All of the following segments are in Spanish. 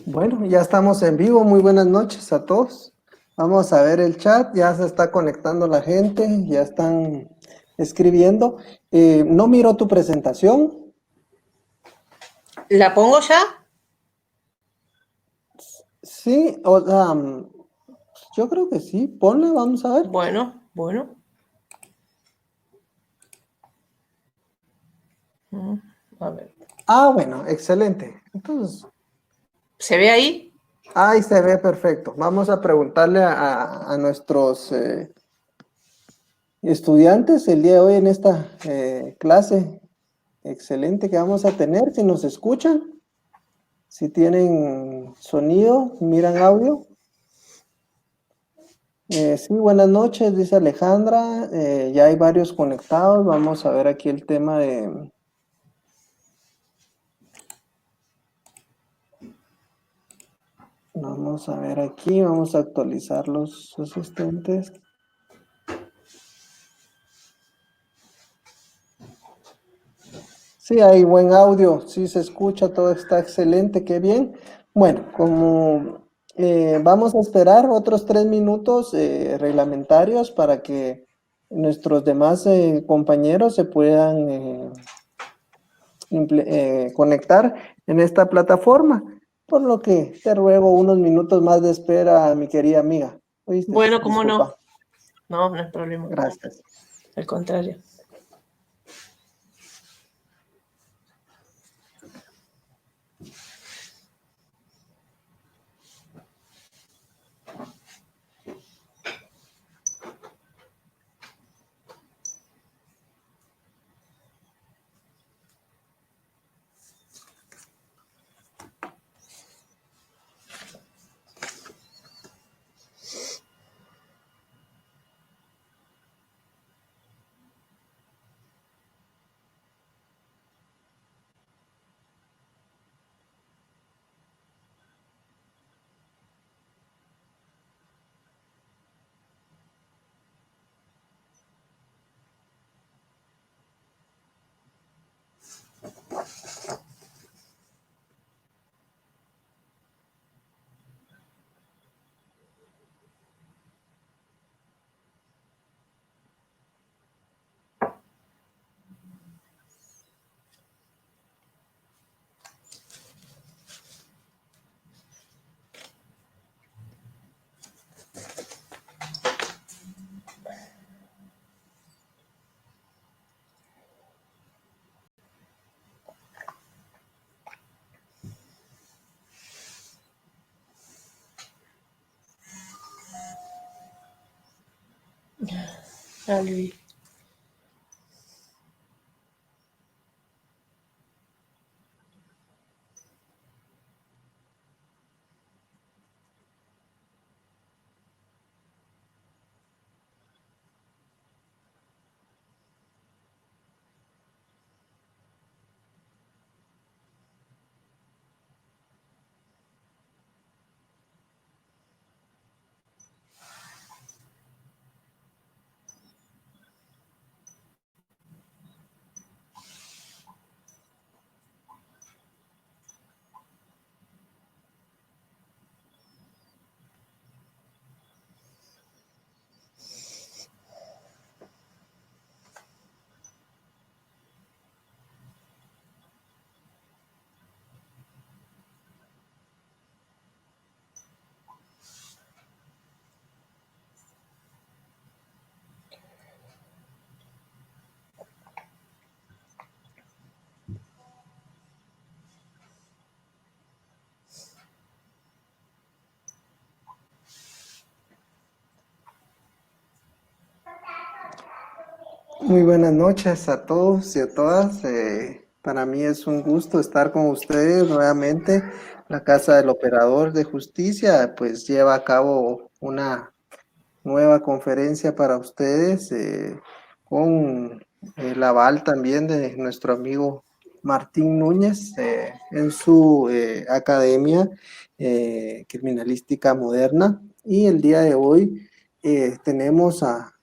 Bueno, ya estamos en vivo. Muy buenas noches a todos. Vamos a ver el chat. Ya se está conectando la gente. Ya están escribiendo. No miro tu presentación. ¿La pongo ya? Sí, yo creo que sí. Ponla, vamos a ver. Bueno. A ver. Bueno, excelente. Entonces, ¿Se ve ahí? ahí se ve perfecto. Vamos a preguntarle a nuestros estudiantes el día de hoy en esta clase excelente que vamos a tener. Si nos escuchan. Si tienen sonido, miran audio. Sí, buenas noches, dice Alejandra. Ya hay varios conectados. Vamos a ver aquí el tema de... Vamos a ver aquí, vamos a actualizar los asistentes. Sí, hay buen audio, sí se escucha, todo está excelente, qué bien. Bueno, como vamos a esperar otros 3 minutos reglamentarios para que nuestros demás compañeros se puedan conectar en esta plataforma, por lo que te ruego unos minutos más de espera, mi querida amiga. ¿Oíste? Bueno, cómo Disculpa. no. No es problema. Gracias. Al contrario. Dale. Muy buenas noches a todos y a todas. Para mí es un gusto estar con ustedes nuevamente. La Casa del Operador de Justicia pues lleva a cabo una nueva conferencia para ustedes con el aval también de nuestro amigo Martín Núñez en su academia criminalística moderna. Y el día de hoy tenemos a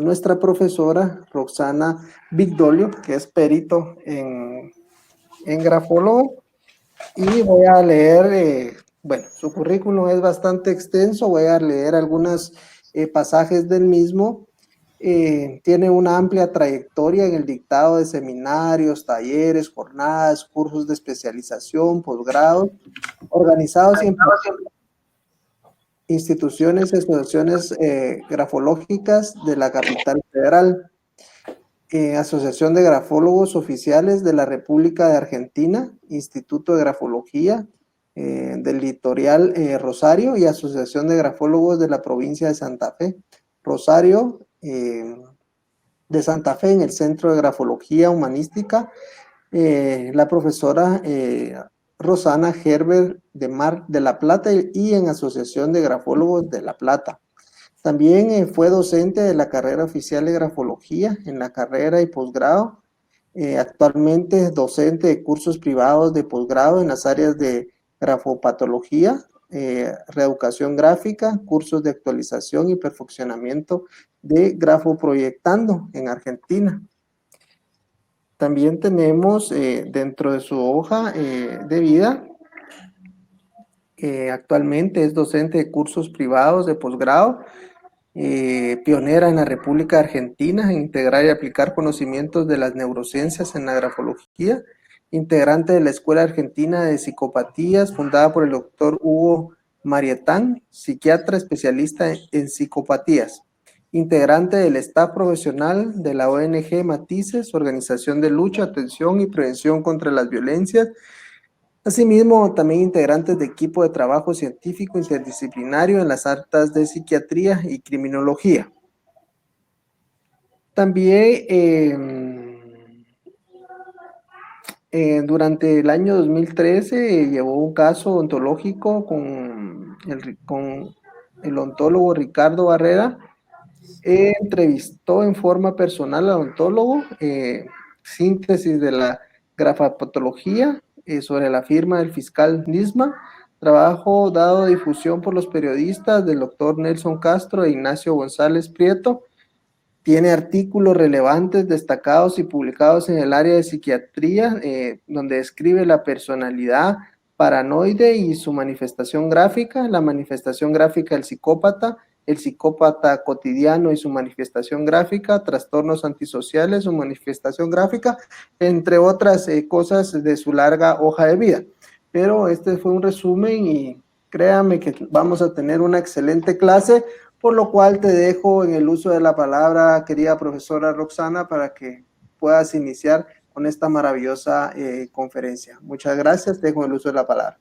nuestra profesora Roxana Vigdolio, que es perito en grafólogo, y voy a leer Bueno, su currículum es bastante extenso, voy a leer algunos pasajes del mismo. Tiene una amplia trayectoria en el dictado de seminarios, talleres, jornadas, cursos de especialización, posgrados, organizados en instituciones y asociaciones grafológicas de la capital federal. Asociación de Grafólogos Oficiales de la República de Argentina, Instituto de Grafología del Litoral Rosario y Asociación de Grafólogos de la provincia de Santa Fe. Rosario de Santa Fe en el Centro de Grafología Humanística, la profesora Rosana Herbert de Mar de la Plata y en Asociación de Grafólogos de La Plata. También fue docente de la carrera oficial de grafología en la carrera y posgrado. Actualmente es docente de cursos privados de posgrado en las áreas de grafopatología, reeducación gráfica, cursos de actualización y perfeccionamiento de grafoproyectando en Argentina. También tenemos dentro de su hoja de vida, actualmente es docente de cursos privados de posgrado, pionera en la República Argentina en integrar y aplicar conocimientos de las neurociencias en la grafología, integrante de la Escuela Argentina de Psicopatías, fundada por el doctor Hugo Marietán, psiquiatra especialista en psicopatías, integrante del staff profesional de la ONG Matices, organización de lucha, atención y prevención contra las violencias. Asimismo, también integrantes de equipo de trabajo científico interdisciplinario en las áreas de psiquiatría y criminología. También durante el año 2013 llevó un caso ontológico con el ontólogo Ricardo Barrera. Entrevistó en forma personal al ontólogo, síntesis de la grafopatología sobre la firma del fiscal Nisman, trabajo dado difusión por los periodistas del doctor Nelson Castro e Ignacio González Prieto. Tiene artículos relevantes, destacados y publicados en el área de psiquiatría, donde describe la personalidad paranoide y su manifestación gráfica, la manifestación gráfica del psicópata, el psicópata cotidiano y su manifestación gráfica, trastornos antisociales, su manifestación gráfica, entre otras cosas de su larga hoja de vida. Pero este fue un resumen y créame que vamos a tener una excelente clase, por lo cual te dejo en el uso de la palabra, querida profesora Roxana, para que puedas iniciar con esta maravillosa conferencia. Muchas gracias, te dejo el uso de la palabra.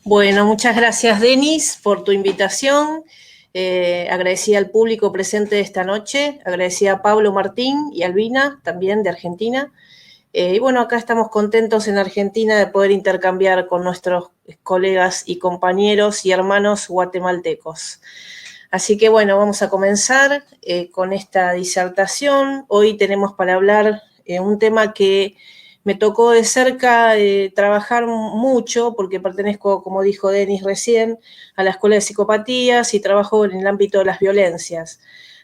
Bueno, muchas gracias, Denis, por tu invitación. Agradecida al público presente esta noche, agradecida a Pablo Martín y Albina, también de Argentina. Y bueno, acá estamos contentos en Argentina de poder intercambiar con nuestros colegas y compañeros y hermanos guatemaltecos. Así que bueno, vamos a comenzar con esta disertación. Hoy tenemos para hablar un tema que me tocó de cerca trabajar mucho porque pertenezco, como dijo Denis recién, a la Escuela de Psicopatías y trabajo en el ámbito de las violencias.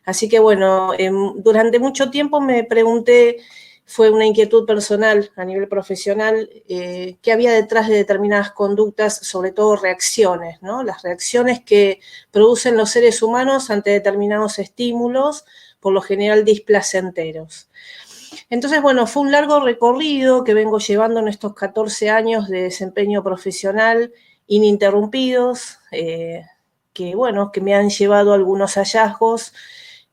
Así que bueno, durante mucho tiempo me pregunté, fue una inquietud personal a nivel profesional, qué había detrás de determinadas conductas, sobre todo reacciones, ¿no? Las reacciones que producen los seres humanos ante determinados estímulos, por lo general displacenteros. Entonces, bueno, fue un largo recorrido que vengo llevando en estos 14 años de desempeño profesional ininterrumpidos, que me han llevado a algunos hallazgos,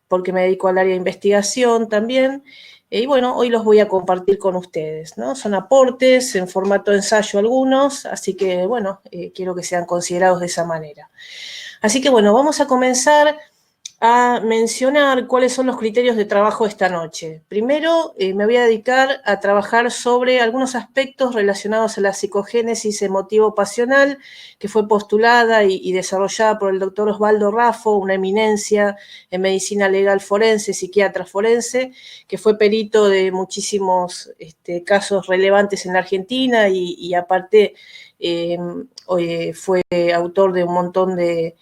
porque me dedico al área de investigación también. Y bueno, hoy los voy a compartir con ustedes, ¿no? Son aportes en formato de ensayo algunos, así que bueno, quiero que sean considerados de esa manera. Así que bueno, vamos a comenzar a mencionar cuáles son los criterios de trabajo esta noche. Primero, me voy a dedicar a trabajar sobre algunos aspectos relacionados a la psicogénesis emotivo-pasional, que fue postulada y desarrollada por el doctor Osvaldo Raffo, una eminencia en medicina legal forense, psiquiatra forense, que fue perito de muchísimos casos relevantes en la Argentina y aparte fue autor de un montón de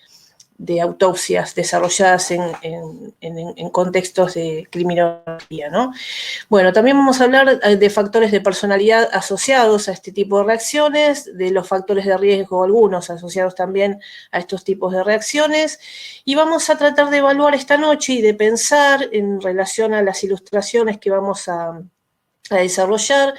de autopsias desarrolladas en contextos de criminología, ¿no? Bueno, también vamos a hablar de factores de personalidad asociados a este tipo de reacciones, de los factores de riesgo, algunos asociados también a estos tipos de reacciones, y vamos a tratar de evaluar esta noche y de pensar en relación a las ilustraciones que vamos a desarrollar,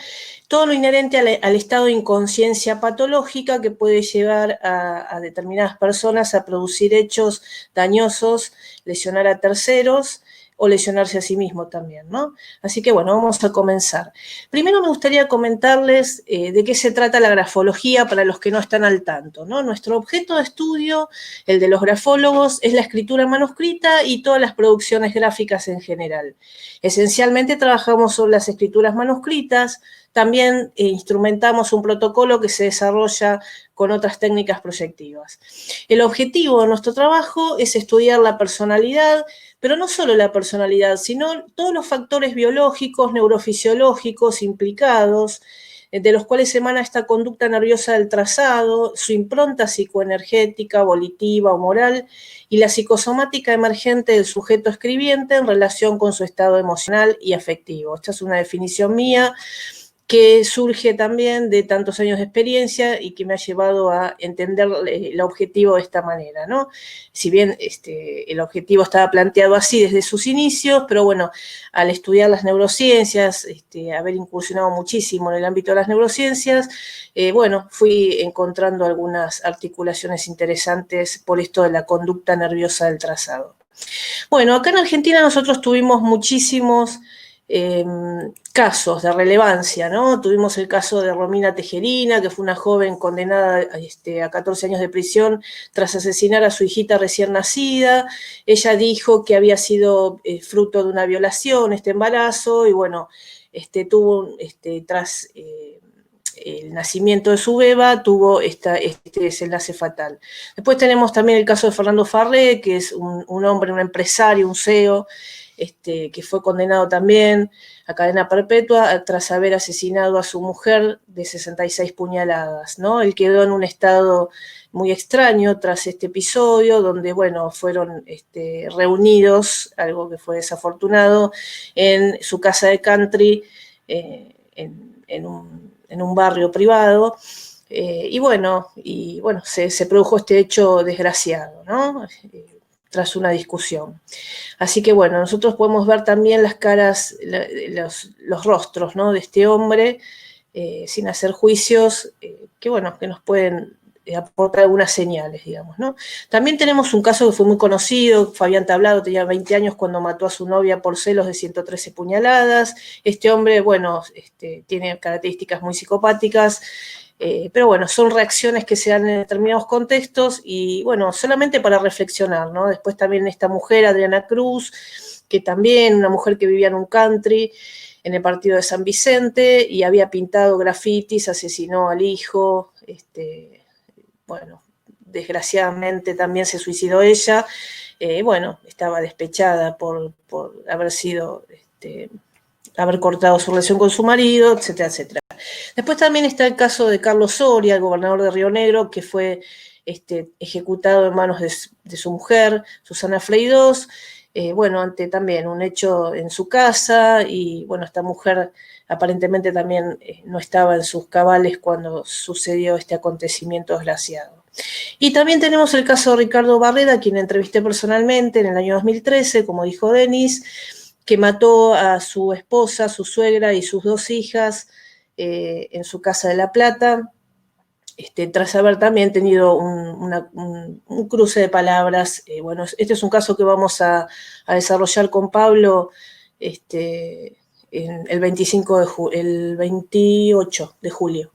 todo lo inherente al estado de inconsciencia patológica que puede llevar a determinadas personas a producir hechos dañosos, lesionar a terceros o lesionarse a sí mismo también, ¿no? Así que bueno, vamos a comenzar. Primero me gustaría comentarles de qué se trata la grafología para los que no están al tanto, ¿no? Nuestro objeto de estudio, el de los grafólogos, es la escritura manuscrita y todas las producciones gráficas en general. Esencialmente trabajamos sobre las escrituras manuscritas, también instrumentamos un protocolo que se desarrolla con otras técnicas proyectivas. El objetivo de nuestro trabajo es estudiar la personalidad, pero no solo la personalidad, sino todos los factores biológicos, neurofisiológicos implicados, de los cuales emana esta conducta nerviosa del trazado, su impronta psicoenergética, volitiva o moral, y la psicosomática emergente del sujeto escribiente en relación con su estado emocional y afectivo. Esta es una definición mía que surge también de tantos años de experiencia y que me ha llevado a entender el objetivo de esta manera, ¿no? Si bien el objetivo estaba planteado así desde sus inicios, pero bueno, al estudiar las neurociencias, haber incursionado muchísimo en el ámbito de las neurociencias, bueno, fui encontrando algunas articulaciones interesantes por esto de la conducta nerviosa del trazado. Bueno, acá en Argentina nosotros tuvimos muchísimos casos de relevancia, ¿no? Tuvimos el caso de Romina Tejerina, que fue una joven condenada a 14 años de prisión tras asesinar a su hijita recién nacida. Ella dijo que había sido fruto de una violación, este embarazo, y bueno, tuvo, tras el nacimiento de su beba, tuvo este desenlace fatal. Después tenemos también el caso de Fernando Farré, que es un hombre, un empresario, un CEO, que fue condenado también a cadena perpetua tras haber asesinado a su mujer de 66 puñaladas, ¿no? Él quedó en un estado muy extraño tras este episodio, donde, bueno, fueron reunidos, algo que fue desafortunado, en su casa de country, en un barrio privado, y bueno, se produjo este hecho desgraciado, ¿no? Tras una discusión. Así que bueno, nosotros podemos ver también las caras, los rostros, ¿no?, de este hombre, sin hacer juicios, que bueno, que nos pueden aportar algunas señales, digamos, ¿no? También tenemos un caso que fue muy conocido, Fabián Tablado tenía 20 años cuando mató a su novia por celos de 113 puñaladas. Este hombre, bueno, tiene características muy psicopáticas, pero bueno, son reacciones que se dan en determinados contextos y bueno, solamente para reflexionar, ¿no? Después también esta mujer, Adriana Cruz, que también, una mujer que vivía en un country, en el partido de San Vicente, y había pintado grafitis, asesinó al hijo, bueno, desgraciadamente también se suicidó ella, bueno, estaba despechada por haber cortado su relación con su marido, etcétera, etcétera. Después también está el caso de Carlos Soria, el gobernador de Río Negro, que fue ejecutado en manos de su mujer, Susana Freidós, bueno, ante también un hecho en su casa, y bueno, esta mujer aparentemente también no estaba en sus cabales cuando sucedió este acontecimiento desgraciado. Y también tenemos el caso de Ricardo Barreda, quien entrevisté personalmente en el año 2013, como dijo Denis, que mató a su esposa, su suegra y sus 2 hijas en su casa de La Plata, tras haber también tenido un cruce de palabras. Bueno, este es un caso que vamos a desarrollar con Pablo el 28 de julio.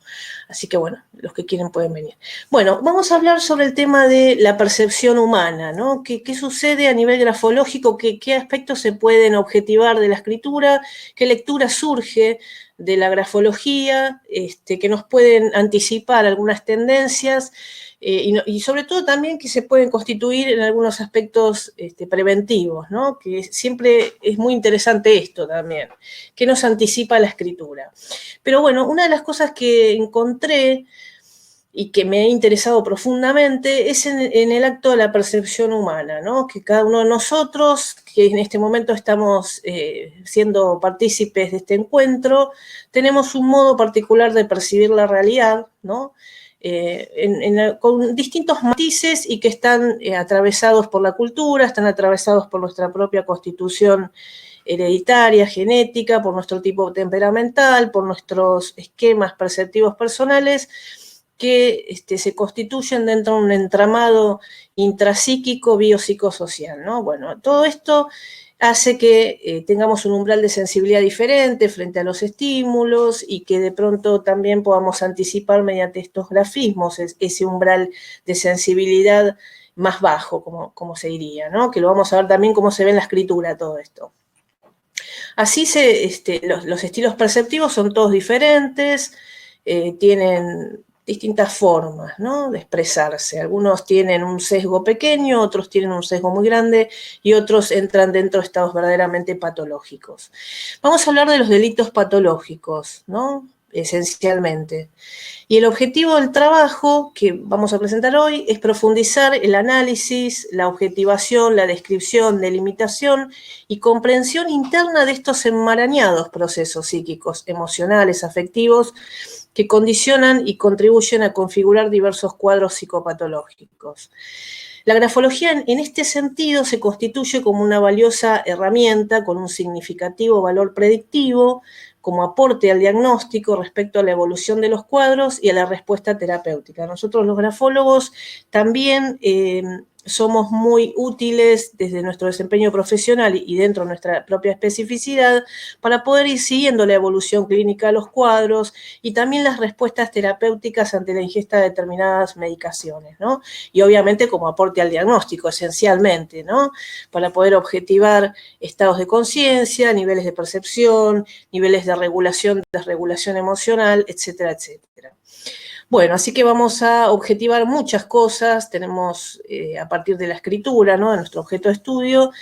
Así que bueno, los que quieren pueden venir. Bueno, vamos a hablar sobre el tema de la percepción humana, ¿no? ¿Qué sucede a nivel grafológico? ¿Qué aspectos se pueden objetivar de la escritura? ¿Qué lectura surge de la grafología? Que nos pueden anticipar algunas tendencias, y sobre todo también que se pueden constituir en algunos aspectos preventivos, ¿no? Que siempre es muy interesante esto también, que nos anticipa la escritura. Pero bueno, una de las cosas que encontré y que me ha interesado profundamente es en el acto de la percepción humana, ¿no? Que cada uno de nosotros, que en este momento estamos siendo partícipes de este encuentro, tenemos un modo particular de percibir la realidad, ¿no? Con distintos matices y que están atravesados por la cultura, están atravesados por nuestra propia constitución hereditaria, genética, por nuestro tipo temperamental, por nuestros esquemas perceptivos personales, que se constituyen dentro de un entramado intrapsíquico, biopsicosocial, ¿no? Bueno, todo esto hace que tengamos un umbral de sensibilidad diferente frente a los estímulos y que de pronto también podamos anticipar mediante estos grafismos ese umbral de sensibilidad más bajo, como se diría, ¿no? Que lo vamos a ver también cómo se ve en la escritura todo esto. Así los estilos perceptivos son todos diferentes, tienen distintas formas, ¿no?, de expresarse. Algunos tienen un sesgo pequeño, otros tienen un sesgo muy grande y otros entran dentro de estados verdaderamente patológicos. Vamos a hablar de los delitos patológicos, ¿no?, esencialmente. Y el objetivo del trabajo que vamos a presentar hoy es profundizar el análisis, la objetivación, la descripción, delimitación y comprensión interna de estos enmarañados procesos psíquicos, emocionales, afectivos, que condicionan y contribuyen a configurar diversos cuadros psicopatológicos. La grafología en este sentido se constituye como una valiosa herramienta con un significativo valor predictivo, como aporte al diagnóstico respecto a la evolución de los cuadros y a la respuesta terapéutica. Nosotros los grafólogos también somos muy útiles desde nuestro desempeño profesional y dentro de nuestra propia especificidad para poder ir siguiendo la evolución clínica de los cuadros y también las respuestas terapéuticas ante la ingesta de determinadas medicaciones, ¿no? Y obviamente como aporte al diagnóstico, esencialmente, ¿no?, para poder objetivar estados de conciencia, niveles de percepción, niveles de regulación, desregulación emocional, etcétera, etcétera. Bueno, así que vamos a objetivar muchas cosas, tenemos a partir de la escritura, ¿no?, de nuestro objeto de estudio,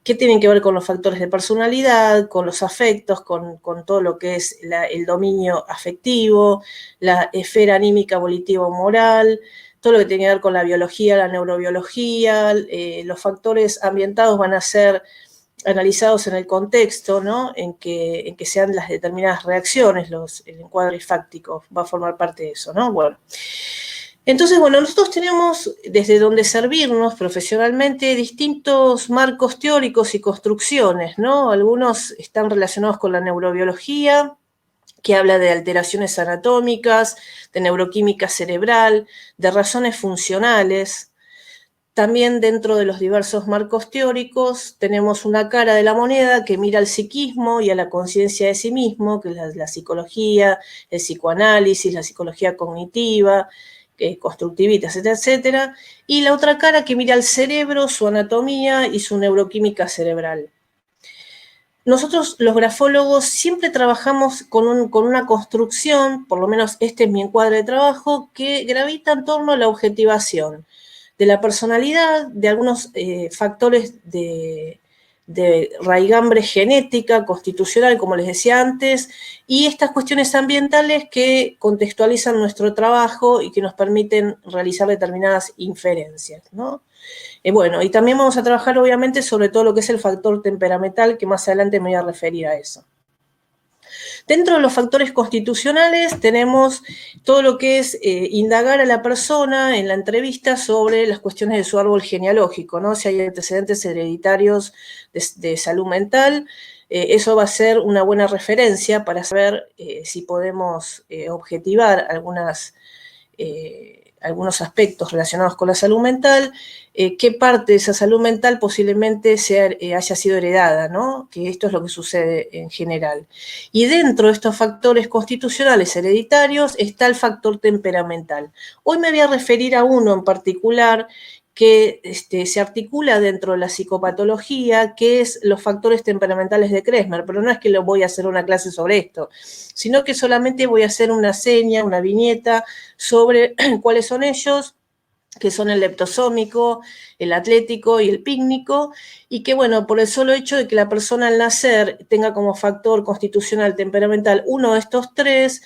que tienen que ver con los factores de personalidad, con los afectos, con todo lo que es el dominio afectivo, la esfera anímica, volitiva o moral, todo lo que tiene que ver con la biología, la neurobiología, los factores ambientados van a ser analizados en el contexto, ¿no?, en que sean las determinadas reacciones, el encuadre fáctico va a formar parte de eso, ¿no? Bueno. Entonces, bueno, nosotros tenemos desde donde servirnos profesionalmente distintos marcos teóricos y construcciones, ¿no? Algunos están relacionados con la neurobiología, que habla de alteraciones anatómicas, de neuroquímica cerebral, de razones funcionales. También dentro de los diversos marcos teóricos tenemos una cara de la moneda que mira al psiquismo y a la conciencia de sí mismo, que es la psicología, el psicoanálisis, la psicología cognitiva, constructivista, etcétera, etcétera, y la otra cara que mira al cerebro, su anatomía y su neuroquímica cerebral. Nosotros, los grafólogos, siempre trabajamos con una construcción, por lo menos este es mi encuadre de trabajo, que gravita en torno a la objetivación de la personalidad, de algunos factores de raigambre genética, constitucional, como les decía antes, y estas cuestiones ambientales que contextualizan nuestro trabajo y que nos permiten realizar determinadas inferencias, ¿no? Bueno, y también vamos a trabajar obviamente sobre todo lo que es el factor temperamental, que más adelante me voy a referir a eso. Dentro de los factores constitucionales tenemos todo lo que es indagar a la persona en la entrevista sobre las cuestiones de su árbol genealógico, ¿no? Si hay antecedentes hereditarios de salud mental, eso va a ser una buena referencia para saber si podemos objetivar algunos aspectos relacionados con la salud mental, qué parte de esa salud mental posiblemente haya sido heredada, ¿no? Que esto es lo que sucede en general. Y dentro de estos factores constitucionales hereditarios está el factor temperamental. Hoy me voy a referir a uno en particular que se articula dentro de la psicopatología, que es los factores temperamentales de Kresmer, pero no es que voy a hacer una clase sobre esto, sino que solamente voy a hacer una seña, una viñeta sobre cuáles son ellos, que son el leptosómico, el atlético y el pícnico, y que, bueno, por el solo hecho de que la persona al nacer tenga como factor constitucional temperamental uno de estos tres,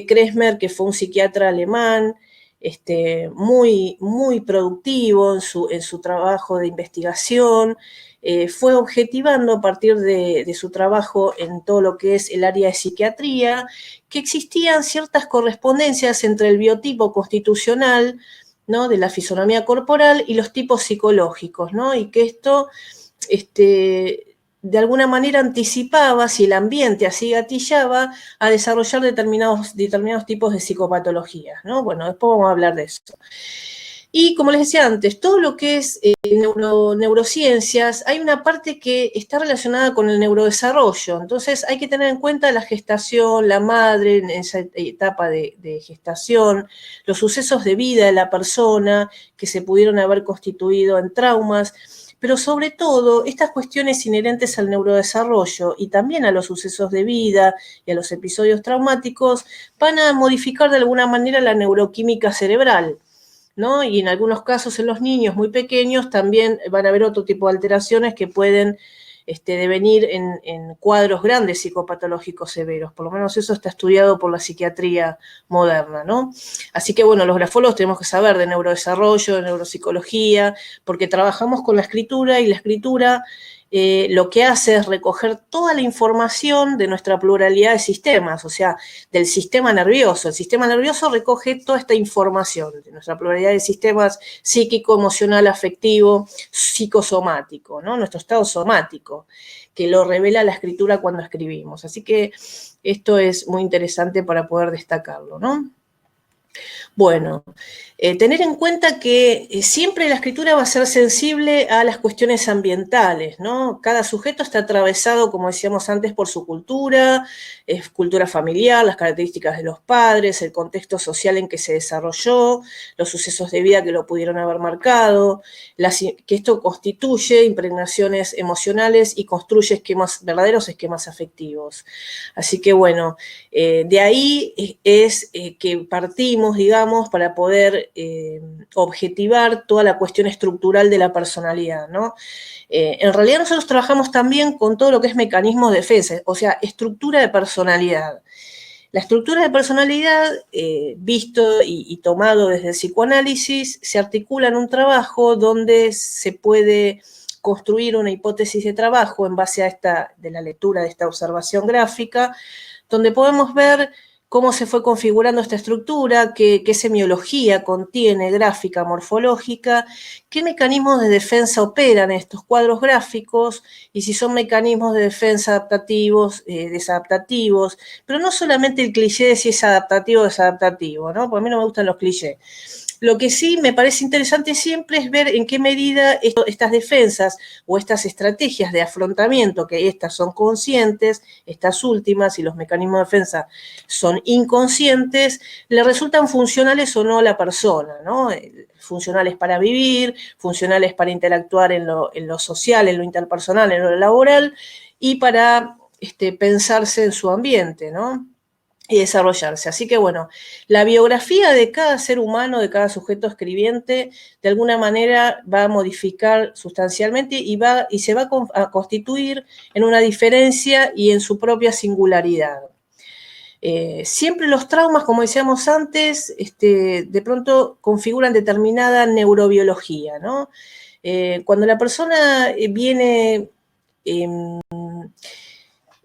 Kresmer, que fue un psiquiatra alemán, muy, muy productivo en su trabajo de investigación. Fue objetivando a partir de su trabajo en todo lo que es el área de psiquiatría, que existían ciertas correspondencias entre el biotipo constitucional, ¿no?, de la fisonomía corporal y los tipos psicológicos, ¿no? Y que esto de alguna manera anticipaba, si el ambiente así gatillaba, a desarrollar determinados tipos de psicopatologías, ¿no? Bueno, después vamos a hablar de eso. Y como les decía antes, todo lo que es neurociencias, hay una parte que está relacionada con el neurodesarrollo. Entonces hay que tener en cuenta la gestación, la madre en esa etapa de gestación, los sucesos de vida de la persona que se pudieron haber constituido en traumas, pero sobre todo estas cuestiones inherentes al neurodesarrollo y también a los sucesos de vida y a los episodios traumáticos van a modificar de alguna manera la neuroquímica cerebral, ¿no? Y en algunos casos en los niños muy pequeños también van a haber otro tipo de alteraciones que pueden devenir en cuadros grandes psicopatológicos severos. Por lo menos eso está estudiado por la psiquiatría moderna, ¿no? Así que, bueno, los grafólogos tenemos que saber de neurodesarrollo, de neuropsicología, porque trabajamos con la escritura y la escritura lo que hace es recoger toda la información de nuestra pluralidad de sistemas, o sea, del sistema nervioso. El sistema nervioso recoge toda esta información de nuestra pluralidad de sistemas psíquico, emocional, afectivo, psicosomático, ¿no? Nuestro estado somático, que lo revela la escritura cuando escribimos. Así que esto es muy interesante para poder destacarlo, ¿no? Bueno, tener en cuenta que siempre la escritura va a ser sensible a las cuestiones ambientales, ¿no? Cada sujeto está atravesado, como decíamos antes, por su cultura, cultura familiar, las características de los padres, el contexto social en que se desarrolló, los sucesos de vida que lo pudieron haber marcado, que esto constituye impregnaciones emocionales y construye verdaderos esquemas afectivos. Así que, bueno, de ahí es que partimos, digamos, para poder objetivar toda la cuestión estructural de la personalidad, ¿no? En realidad nosotros trabajamos también con todo lo que es mecanismos de defensa, o sea, estructura de personalidad. La estructura de personalidad, visto y tomado desde el psicoanálisis, se articula en un trabajo donde se puede construir una hipótesis de trabajo en base a de la lectura de esta observación gráfica, donde podemos ver cómo se fue configurando esta estructura, qué semiología contiene, gráfica, morfológica, qué mecanismos de defensa operan estos cuadros gráficos y si son mecanismos de defensa adaptativos, desadaptativos, pero no solamente el cliché de si es adaptativo o desadaptativo, ¿no? Porque a mí no me gustan los clichés. Lo que sí me parece interesante siempre es ver en qué medida estas defensas o estas estrategias de afrontamiento, que estas son conscientes, estas últimas y los mecanismos de defensa son inconscientes, le resultan funcionales o no a la persona, ¿no? Funcionales para vivir, funcionales para interactuar en lo social, en lo interpersonal, en lo laboral y para pensarse en su ambiente, ¿no? Y desarrollarse. Así que, bueno, la biografía de cada ser humano, de cada sujeto escribiente, de alguna manera va a modificar sustancialmente y se va a constituir en una diferencia y en su propia singularidad. Siempre los traumas, como decíamos antes, de pronto configuran determinada neurobiología, ¿no? Cuando la persona viene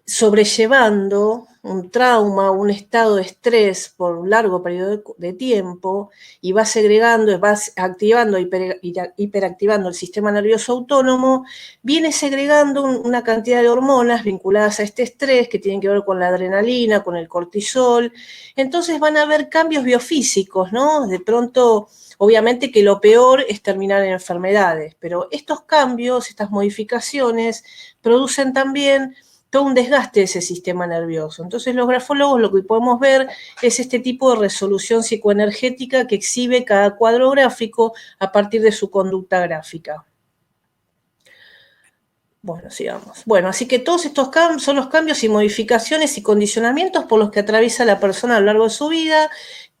sobrellevando un trauma, un estado de estrés por un largo periodo de tiempo y va segregando, va activando, hiperactivando el sistema nervioso autónomo, viene segregando una cantidad de hormonas vinculadas a este estrés que tienen que ver con la adrenalina, con el cortisol. Entonces van a haber cambios biofísicos, ¿no? De pronto, obviamente que lo peor es terminar en enfermedades, pero estos cambios, estas modificaciones, producen también todo un desgaste de ese sistema nervioso. Entonces los grafólogos lo que podemos ver es este tipo de resolución psicoenergética que exhibe cada cuadro gráfico a partir de su conducta gráfica. Bueno, sigamos. Bueno, así que todos estos son los cambios y modificaciones y condicionamientos por los que atraviesa la persona a lo largo de su vida,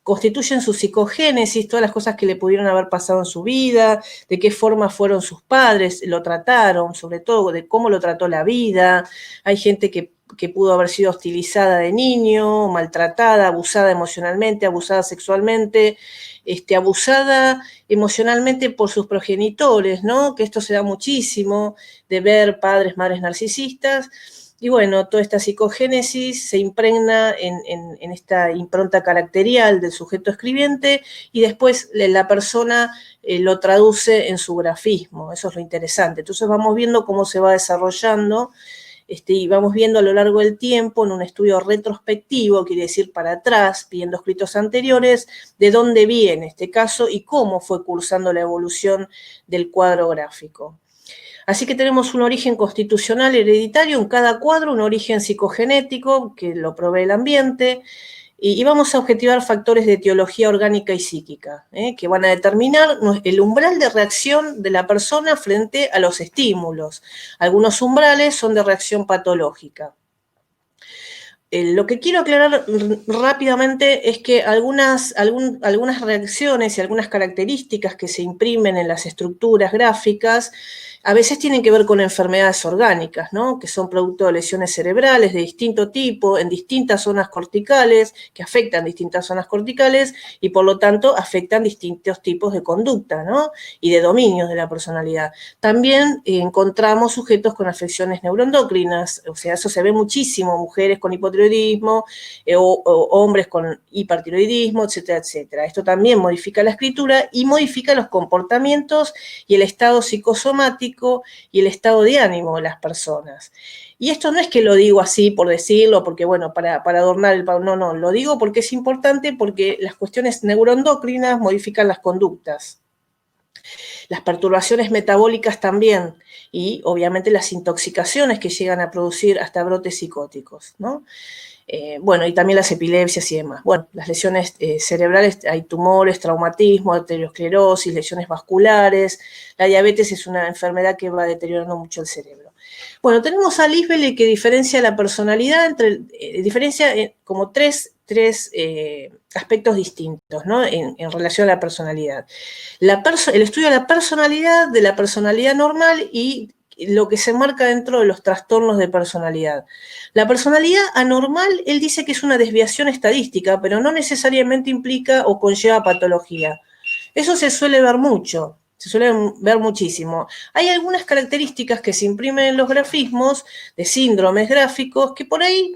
constituyen su psicogénesis, todas las cosas que le pudieron haber pasado en su vida, de qué forma fueron sus padres, lo trataron, sobre todo de cómo lo trató la vida. Hay gente que que pudo haber sido hostilizada de niño, maltratada, abusada emocionalmente, abusada sexualmente, abusada emocionalmente por sus progenitores, ¿no? Que esto se da muchísimo, de ver padres, madres narcisistas. Y bueno, toda esta psicogénesis se impregna en esta impronta caracterial del sujeto escribiente y después la persona lo traduce en su grafismo. Eso es lo interesante. Entonces vamos viendo cómo se va desarrollando y vamos viendo a lo largo del tiempo en un estudio retrospectivo, quiere decir para atrás, viendo escritos anteriores, de dónde viene este caso y cómo fue cursando la evolución del cuadro gráfico. Así que tenemos un origen constitucional hereditario en cada cuadro, un origen psicogenético que lo provee el ambiente, y vamos a objetivar factores de etiología orgánica y psíquica, que van a determinar el umbral de reacción de la persona frente a los estímulos. Algunos umbrales son de reacción patológica. Lo que quiero aclarar rápidamente es que algunas reacciones y algunas características que se imprimen en las estructuras gráficas a veces tienen que ver con enfermedades orgánicas, ¿no? Que son producto de lesiones cerebrales de distinto tipo, en distintas zonas corticales, que afectan distintas zonas corticales y por lo tanto afectan distintos tipos de conducta, ¿no? Y de dominios de la personalidad. También encontramos sujetos con afecciones neuroendocrinas, o sea, eso se ve muchísimo, mujeres con hipotiroidismo o hombres con hipertiroidismo, etcétera, etcétera. Esto también modifica la escritura y modifica los comportamientos y el estado psicosomático y el estado de ánimo de las personas. Y esto no es que lo digo así por decirlo, porque bueno, para adornar el... No, lo digo porque es importante, porque las cuestiones neuroendocrinas modifican las conductas. Las perturbaciones metabólicas también, y obviamente las intoxicaciones que llegan a producir hasta brotes psicóticos, ¿no? Bueno, y también las epilepsias y demás. Bueno, las lesiones cerebrales, hay tumores, traumatismo, arteriosclerosis, lesiones vasculares. La diabetes es una enfermedad que va deteriorando mucho el cerebro. Bueno, tenemos a Lisbeth que diferencia la personalidad diferencia como tres aspectos distintos, ¿no? En relación a la personalidad. El estudio de la personalidad normal y lo que se marca dentro de los trastornos de personalidad. La personalidad anormal, él dice que es una desviación estadística, pero no necesariamente implica o conlleva patología. Eso se suele ver mucho, se suele ver muchísimo. Hay algunas características que se imprimen en los grafismos de síndromes gráficos que por ahí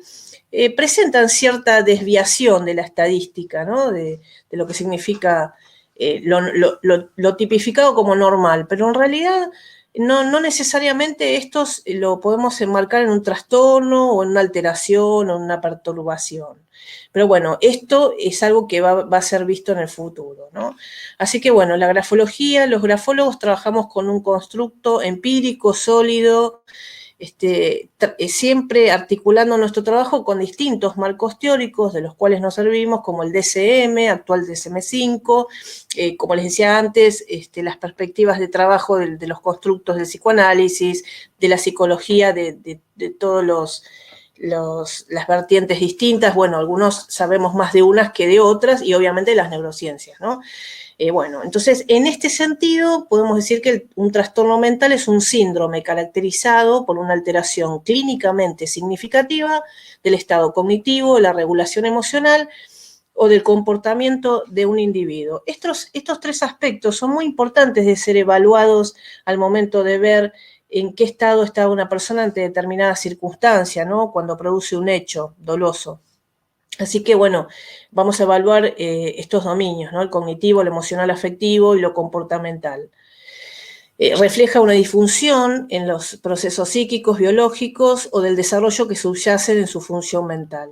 presentan cierta desviación de la estadística, ¿no? De lo que significa lo tipificado como normal, pero en realidad no necesariamente estos lo podemos enmarcar en un trastorno o en una alteración o en una perturbación. Pero bueno, esto es algo que va a ser visto en el futuro, ¿no? Así que bueno, la grafología, los grafólogos trabajamos con un constructo empírico, sólido, siempre articulando nuestro trabajo con distintos marcos teóricos de los cuales nos servimos, como el DSM, actual DSM-5, como les decía antes, las perspectivas de trabajo de los constructos del psicoanálisis, de la psicología, de todos las vertientes distintas. Bueno, algunos sabemos más de unas que de otras y obviamente las neurociencias, ¿no? Bueno, entonces, en este sentido, podemos decir que un trastorno mental es un síndrome caracterizado por una alteración clínicamente significativa del estado cognitivo, de la regulación emocional o del comportamiento de un individuo. Estos tres aspectos son muy importantes de ser evaluados al momento de ver en qué estado está una persona ante determinada circunstancia, ¿no? Cuando produce un hecho doloso. Así que, bueno, vamos a evaluar estos dominios, ¿no? El cognitivo, el emocional afectivo y lo comportamental. Refleja una disfunción en los procesos psíquicos, biológicos o del desarrollo que subyacen en su función mental.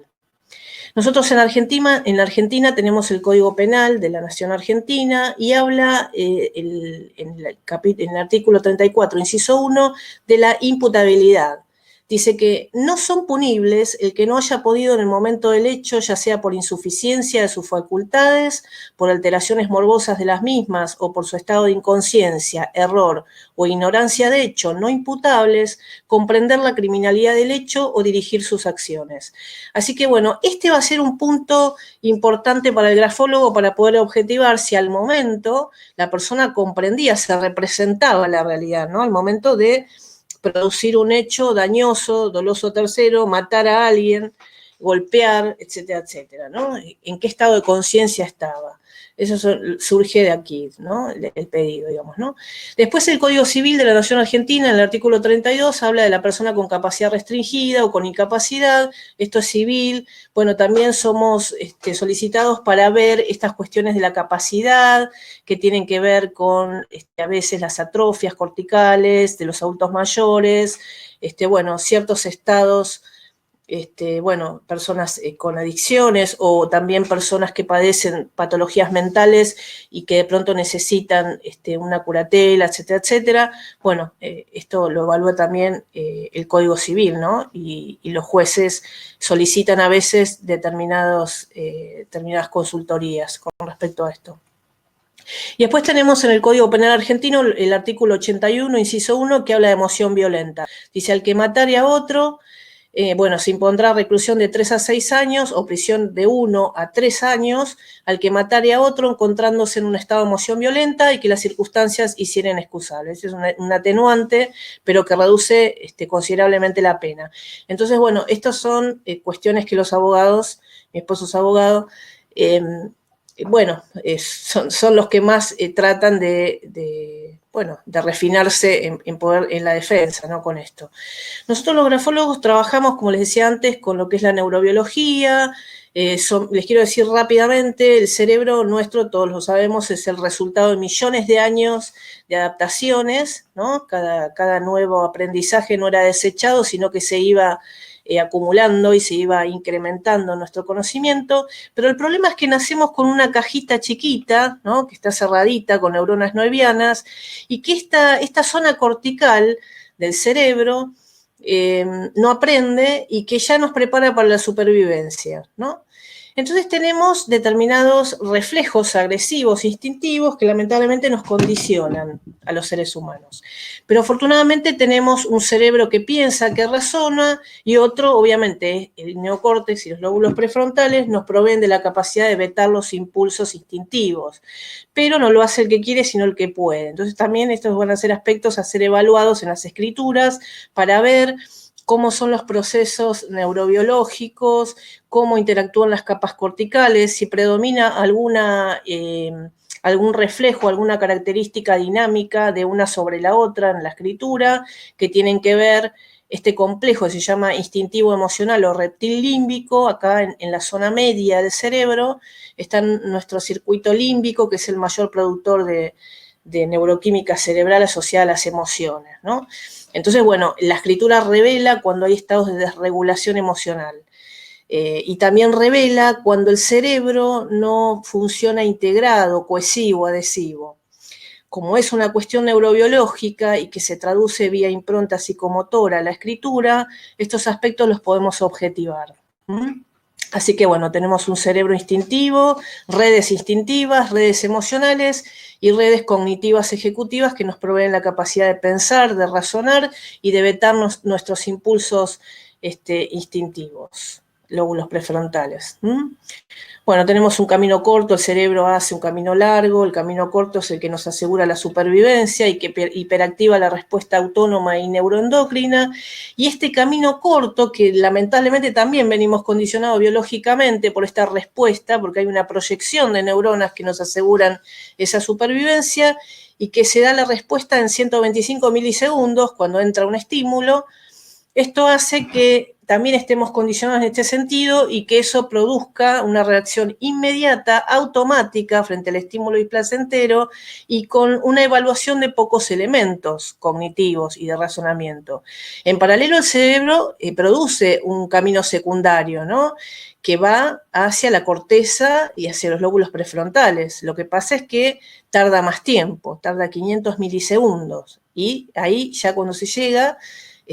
Nosotros en Argentina tenemos el Código Penal de la Nación Argentina y habla en el artículo 34, inciso 1, de la imputabilidad. Dice que no son punibles el que no haya podido en el momento del hecho, ya sea por insuficiencia de sus facultades, por alteraciones morbosas de las mismas o por su estado de inconsciencia, error o ignorancia de hecho no imputables, comprender la criminalidad del hecho o dirigir sus acciones. Así que bueno, este va a ser un punto importante para el grafólogo para poder objetivar si al momento la persona comprendía, se representaba la realidad, ¿no? Al momento de producir un hecho dañoso, doloso a tercero, matar a alguien, golpear, etcétera, etcétera, ¿no? ¿En qué estado de conciencia estaba? Eso surge de aquí, ¿no? El pedido, digamos, ¿no? Después el Código Civil de la Nación Argentina, en el artículo 32, habla de la persona con capacidad restringida o con incapacidad. Esto es civil. Bueno, también somos solicitados para ver estas cuestiones de la capacidad que tienen que ver con a veces las atrofias corticales de los adultos mayores, bueno, ciertos estados, bueno, personas con adicciones o también personas que padecen patologías mentales y que de pronto necesitan una curatela, etcétera, etcétera. Bueno, esto lo evalúa también el Código Civil, ¿no? Y los jueces solicitan a veces determinadas consultorías con respecto a esto. Y después tenemos en el Código Penal argentino el artículo 81, inciso 1, que habla de emoción violenta. Dice, al que matare a otro, bueno, se impondrá reclusión de 3 a 6 años o prisión de 1 a 3 años al que matare a otro encontrándose en un estado de emoción violenta y que las circunstancias hicieren excusables. Es un atenuante, pero que reduce considerablemente la pena. Entonces, bueno, estas son cuestiones que los abogados, mi esposo es abogado, bueno, son los que más tratan de refinarse en la defensa, ¿no? Con esto. Nosotros los grafólogos trabajamos, como les decía antes, con lo que es la neurobiología. Les quiero decir rápidamente, el cerebro nuestro, todos lo sabemos, es el resultado de millones de años de adaptaciones, ¿no? Cada nuevo aprendizaje no era desechado, sino que se iba acumulando y se iba incrementando nuestro conocimiento, pero el problema es que nacemos con una cajita chiquita, ¿no? Que está cerradita con neuronas noevianas, y que esta zona cortical del cerebro no aprende y que ya nos prepara para la supervivencia, ¿no? Entonces tenemos determinados reflejos agresivos, instintivos, que lamentablemente nos condicionan a los seres humanos. Pero afortunadamente tenemos un cerebro que piensa, que razona, y otro, obviamente, el neocórtex y los lóbulos prefrontales nos proveen de la capacidad de vetar los impulsos instintivos. Pero no lo hace el que quiere, sino el que puede. Entonces también estos van a ser aspectos a ser evaluados en las escrituras para ver cómo son los procesos neurobiológicos, cómo interactúan las capas corticales, si predomina algún reflejo, alguna característica dinámica de una sobre la otra en la escritura, que tienen que ver este complejo que se llama instintivo emocional o reptil límbico, acá en la zona media del cerebro, está nuestro circuito límbico, que es el mayor productor de neuroquímica cerebral asociada a las emociones, ¿no? Entonces, bueno, la escritura revela cuando hay estados de desregulación emocional. Y también revela cuando el cerebro no funciona integrado, cohesivo, adhesivo. Como es una cuestión neurobiológica y que se traduce vía impronta psicomotora a la escritura, estos aspectos los podemos objetivar. Así que, bueno, tenemos un cerebro instintivo, redes instintivas, redes emocionales y redes cognitivas ejecutivas que nos proveen la capacidad de pensar, de razonar y de vetar nuestros impulsos instintivos, lóbulos prefrontales. Bueno, tenemos un camino corto, el cerebro hace un camino largo, el camino corto es el que nos asegura la supervivencia y que hiperactiva la respuesta autónoma y neuroendocrina, y este camino corto, que lamentablemente también venimos condicionados biológicamente por esta respuesta, porque hay una proyección de neuronas que nos aseguran esa supervivencia, y que se da la respuesta en 125 milisegundos cuando entra un estímulo. Esto hace que también estemos condicionados en este sentido y que eso produzca una reacción inmediata, automática, frente al estímulo displacentero y con una evaluación de pocos elementos cognitivos y de razonamiento. En paralelo, el cerebro produce un camino secundario, ¿no? Que va hacia la corteza y hacia los lóbulos prefrontales. Lo que pasa es que tarda más tiempo, tarda 500 milisegundos. Y ahí ya cuando se llega,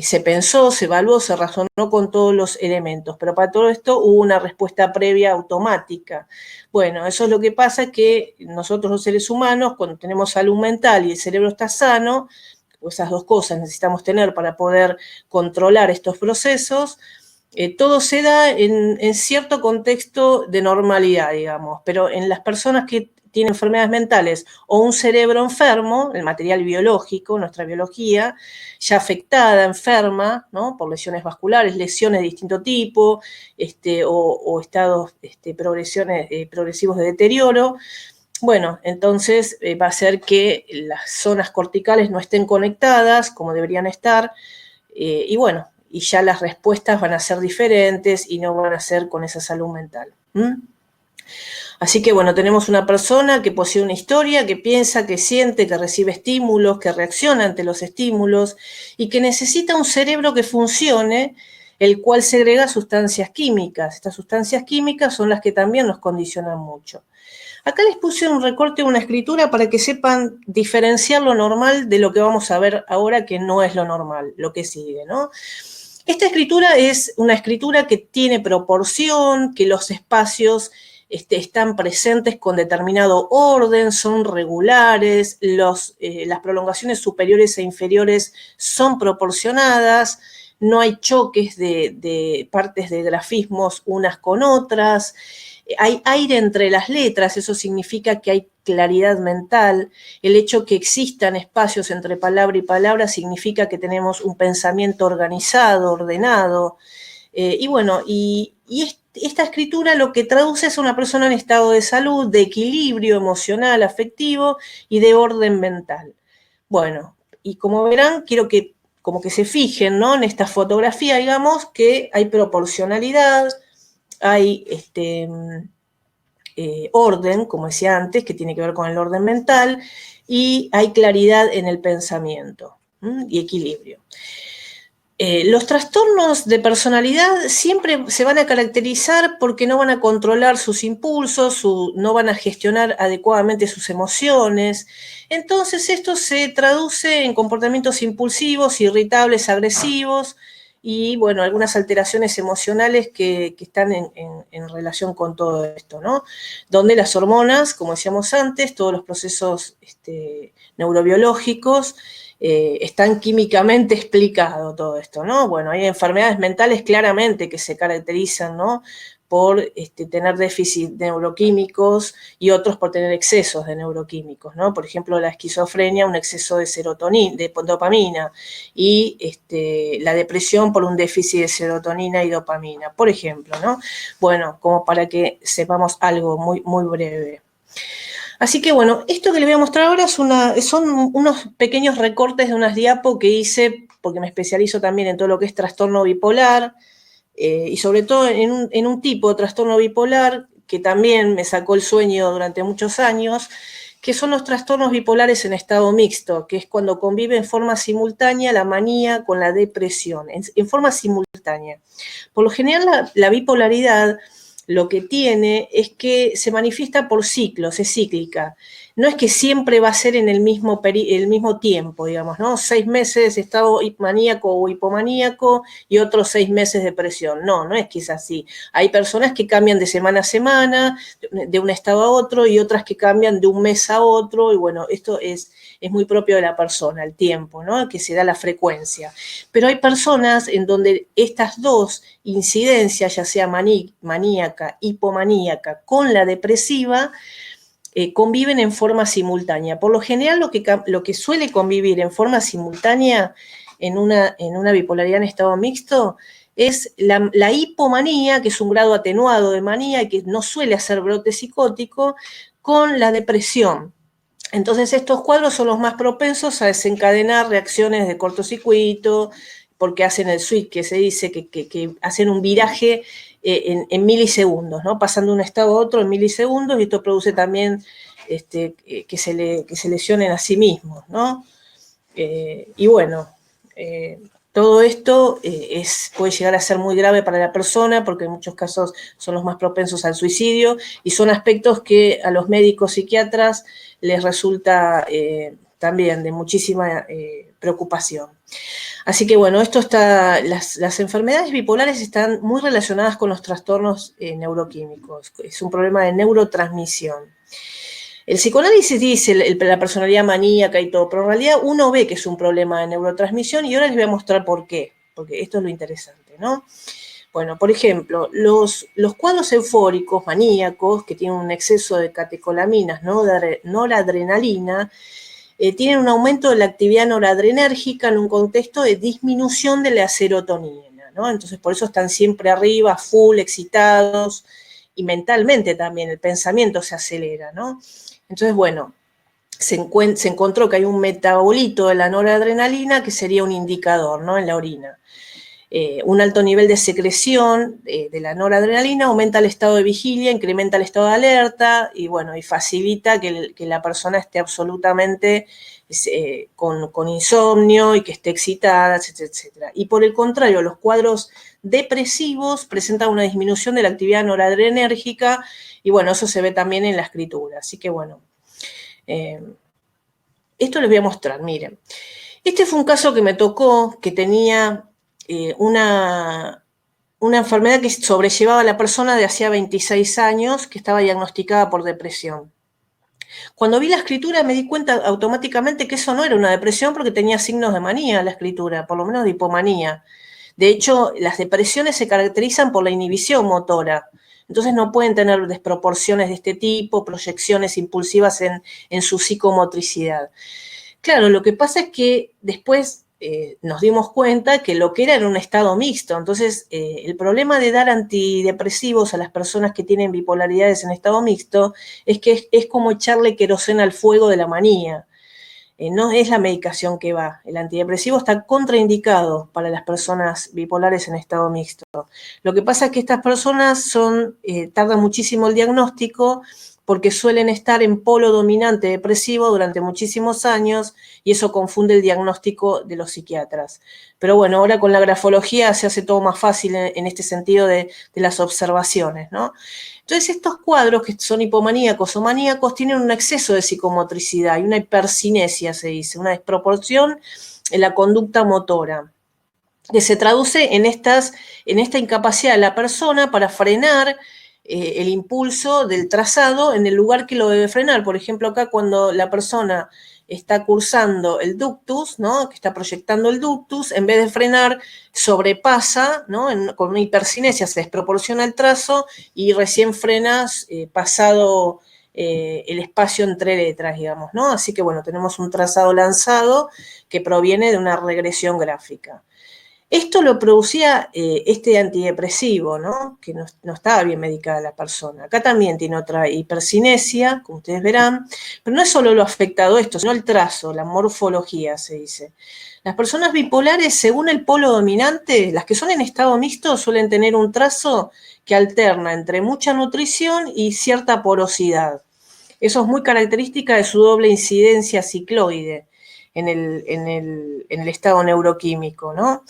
se pensó, se evaluó, se razonó con todos los elementos, pero para todo esto hubo una respuesta previa automática. Bueno, eso es lo que pasa, que nosotros los seres humanos, cuando tenemos salud mental y el cerebro está sano, pues esas dos cosas necesitamos tener para poder controlar estos procesos. Todo se da en cierto contexto de normalidad, digamos, pero en las personas que tiene enfermedades mentales o un cerebro enfermo, el material biológico, nuestra biología, ya afectada, enferma, ¿no? Por lesiones vasculares, lesiones de distinto tipo, o estados, progresivos de deterioro. Bueno, entonces va a ser que las zonas corticales no estén conectadas como deberían estar, y bueno, y ya las respuestas van a ser diferentes y no van a ser con esa salud mental. Así que bueno, tenemos una persona que posee una historia, que piensa, que siente, que recibe estímulos, que reacciona ante los estímulos y que necesita un cerebro que funcione, el cual segrega sustancias químicas. Estas sustancias químicas son las que también nos condicionan mucho. Acá les puse un recorte de una escritura para que sepan diferenciar lo normal de lo que vamos a ver ahora, que no es lo normal, lo que sigue, ¿no? Esta escritura es una escritura que tiene proporción, que los espacios están presentes con determinado orden, son regulares, las prolongaciones superiores e inferiores son proporcionadas, no hay choques de partes de grafismos unas con otras, hay aire entre las letras, eso significa que hay claridad mental. El hecho que existan espacios entre palabra y palabra significa que tenemos un pensamiento organizado, ordenado. Y bueno, y esta escritura lo que traduce es a una persona en estado de salud, de equilibrio emocional, afectivo y de orden mental. Bueno, y como verán, quiero que como que se fijen, ¿no? En esta fotografía, digamos, que hay proporcionalidad, hay orden, como decía antes, que tiene que ver con el orden mental, y hay claridad en el pensamiento y equilibrio. Los trastornos de personalidad siempre se van a caracterizar porque no van a controlar sus impulsos, no van a gestionar adecuadamente sus emociones. Entonces esto se traduce en comportamientos impulsivos, irritables, agresivos y, bueno, algunas alteraciones emocionales que están en relación con todo esto, ¿no? Donde las hormonas, como decíamos antes, todos los procesos neurobiológicos, están químicamente explicado todo esto, ¿no? Bueno, hay enfermedades mentales claramente que se caracterizan, ¿no? Por tener déficit de neuroquímicos y otros por tener excesos de neuroquímicos, ¿no? Por ejemplo, la esquizofrenia, un exceso de serotonina, de dopamina, y la depresión por un déficit de serotonina y dopamina, por ejemplo, ¿no? Bueno, como para que sepamos algo muy, muy breve. Así que bueno, esto que les voy a mostrar ahora son unos pequeños recortes de unas diapos que hice, porque me especializo también en todo lo que es trastorno bipolar, y sobre todo en un tipo de trastorno bipolar que también me sacó el sueño durante muchos años, que son los trastornos bipolares en estado mixto, que es cuando convive en forma simultánea la manía con la depresión, en forma simultánea. Por lo general, la bipolaridad lo que tiene es que se manifiesta por ciclos, es cíclica. No es que siempre va a ser en el mismo tiempo, digamos, ¿no? 6 meses estado maníaco o hipomaníaco y otros 6 meses de depresión. No, no es que es así. Hay personas que cambian de semana a semana, de un estado a otro, y otras que cambian de un mes a otro, y bueno, esto es muy propio de la persona, el tiempo, ¿no? Que se da la frecuencia. Pero hay personas en donde estas dos incidencias, ya sea maníaca, hipomaníaca, con la depresiva, conviven en forma simultánea. Por lo general, lo que suele convivir en forma simultánea en una bipolaridad en estado mixto es la hipomanía, que es un grado atenuado de manía y que no suele hacer brote psicótico, con la depresión. Entonces, estos cuadros son los más propensos a desencadenar reacciones de cortocircuito, porque hacen el switch, que se dice que hacen un viraje en milisegundos, ¿no? Pasando de un estado a otro en milisegundos, y esto produce también que se lesionen a sí mismos, ¿no? Y bueno, todo esto puede llegar a ser muy grave para la persona, porque en muchos casos son los más propensos al suicidio, y son aspectos que a los médicos psiquiatras les resulta también de muchísima preocupación. Así que bueno, las enfermedades bipolares están muy relacionadas con los trastornos neuroquímicos. Es un problema de neurotransmisión. El psicoanálisis dice la personalidad maníaca y todo, pero en realidad uno ve que es un problema de neurotransmisión, y ahora les voy a mostrar por qué, porque esto es lo interesante, ¿no? Bueno, por ejemplo, los cuadros eufóricos, maníacos, que tienen un exceso de catecolaminas, noradrenalina, tienen un aumento de la actividad noradrenérgica en un contexto de disminución de la serotonina, ¿no? Entonces, por eso están siempre arriba, full, excitados, y mentalmente también el pensamiento se acelera, ¿no? Entonces, bueno, se encontró que hay un metabolito de la noradrenalina que sería un indicador, ¿no? En la orina. Un alto nivel de secreción de la noradrenalina aumenta el estado de vigilia, incrementa el estado de alerta y, bueno, y facilita que la persona esté absolutamente con insomnio y que esté excitada, etcétera, etcétera. Y por el contrario, los cuadros depresivos presentan una disminución de la actividad noradrenérgica y, bueno, eso se ve también en la escritura. Así que, bueno, esto les voy a mostrar, miren. Este fue un caso que me tocó, que tenía una enfermedad que sobrellevaba a la persona de hacía 26 años, que estaba diagnosticada por depresión. Cuando vi la escritura me di cuenta automáticamente que eso no era una depresión porque tenía signos de manía la escritura, por lo menos de hipomanía. De hecho, las depresiones se caracterizan por la inhibición motora. Entonces no pueden tener desproporciones de este tipo, proyecciones impulsivas en su psicomotricidad. Claro, lo que pasa es que después nos dimos cuenta que lo que era un estado mixto. Entonces, el problema de dar antidepresivos a las personas que tienen bipolaridades en estado mixto es que es como echarle queroseno al fuego de la manía. No es la medicación que va. El antidepresivo está contraindicado para las personas bipolares en estado mixto. Lo que pasa es que estas personas tardan muchísimo el diagnóstico porque suelen estar en polo dominante depresivo durante muchísimos años y eso confunde el diagnóstico de los psiquiatras. Pero bueno, ahora con la grafología se hace todo más fácil en este sentido de las observaciones, ¿no? Entonces, estos cuadros que son hipomaníacos o maníacos tienen un exceso de psicomotricidad y una hipercinesia, se dice, una desproporción en la conducta motora, que se traduce en esta incapacidad de la persona para frenar el impulso del trazado en el lugar que lo debe frenar. Por ejemplo, acá cuando la persona está cursando el ductus, ¿no? Que está proyectando el ductus, en vez de frenar, sobrepasa, ¿no? Con una hipercinesia se desproporciona el trazo y recién frenas pasado el espacio entre letras, digamos, ¿no? Así que, bueno, tenemos un trazado lanzado que proviene de una regresión gráfica. Esto lo producía este antidepresivo, ¿no? Que no estaba bien medicada la persona. Acá también tiene otra hipercinesia, como ustedes verán, pero no es solo lo afectado esto, sino el trazo, la morfología, se dice. Las personas bipolares, según el polo dominante, las que son en estado mixto suelen tener un trazo que alterna entre mucha nutrición y cierta porosidad. Eso es muy característica de su doble incidencia cicloide en el estado neuroquímico, ¿no?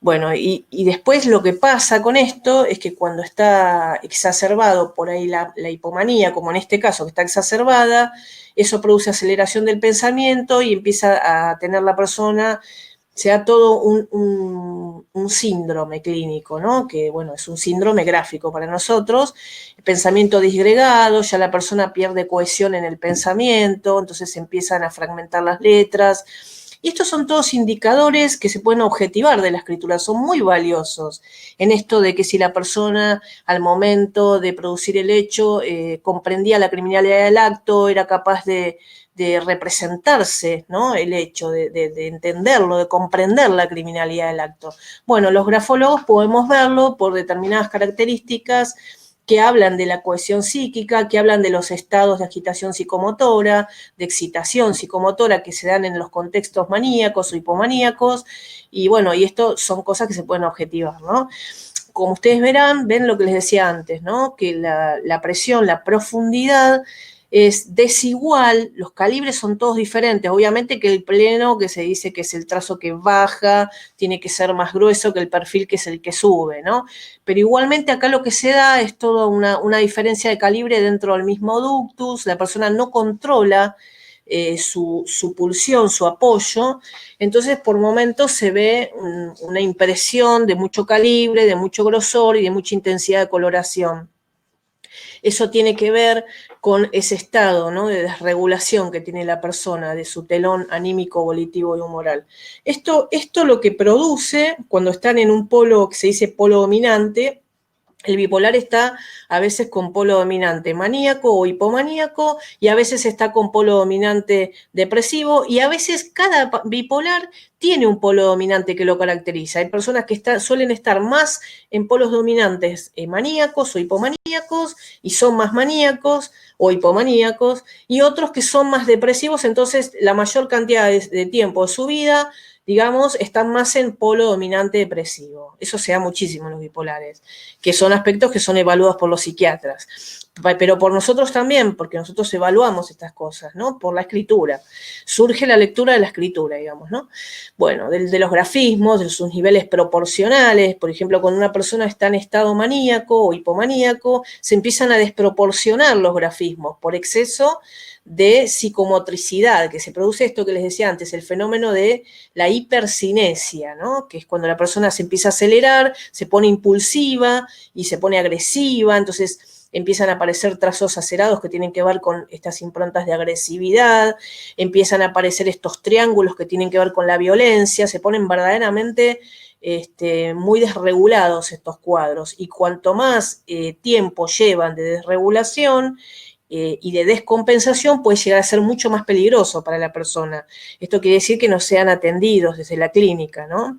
Bueno, y después lo que pasa con esto es que cuando está exacerbado por ahí la hipomanía, como en este caso que está exacerbada, eso produce aceleración del pensamiento y empieza a tener la persona, se da todo un síndrome clínico, ¿no? Que, bueno, es un síndrome gráfico para nosotros, el pensamiento disgregado, ya la persona pierde cohesión en el pensamiento, entonces se empiezan a fragmentar las letras. Y estos son todos indicadores que se pueden objetivar de la escritura, son muy valiosos en esto de que si la persona al momento de producir el hecho comprendía la criminalidad del acto, era capaz de representarse, ¿no? El hecho, de entenderlo, de comprender la criminalidad del acto. Bueno, los grafólogos podemos verlo por determinadas características que hablan de la cohesión psíquica, que hablan de los estados de agitación psicomotora, de excitación psicomotora que se dan en los contextos maníacos o hipomaníacos, y bueno, y esto son cosas que se pueden objetivar, ¿no? Como ustedes verán, ven lo que les decía antes, ¿no? Que la presión, la profundidad es desigual, los calibres son todos diferentes, obviamente que el pleno, que se dice que es el trazo que baja, tiene que ser más grueso que el perfil que es el que sube, ¿no? Pero igualmente acá lo que se da es toda una diferencia de calibre dentro del mismo ductus, la persona no controla su pulsión, su apoyo, entonces por momentos se ve una impresión de mucho calibre, de mucho grosor y de mucha intensidad de coloración. eso tiene que ver con ese estado, ¿no?, de desregulación que tiene la persona, de su telón anímico, volitivo y humoral. Esto lo que produce, cuando están en un polo que se dice polo dominante, el bipolar está a veces con polo dominante maníaco o hipomaníaco, y a veces está con polo dominante depresivo, y a veces cada bipolar tiene un polo dominante que lo caracteriza. Hay personas que suelen estar más en polos dominantes maníacos o hipomaníacos, y son más maníacos o hipomaníacos, y otros que son más depresivos, entonces la mayor cantidad de tiempo de su vida, digamos, están más en polo dominante depresivo. Eso se da muchísimo en los bipolares, que son aspectos que son evaluados por los psiquiatras, pero por nosotros también, porque nosotros evaluamos estas cosas, ¿no? Por la escritura. Surge la lectura de la escritura, digamos, ¿no? Bueno, de los grafismos, de sus niveles proporcionales. Por ejemplo, cuando una persona está en estado maníaco o hipomaníaco, se empiezan a desproporcionar los grafismos por exceso de psicomotricidad, que se produce esto que les decía antes, el fenómeno de la hipercinesia, ¿no?, que es cuando la persona se empieza a acelerar, se pone impulsiva y se pone agresiva, entonces empiezan a aparecer trazos acerados que tienen que ver con estas improntas de agresividad, empiezan a aparecer estos triángulos que tienen que ver con la violencia, se ponen verdaderamente muy desregulados estos cuadros, y cuanto más tiempo llevan de desregulación y de descompensación, puede llegar a ser mucho más peligroso para la persona. Esto quiere decir que no sean atendidos desde la clínica, ¿no?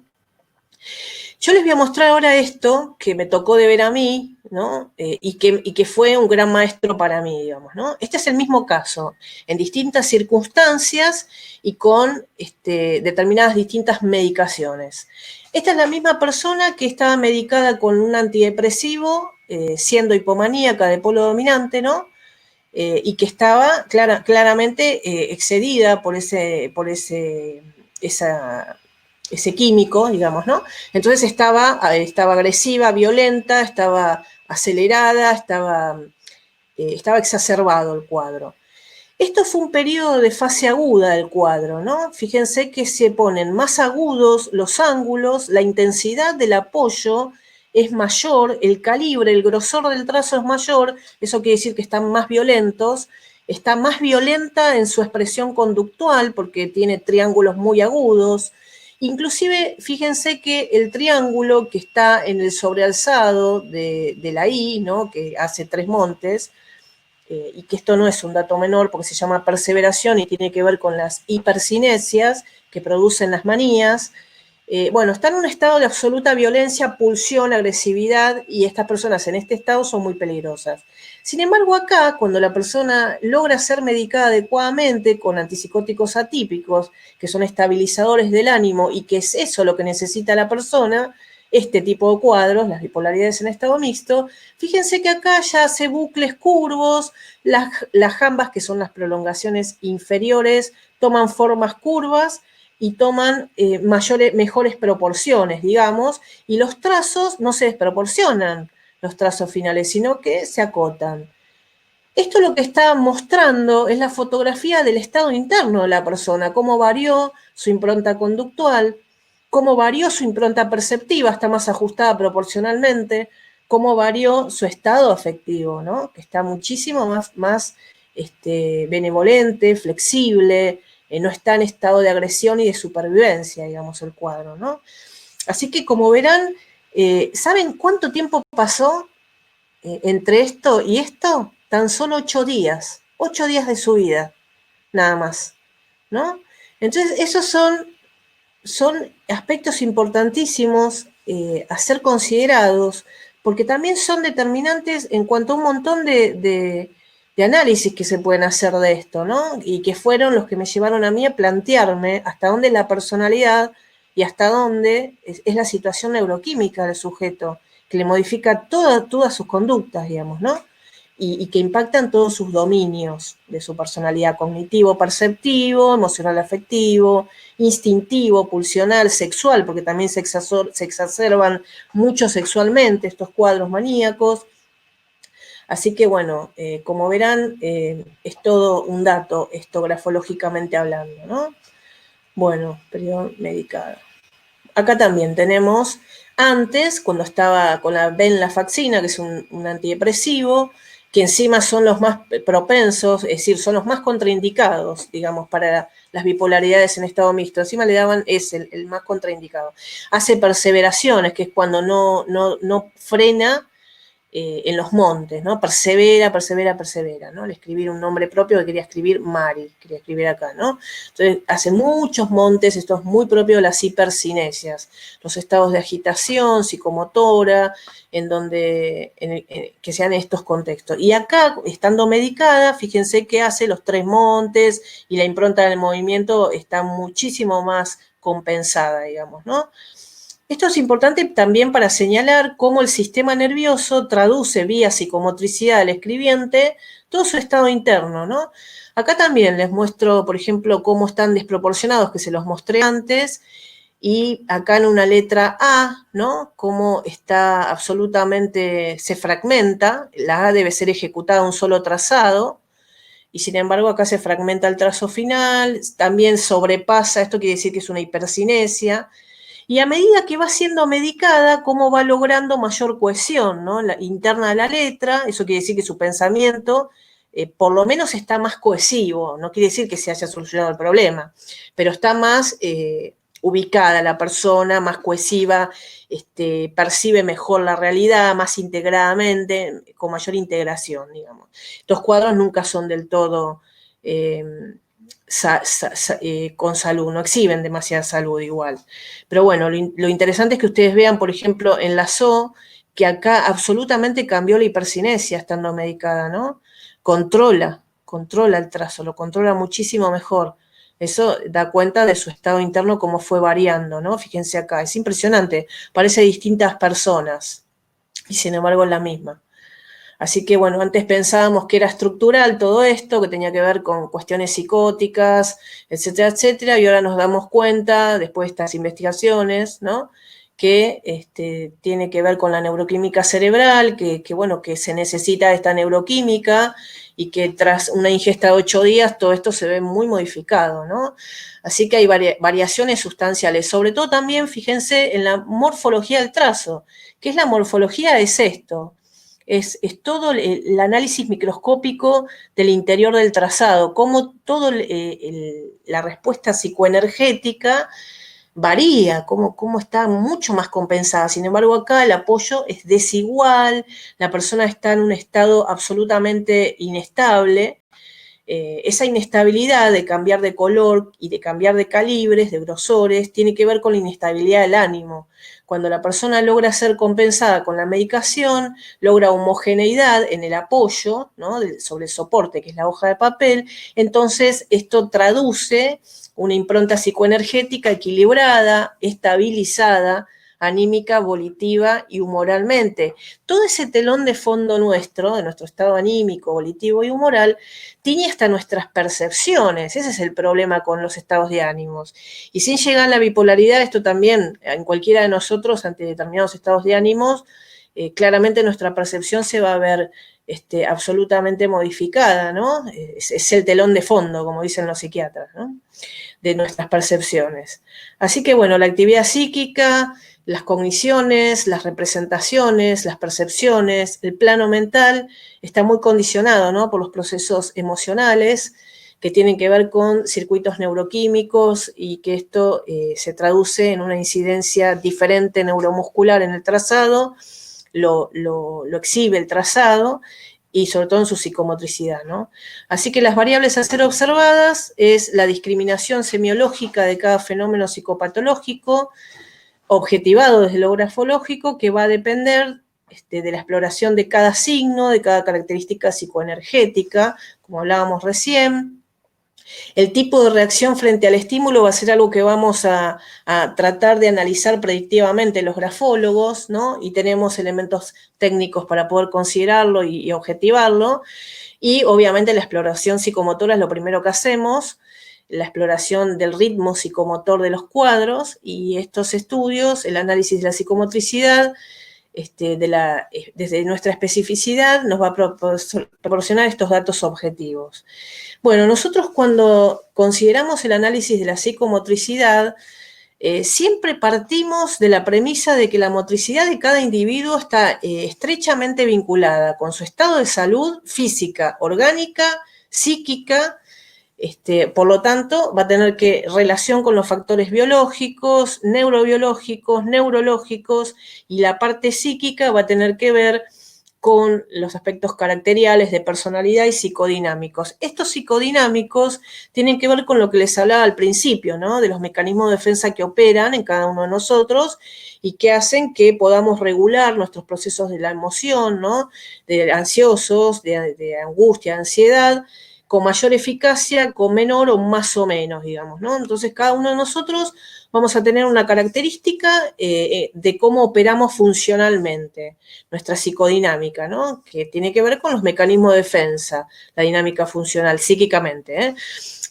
Yo les voy a mostrar ahora esto que me tocó de ver a mí, ¿no? Y que fue un gran maestro para mí, digamos, ¿no? Este es el mismo caso, en distintas circunstancias y con determinadas distintas medicaciones. Esta es la misma persona que estaba medicada con un antidepresivo, siendo hipomaníaca de polo dominante, ¿no? Y que estaba claramente excedida por ese químico, digamos, ¿no? Entonces estaba agresiva, violenta, estaba acelerada, estaba exacerbado el cuadro. Esto fue un periodo de fase aguda del cuadro, ¿no? Fíjense que se ponen más agudos los ángulos, la intensidad del apoyo es mayor, el calibre, el grosor del trazo es mayor, eso quiere decir que están más violentos, está más violenta en su expresión conductual porque tiene triángulos muy agudos. Inclusive, fíjense que el triángulo que está en el sobrealzado de la I, ¿no?, que hace tres montes, y que esto no es un dato menor porque se llama perseveración y tiene que ver con las hipercinesias que producen las manías. Bueno, están en un estado de absoluta violencia, pulsión, agresividad, y estas personas en este estado son muy peligrosas. Sin embargo, acá, cuando la persona logra ser medicada adecuadamente con antipsicóticos atípicos, que son estabilizadores del ánimo, y que es eso lo que necesita la persona, este tipo de cuadros, las bipolaridades en estado mixto, fíjense que acá ya hace bucles curvos, las jambas, que son las prolongaciones inferiores, toman formas curvas y toman mejores proporciones, digamos, y los trazos no se desproporcionan, los trazos finales, sino que se acotan. Esto lo que está mostrando es la fotografía del estado interno de la persona, cómo varió su impronta conductual, cómo varió su impronta perceptiva, está más ajustada proporcionalmente, cómo varió su estado afectivo, ¿no?, que está muchísimo más benevolente, flexible, no está en estado de agresión y de supervivencia, digamos, el cuadro, ¿no? Así que, como verán, ¿saben cuánto tiempo pasó entre esto y esto? Tan solo 8 días, 8 días de su vida, nada más, ¿no? Entonces, esos son aspectos importantísimos a ser considerados, porque también son determinantes en cuanto a un montón de análisis que se pueden hacer de esto, ¿no? Y que fueron los que me llevaron a mí a plantearme hasta dónde es la personalidad y hasta dónde es la situación neuroquímica del sujeto, que le modifica todas sus conductas, digamos, ¿no? Y que impactan todos sus dominios de su personalidad: cognitivo, perceptivo, emocional, afectivo, instintivo, pulsional, sexual, porque también se exacerban mucho sexualmente estos cuadros maníacos. Así que, bueno, como verán, es todo un dato esto grafológicamente hablando, ¿no? Bueno, periodo medicado. Acá también tenemos antes, cuando estaba con la venlafaxina, que es un antidepresivo, que encima son los más propensos, es decir, son los más contraindicados, digamos, para las bipolaridades en estado mixto. Encima le daban el más contraindicado. Hace perseveraciones, que es cuando no frena en los montes, ¿no? Persevera, ¿no? Al escribir un nombre propio que quería escribir Mari, quería escribir acá, ¿no? Entonces, hace muchos montes, esto es muy propio de las hipercinesias, los estados de agitación, psicomotora, que sean estos contextos. Y acá, estando medicada, fíjense que hace los 3 montes y la impronta del movimiento está muchísimo más compensada, digamos, ¿no? Esto es importante también para señalar cómo el sistema nervioso traduce vía psicomotricidad al escribiente todo su estado interno, ¿no? Acá también les muestro, por ejemplo, cómo están desproporcionados, que se los mostré antes, y acá en una letra A, ¿no? Cómo está absolutamente, se fragmenta, la A debe ser ejecutada un solo trazado, y sin embargo acá se fragmenta el trazo final, también sobrepasa, esto quiere decir que es una hipercinesia, y a medida que va siendo medicada, cómo va logrando mayor cohesión, ¿no? Interna de la letra, eso quiere decir que su pensamiento por lo menos está más cohesivo, no quiere decir que se haya solucionado el problema, pero está más ubicada la persona, más cohesiva, percibe mejor la realidad, más integradamente, con mayor integración, digamos. Estos cuadros nunca son del todo con salud, no exhiben demasiada salud igual. Pero bueno, lo interesante es que ustedes vean, por ejemplo, en la SO, que acá absolutamente cambió la hipercinesia estando medicada, ¿no? Controla el trazo, lo controla muchísimo mejor. Eso da cuenta de su estado interno, cómo fue variando, ¿no? Fíjense acá, es impresionante, parece distintas personas, y sin embargo es la misma. Así que, bueno, antes pensábamos que era estructural todo esto, que tenía que ver con cuestiones psicóticas, etcétera, etcétera, y ahora nos damos cuenta, después de estas investigaciones, ¿no?, que tiene que ver con la neuroquímica cerebral, que se necesita esta neuroquímica y que tras una ingesta de 8 días todo esto se ve muy modificado, ¿no? Así que hay variaciones sustanciales, sobre todo también, fíjense, en la morfología del trazo. ¿Qué es la morfología? Es esto. Es todo el análisis microscópico del interior del trazado, cómo toda la respuesta psicoenergética varía, cómo está mucho más compensada. Sin embargo, acá el apoyo es desigual, la persona está en un estado absolutamente inestable. Esa inestabilidad de cambiar de color y de cambiar de calibres, de grosores, tiene que ver con la inestabilidad del ánimo. Cuando la persona logra ser compensada con la medicación, logra homogeneidad en el apoyo, ¿no?, sobre el soporte, que es la hoja de papel, entonces esto traduce una impronta psicoenergética equilibrada, estabilizada, anímica, volitiva y humoralmente. Todo ese telón de fondo nuestro, de nuestro estado anímico, volitivo y humoral, tiñe hasta nuestras percepciones. Ese es el problema con los estados de ánimos. Y sin llegar a la bipolaridad, esto también, en cualquiera de nosotros, ante determinados estados de ánimos, claramente nuestra percepción se va a ver absolutamente modificada, ¿no? Es el telón de fondo, como dicen los psiquiatras, ¿no?, de nuestras percepciones. Así que, bueno, la actividad psíquica, las cogniciones, las representaciones, las percepciones, el plano mental está muy condicionado, ¿no?, por los procesos emocionales que tienen que ver con circuitos neuroquímicos y que esto se traduce en una incidencia diferente neuromuscular en el trazado, lo exhibe el trazado y sobre todo en su psicomotricidad, ¿no? Así que las variables a ser observadas es la discriminación semiológica de cada fenómeno psicopatológico, objetivado desde lo grafológico, que va a depender de la exploración de cada signo, de cada característica psicoenergética, como hablábamos recién. El tipo de reacción frente al estímulo va a ser algo que vamos a tratar de analizar predictivamente los grafólogos, ¿no?, y tenemos elementos técnicos para poder considerarlo y objetivarlo. Y obviamente la exploración psicomotora es lo primero que hacemos, la exploración del ritmo psicomotor de los cuadros, y estos estudios, el análisis de la psicomotricidad, desde nuestra especificidad, nos va a proporcionar estos datos objetivos. Bueno, nosotros cuando consideramos el análisis de la psicomotricidad, siempre partimos de la premisa de que la motricidad de cada individuo está estrechamente vinculada con su estado de salud física, orgánica, psíquica. Por lo tanto, va a tener relación con los factores biológicos, neurobiológicos, neurológicos, y la parte psíquica va a tener que ver con los aspectos caracteriales de personalidad y psicodinámicos. Estos psicodinámicos tienen que ver con lo que les hablaba al principio, ¿no? De los mecanismos de defensa que operan en cada uno de nosotros y que hacen que podamos regular nuestros procesos de la emoción, ¿no? De ansiosos, de angustia, ansiedad, con mayor eficacia, con menor o más o menos, digamos, ¿no? Entonces, cada uno de nosotros vamos a tener una característica de cómo operamos funcionalmente, nuestra psicodinámica, ¿no? Que tiene que ver con los mecanismos de defensa, la dinámica funcional, psíquicamente, ¿eh?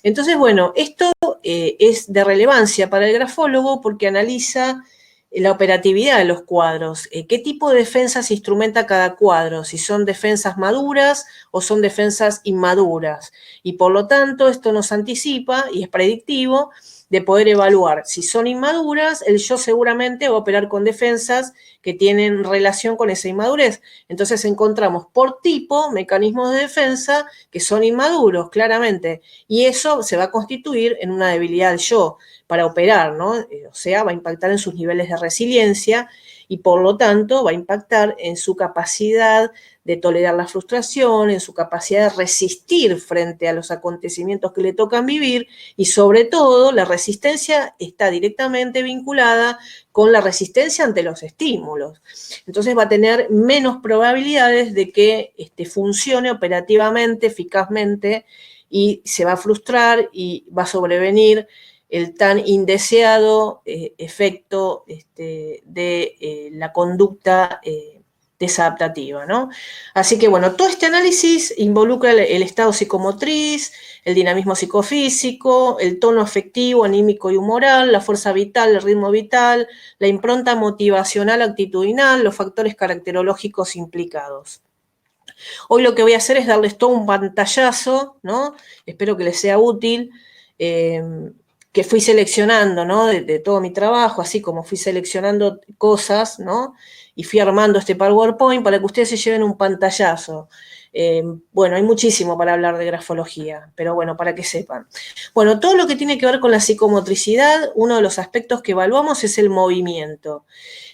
Entonces, bueno, esto es de relevancia para el grafólogo porque analiza la operatividad de los cuadros, qué tipo de defensa se instrumenta cada cuadro, si son defensas maduras o son defensas inmaduras. Y por lo tanto, esto nos anticipa y es predictivo de poder evaluar si son inmaduras, el yo seguramente va a operar con defensas que tienen relación con esa inmadurez. Entonces encontramos por tipo mecanismos de defensa que son inmaduros, claramente, y eso se va a constituir en una debilidad del yo para operar, ¿no? O sea, va a impactar en sus niveles de resiliencia y por lo tanto va a impactar en su capacidad de tolerar la frustración, en su capacidad de resistir frente a los acontecimientos que le tocan vivir y sobre todo la resistencia está directamente vinculada con la resistencia ante los estímulos. Entonces va a tener menos probabilidades de que funcione operativamente, eficazmente y se va a frustrar y va a sobrevenir el tan indeseado efecto de la conducta desadaptativa, ¿no? Así que, bueno, todo este análisis involucra el estado psicomotriz, el dinamismo psicofísico, el tono afectivo, anímico y humoral, la fuerza vital, el ritmo vital, la impronta motivacional actitudinal, los factores caracterológicos implicados. Hoy lo que voy a hacer es darles todo un pantallazo, ¿no? Espero que les sea útil, que fui seleccionando, ¿no? De todo mi trabajo, así como fui seleccionando cosas, ¿no? Y fui armando este PowerPoint para que ustedes se lleven un pantallazo. Bueno, hay muchísimo para hablar de grafología, pero bueno, para que sepan. Bueno, todo lo que tiene que ver con la psicomotricidad, uno de los aspectos que evaluamos es el movimiento.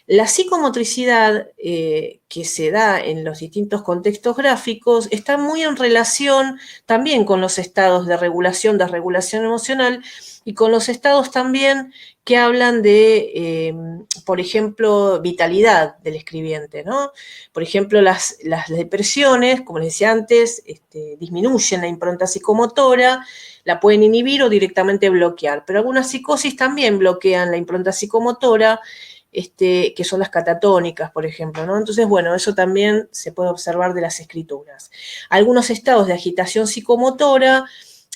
La psicomotricidad que se da en los distintos contextos gráficos está muy en relación también con los estados de regulación, desregulación emocional y con los estados también que hablan de, por ejemplo, vitalidad del escribiente, ¿no? Por ejemplo, las depresiones, como les decía antes, disminuyen la impronta psicomotora, la pueden inhibir o directamente bloquear, pero algunas psicosis también bloquean la impronta psicomotora, que son las catatónicas, por ejemplo, ¿no? Entonces, bueno, eso también se puede observar de las escrituras. Algunos estados de agitación psicomotora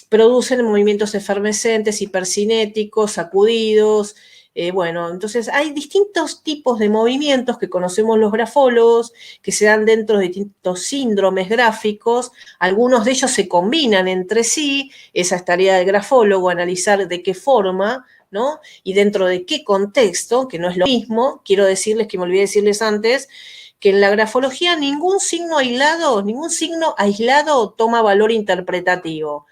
producen movimientos efervescentes, hipercinéticos, sacudidos. Bueno, entonces hay distintos tipos de movimientos que conocemos los grafólogos, que se dan dentro de distintos síndromes gráficos. Algunos de ellos se combinan entre sí. Esa es tarea del grafólogo, analizar de qué forma, ¿no? Y dentro de qué contexto, que no es lo mismo. Quiero decirles, que me olvidé decirles antes, que en la grafología ningún signo aislado toma valor interpretativo.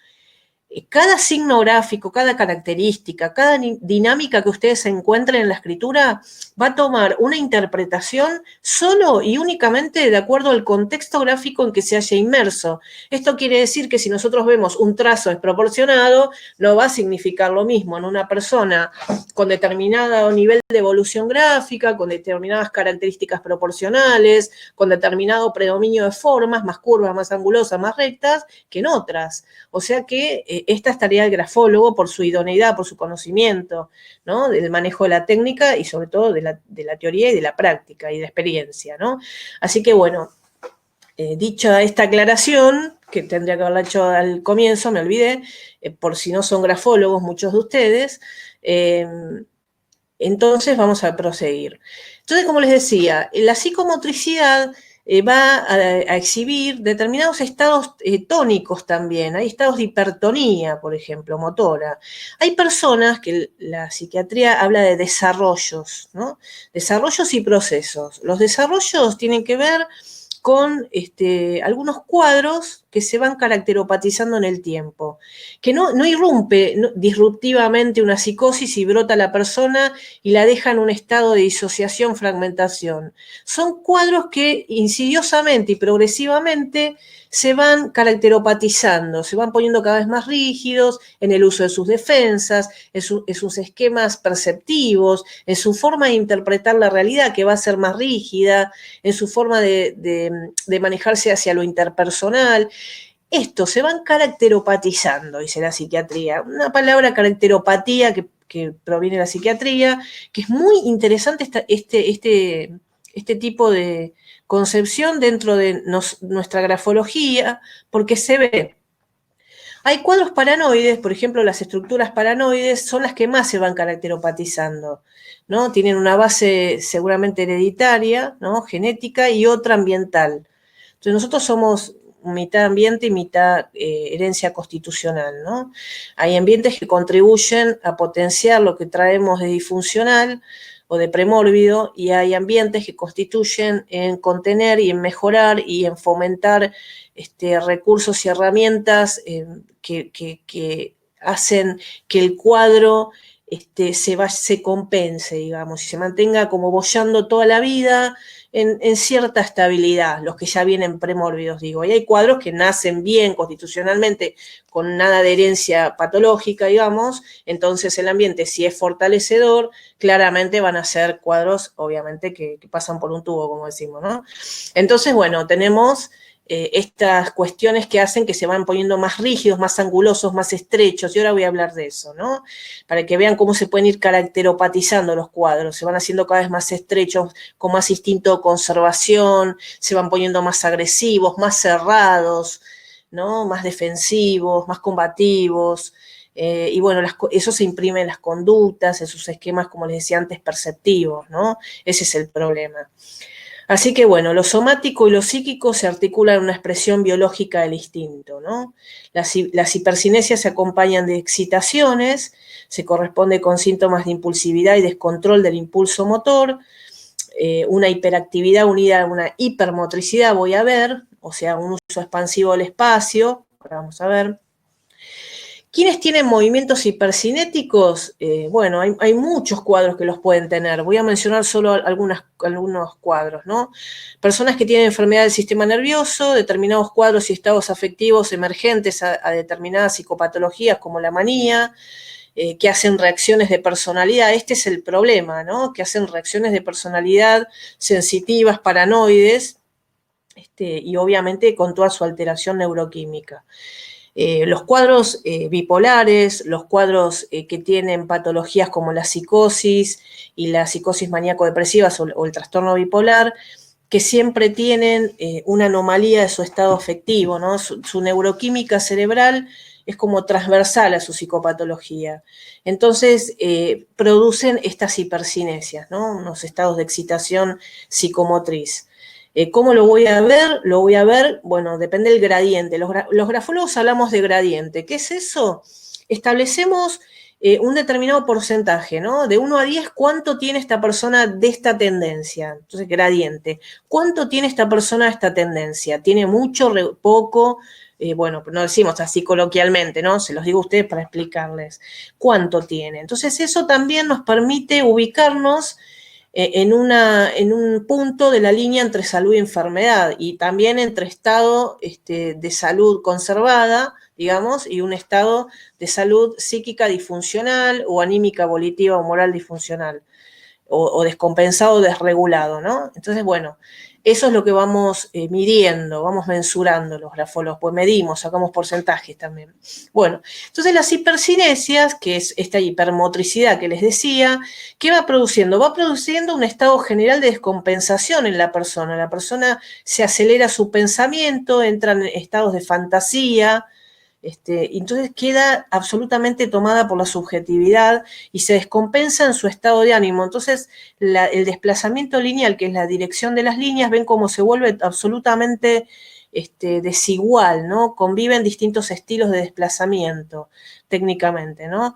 Cada signo gráfico, cada característica, cada dinámica que ustedes encuentren en la escritura va a tomar una interpretación solo y únicamente de acuerdo al contexto gráfico en que se haya inmerso. Esto quiere decir que si nosotros vemos un trazo desproporcionado, no va a significar lo mismo en una persona con determinado nivel de evolución gráfica, con determinadas características proporcionales, con determinado predominio de formas, más curvas, más angulosas, más rectas, que en otras. O sea que esta es tarea del grafólogo por su idoneidad, por su conocimiento, ¿no? Del manejo de la técnica y sobre todo de la teoría y de la práctica y de la experiencia, ¿no? Así que bueno, dicha esta aclaración, que tendría que haberla hecho al comienzo, me olvidé, por si no son grafólogos muchos de ustedes, entonces vamos a proseguir. Entonces, como les decía, la psicomotricidad va a exhibir determinados estados tónicos también. Hay estados de hipertonía, por ejemplo, motora. Hay personas que la psiquiatría habla de desarrollos, ¿no? Desarrollos y procesos. Los desarrollos tienen que ver con algunos cuadros que se van caracteropatizando en el tiempo, que no irrumpe disruptivamente una psicosis y brota la persona y la deja en un estado de disociación, fragmentación. Son cuadros que insidiosamente y progresivamente se van caracteropatizando, se van poniendo cada vez más rígidos en el uso de sus defensas, en sus esquemas perceptivos, en su forma de interpretar la realidad, que va a ser más rígida, en su forma de manejarse hacia lo interpersonal. Estos se van caracteropatizando, dice la psiquiatría. Una palabra caracteropatía que proviene de la psiquiatría, que es muy interesante este tipo de concepción dentro de nuestra grafología, porque se ve. Hay cuadros paranoides, por ejemplo, las estructuras paranoides son las que más se van caracteropatizando, ¿no? Tienen una base seguramente hereditaria, ¿no? Genética y otra ambiental. Entonces nosotros somos mitad ambiente y mitad herencia constitucional, ¿no? Hay ambientes que contribuyen a potenciar lo que traemos de disfuncional o de premórbido, y hay ambientes que constituyen en contener y en mejorar y en fomentar recursos y herramientas que hacen que el cuadro se compense, digamos, y se mantenga como boyando toda la vida en cierta estabilidad, los que ya vienen premórbidos, digo. Y hay cuadros que nacen bien constitucionalmente, con nada de herencia patológica, digamos, entonces el ambiente, si es fortalecedor, claramente van a ser cuadros, obviamente, que pasan por un tubo, como decimos, ¿no? Entonces, bueno, tenemos estas cuestiones que hacen que se van poniendo más rígidos, más angulosos, más estrechos, y ahora voy a hablar de eso, ¿no? Para que vean cómo se pueden ir caracteropatizando los cuadros, se van haciendo cada vez más estrechos, con más instinto de conservación, se van poniendo más agresivos, más cerrados, ¿no? Más defensivos, más combativos, y bueno, eso se imprime en las conductas, en sus esquemas, como les decía antes, perceptivos, ¿no? Ese es el problema. Así que bueno, lo somático y lo psíquico se articulan en una expresión biológica del instinto, ¿no? Las hipercinesias se acompañan de excitaciones, se corresponde con síntomas de impulsividad y descontrol del impulso motor, una hiperactividad unida a una hipermotricidad, voy a ver, o sea, un uso expansivo del espacio, ahora vamos a ver. ¿Quiénes tienen movimientos hipercinéticos? Bueno, hay muchos cuadros que los pueden tener. Voy a mencionar solo algunos cuadros, ¿no? Personas que tienen enfermedad del sistema nervioso, determinados cuadros y estados afectivos emergentes a determinadas psicopatologías como la manía, que hacen reacciones de personalidad. Este es el problema, ¿no? Que hacen reacciones de personalidad sensitivas, paranoides, y obviamente con toda su alteración neuroquímica. Los cuadros bipolares, los cuadros que tienen patologías como la psicosis y la psicosis maníaco-depresiva o el trastorno bipolar, que siempre tienen una anomalía de su estado afectivo, ¿no? Su neuroquímica cerebral es como transversal a su psicopatología. Entonces, producen estas hipercinesias, ¿no? Unos estados de excitación psicomotriz. ¿Cómo lo voy a ver? Lo voy a ver, bueno, depende del gradiente. Los grafólogos hablamos de gradiente. ¿Qué es eso? Establecemos un determinado porcentaje, ¿no? De 1 a 10, ¿cuánto tiene esta persona de esta tendencia? Entonces, gradiente. ¿Cuánto tiene esta persona de esta tendencia? ¿Tiene mucho, poco? Bueno, no decimos así coloquialmente, ¿no? Se los digo a ustedes para explicarles cuánto tiene. Entonces, eso también nos permite ubicarnos en un punto de la línea entre salud y enfermedad, y también entre estado de salud conservada, digamos, y un estado de salud psíquica disfuncional o anímica, volitiva o moral disfuncional, o descompensado o desregulado, ¿no? Entonces, bueno, eso es lo que vamos midiendo, vamos mensurando los grafólogos, pues medimos, sacamos porcentajes también. Bueno, entonces las hipercinesias, que es esta hipermotricidad que les decía, ¿qué va produciendo? Va produciendo un estado general de descompensación en la persona se acelera su pensamiento, entra en estados de fantasía, Entonces queda absolutamente tomada por la subjetividad y se descompensa en su estado de ánimo. Entonces el desplazamiento lineal, que es la dirección de las líneas, ven cómo se vuelve absolutamente desigual, ¿no? Conviven distintos estilos de desplazamiento técnicamente, ¿no?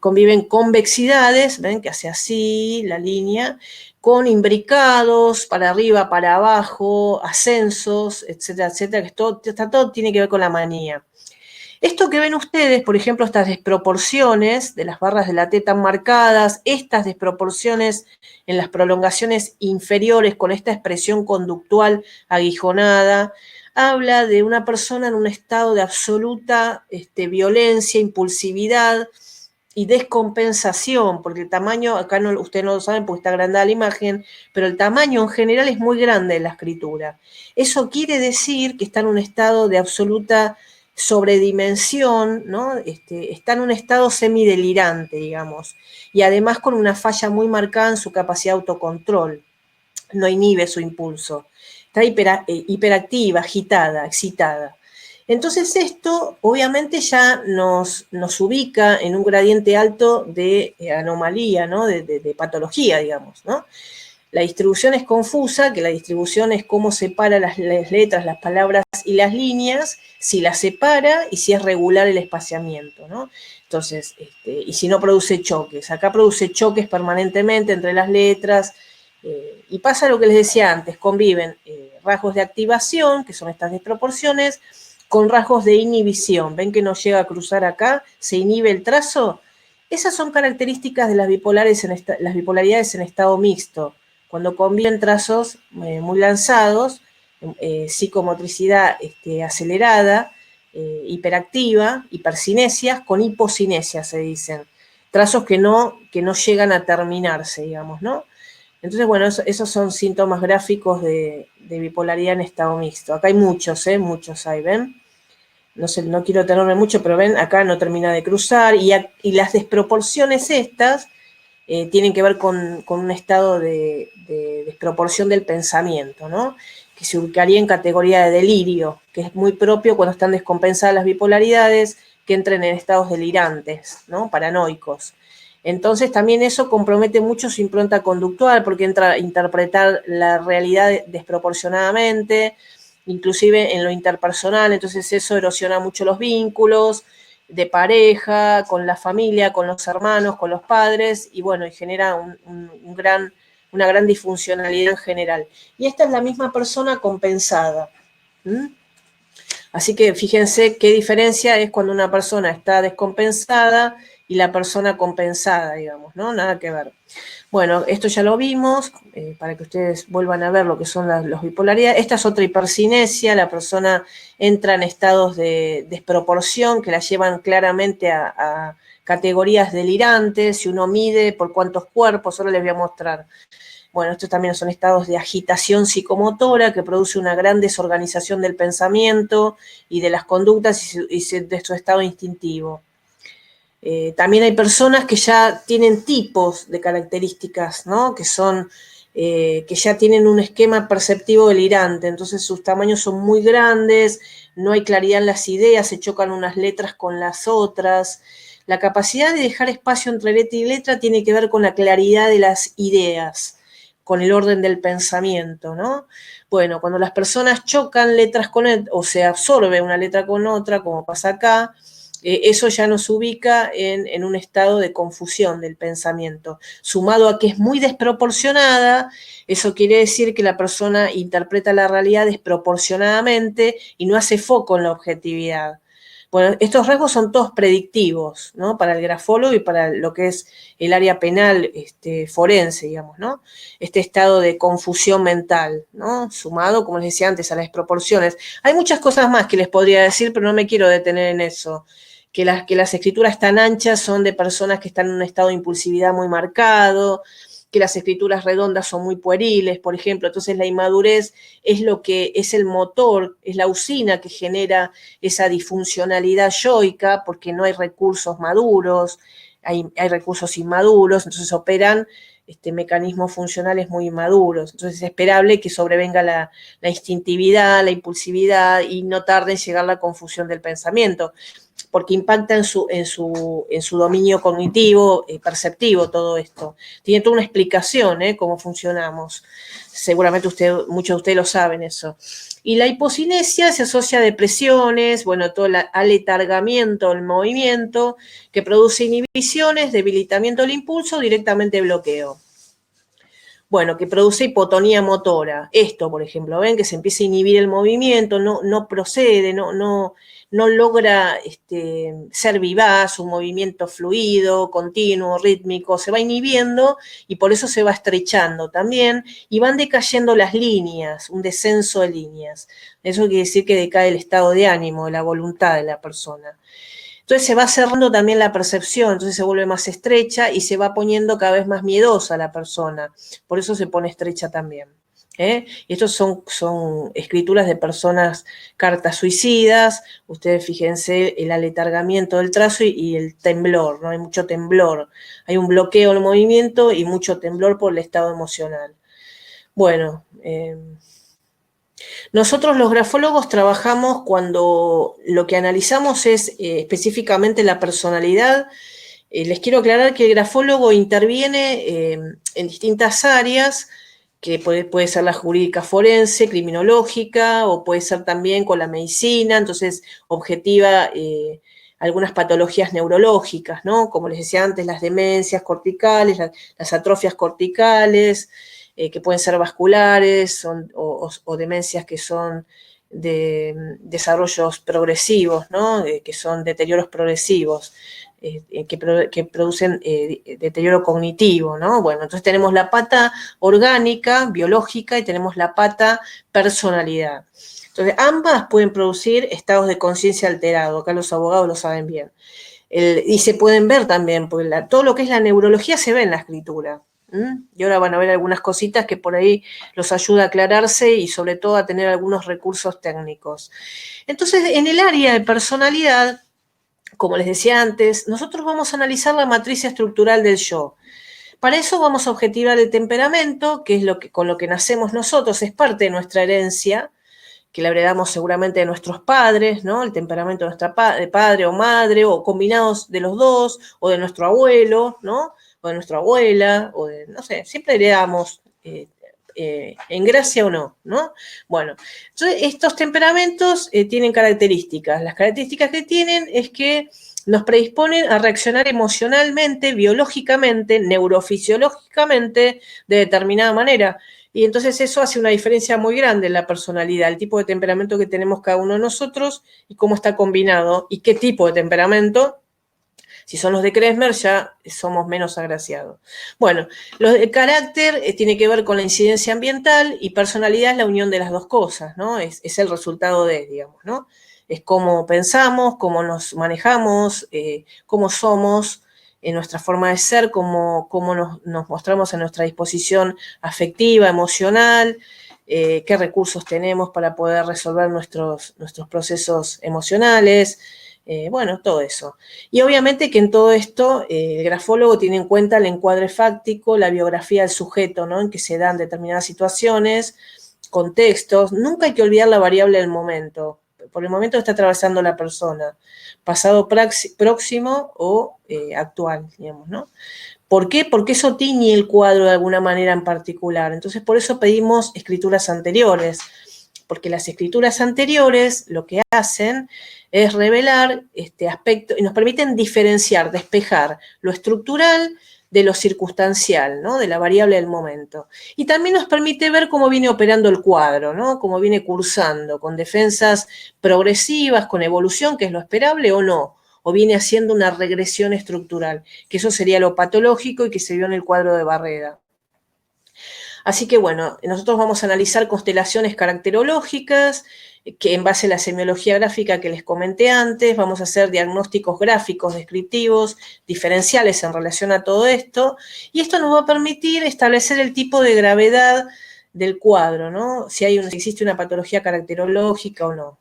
Conviven convexidades, ven que hace así la línea, con imbricados, para arriba, para abajo, ascensos, etcétera, etcétera, que todo tiene que ver con la manía. Esto que ven ustedes, por ejemplo, estas desproporciones de las barras de la T tan marcadas, estas desproporciones en las prolongaciones inferiores con esta expresión conductual aguijonada, habla de una persona en un estado de absoluta violencia, impulsividad y descompensación, porque el tamaño, acá no, ustedes no lo saben porque está agrandada la imagen, pero el tamaño en general es muy grande en la escritura. Eso quiere decir que está en un estado de absoluta sobredimensión, ¿no? Está en un estado semidelirante, digamos, y además con una falla muy marcada en su capacidad de autocontrol. No inhibe su impulso. Está hiperactiva, agitada, excitada. Entonces esto obviamente ya nos ubica en un gradiente alto de anomalía, ¿no? De patología, digamos, ¿no? La distribución es confusa, que la distribución es cómo separa las letras, las palabras y las líneas, si las separa y si es regular el espaciamiento, ¿no? Entonces, y si no produce choques. Acá produce choques permanentemente entre las letras, y pasa lo que les decía antes, conviven rasgos de activación, que son estas desproporciones, con rasgos de inhibición. ¿Ven que no llega a cruzar acá? ¿Se inhibe el trazo? Esas son características de las bipolaridades en estado mixto, cuando conviven trazos muy lanzados, psicomotricidad acelerada, hiperactiva, hipercinesias, con hipocinesias se dicen. Trazos que no llegan a terminarse, digamos, ¿no? Entonces, bueno, esos son síntomas gráficos de bipolaridad en estado mixto. Acá hay muchos, muchos hay, ¿ven? No sé, no quiero tenerme mucho, pero ven, acá no termina de cruzar, y las desproporciones estas tienen que ver con un estado de desproporción del pensamiento, ¿no? Que se ubicaría en categoría de delirio, que es muy propio cuando están descompensadas las bipolaridades, que entren en estados delirantes, ¿no? Paranoicos. Entonces también eso compromete mucho su impronta conductual, porque entra a interpretar la realidad desproporcionadamente, inclusive en lo interpersonal, entonces eso erosiona mucho los vínculos de pareja, con la familia, con los hermanos, con los padres, y bueno, y genera una gran disfuncionalidad en general. Y esta es la misma persona compensada. ¿Mm? Así que fíjense qué diferencia es cuando una persona está descompensada y la persona compensada, digamos, ¿no? Nada que ver. Bueno, esto ya lo vimos, para que ustedes vuelvan a ver lo que son las bipolaridades. Esta es otra hipercinesia, la persona entra en estados de desproporción que la llevan claramente a categorías delirantes. Si uno mide por cuántos cuerpos, ahora les voy a mostrar. Bueno, estos también son estados de agitación psicomotora que produce una gran desorganización del pensamiento y de las conductas y de su estado instintivo. También hay personas que ya tienen tipos de características, ¿no? Que ya tienen un esquema perceptivo delirante, entonces sus tamaños son muy grandes, no hay claridad en las ideas, se chocan unas letras con las otras. La capacidad de dejar espacio entre letra y letra tiene que ver con la claridad de las ideas, con el orden del pensamiento, ¿no? Bueno, cuando las personas chocan letras o se absorbe una letra con otra, como pasa acá, eso ya nos ubica en un estado de confusión del pensamiento. Sumado a que es muy desproporcionada, eso quiere decir que la persona interpreta la realidad desproporcionadamente y no hace foco en la objetividad. Bueno, estos rasgos son todos predictivos, ¿no? Para el grafólogo y para lo que es el área penal forense, digamos, ¿no? Este estado de confusión mental, ¿no? Sumado, como les decía antes, a las desproporciones. Hay muchas cosas más que les podría decir, pero no me quiero detener en eso. Que las escrituras tan anchas son de personas que están en un estado de impulsividad muy marcado, que las escrituras redondas son muy pueriles, por ejemplo. Entonces la inmadurez es lo que es el motor, es la usina que genera esa disfuncionalidad yoica, porque no hay recursos maduros, hay recursos inmaduros, entonces operan mecanismos funcionales muy maduros. Entonces es esperable que sobrevenga la instintividad, la impulsividad y no tarde en llegar la confusión del pensamiento, porque impacta en su dominio cognitivo, perceptivo, todo esto. Tiene toda una explicación, cómo funcionamos. Seguramente muchos de ustedes lo saben eso. Y la hipocinesia se asocia a depresiones, bueno, todo el aletargamiento del movimiento, que produce inhibiciones, debilitamiento del impulso, directamente bloqueo. Bueno, que produce hipotonía motora. Esto, por ejemplo, ven que se empieza a inhibir el movimiento, no procede, no logra ser vivaz, un movimiento fluido, continuo, rítmico, se va inhibiendo y por eso se va estrechando también y van decayendo las líneas, un descenso de líneas. Eso quiere decir que decae el estado de ánimo, la voluntad de la persona. Entonces se va cerrando también la percepción, entonces se vuelve más estrecha y se va poniendo cada vez más miedosa la persona. Por eso se pone estrecha también. Y estos son escrituras de personas, cartas suicidas. Ustedes fíjense el aletargamiento del trazo y el temblor, ¿no? Hay mucho temblor. Hay un bloqueo en el movimiento y mucho temblor por el estado emocional. Bueno, nosotros los grafólogos trabajamos cuando lo que analizamos es específicamente la personalidad. Les quiero aclarar que el grafólogo interviene en distintas áreas, que puede ser la jurídica forense, criminológica, o puede ser también con la medicina, entonces objetiva algunas patologías neurológicas, ¿no? Como les decía antes, las demencias corticales, las atrofias corticales, que pueden ser vasculares o demencias que son de desarrollos progresivos, ¿no? Que son deterioros progresivos, que producen deterioro cognitivo, ¿no? Bueno, entonces tenemos la pata orgánica, biológica, y tenemos la pata personalidad. Entonces, ambas pueden producir estados de conciencia alterado, acá los abogados lo saben bien. Y se pueden ver también, porque todo lo que es la neurología se ve en la escritura. Y ahora van a ver algunas cositas que por ahí los ayuda a aclararse y sobre todo a tener algunos recursos técnicos. Entonces, en el área de personalidad, como les decía antes, nosotros vamos a analizar la matriz estructural del yo. Para eso vamos a objetivar el temperamento, que es con lo que nacemos nosotros, es parte de nuestra herencia, que la heredamos seguramente de nuestros padres, ¿no? El temperamento de nuestro padre o madre, o combinados de los dos, o de nuestro abuelo, ¿no? O de nuestra abuela, o de, no sé, siempre heredamos en gracia o no, ¿no? Bueno, entonces estos temperamentos tienen características. Las características que tienen es que nos predisponen a reaccionar emocionalmente, biológicamente, neurofisiológicamente, de determinada manera. Y entonces eso hace una diferencia muy grande en la personalidad, el tipo de temperamento que tenemos cada uno de nosotros y cómo está combinado y qué tipo de temperamento. Si son los de Kresmer, ya somos menos agraciados. Bueno, el carácter tiene que ver con la incidencia ambiental y personalidad es la unión de las dos cosas, ¿no? Es el resultado de, digamos, ¿no? Es cómo pensamos, cómo nos manejamos, cómo somos, en nuestra forma de ser, cómo nos mostramos en nuestra disposición afectiva, emocional, qué recursos tenemos para poder resolver nuestros procesos emocionales, bueno, todo eso. Y obviamente que en todo esto el grafólogo tiene en cuenta el encuadre fáctico, la biografía del sujeto, ¿no? En que se dan determinadas situaciones, contextos. Nunca hay que olvidar la variable del momento. Por el momento que está atravesando la persona, pasado próximo o actual, digamos, ¿no? ¿Por qué? Porque eso tiñe el cuadro de alguna manera en particular. Entonces, por eso pedimos escrituras anteriores, porque las escrituras anteriores lo que hacen es revelar este aspecto y nos permiten diferenciar, despejar lo estructural de lo circunstancial, ¿no? De la variable del momento. Y también nos permite ver cómo viene operando el cuadro, ¿no? Cómo viene cursando, con defensas progresivas, con evolución, que es lo esperable, o no, o viene haciendo una regresión estructural, que eso sería lo patológico y que se vio en el cuadro de Barreda. Así que bueno, nosotros vamos a analizar constelaciones caracterológicas, que en base a la semiología gráfica que les comenté antes, vamos a hacer diagnósticos gráficos, descriptivos, diferenciales en relación a todo esto, y esto nos va a permitir establecer el tipo de gravedad del cuadro, ¿no? Si existe una patología caracterológica o no.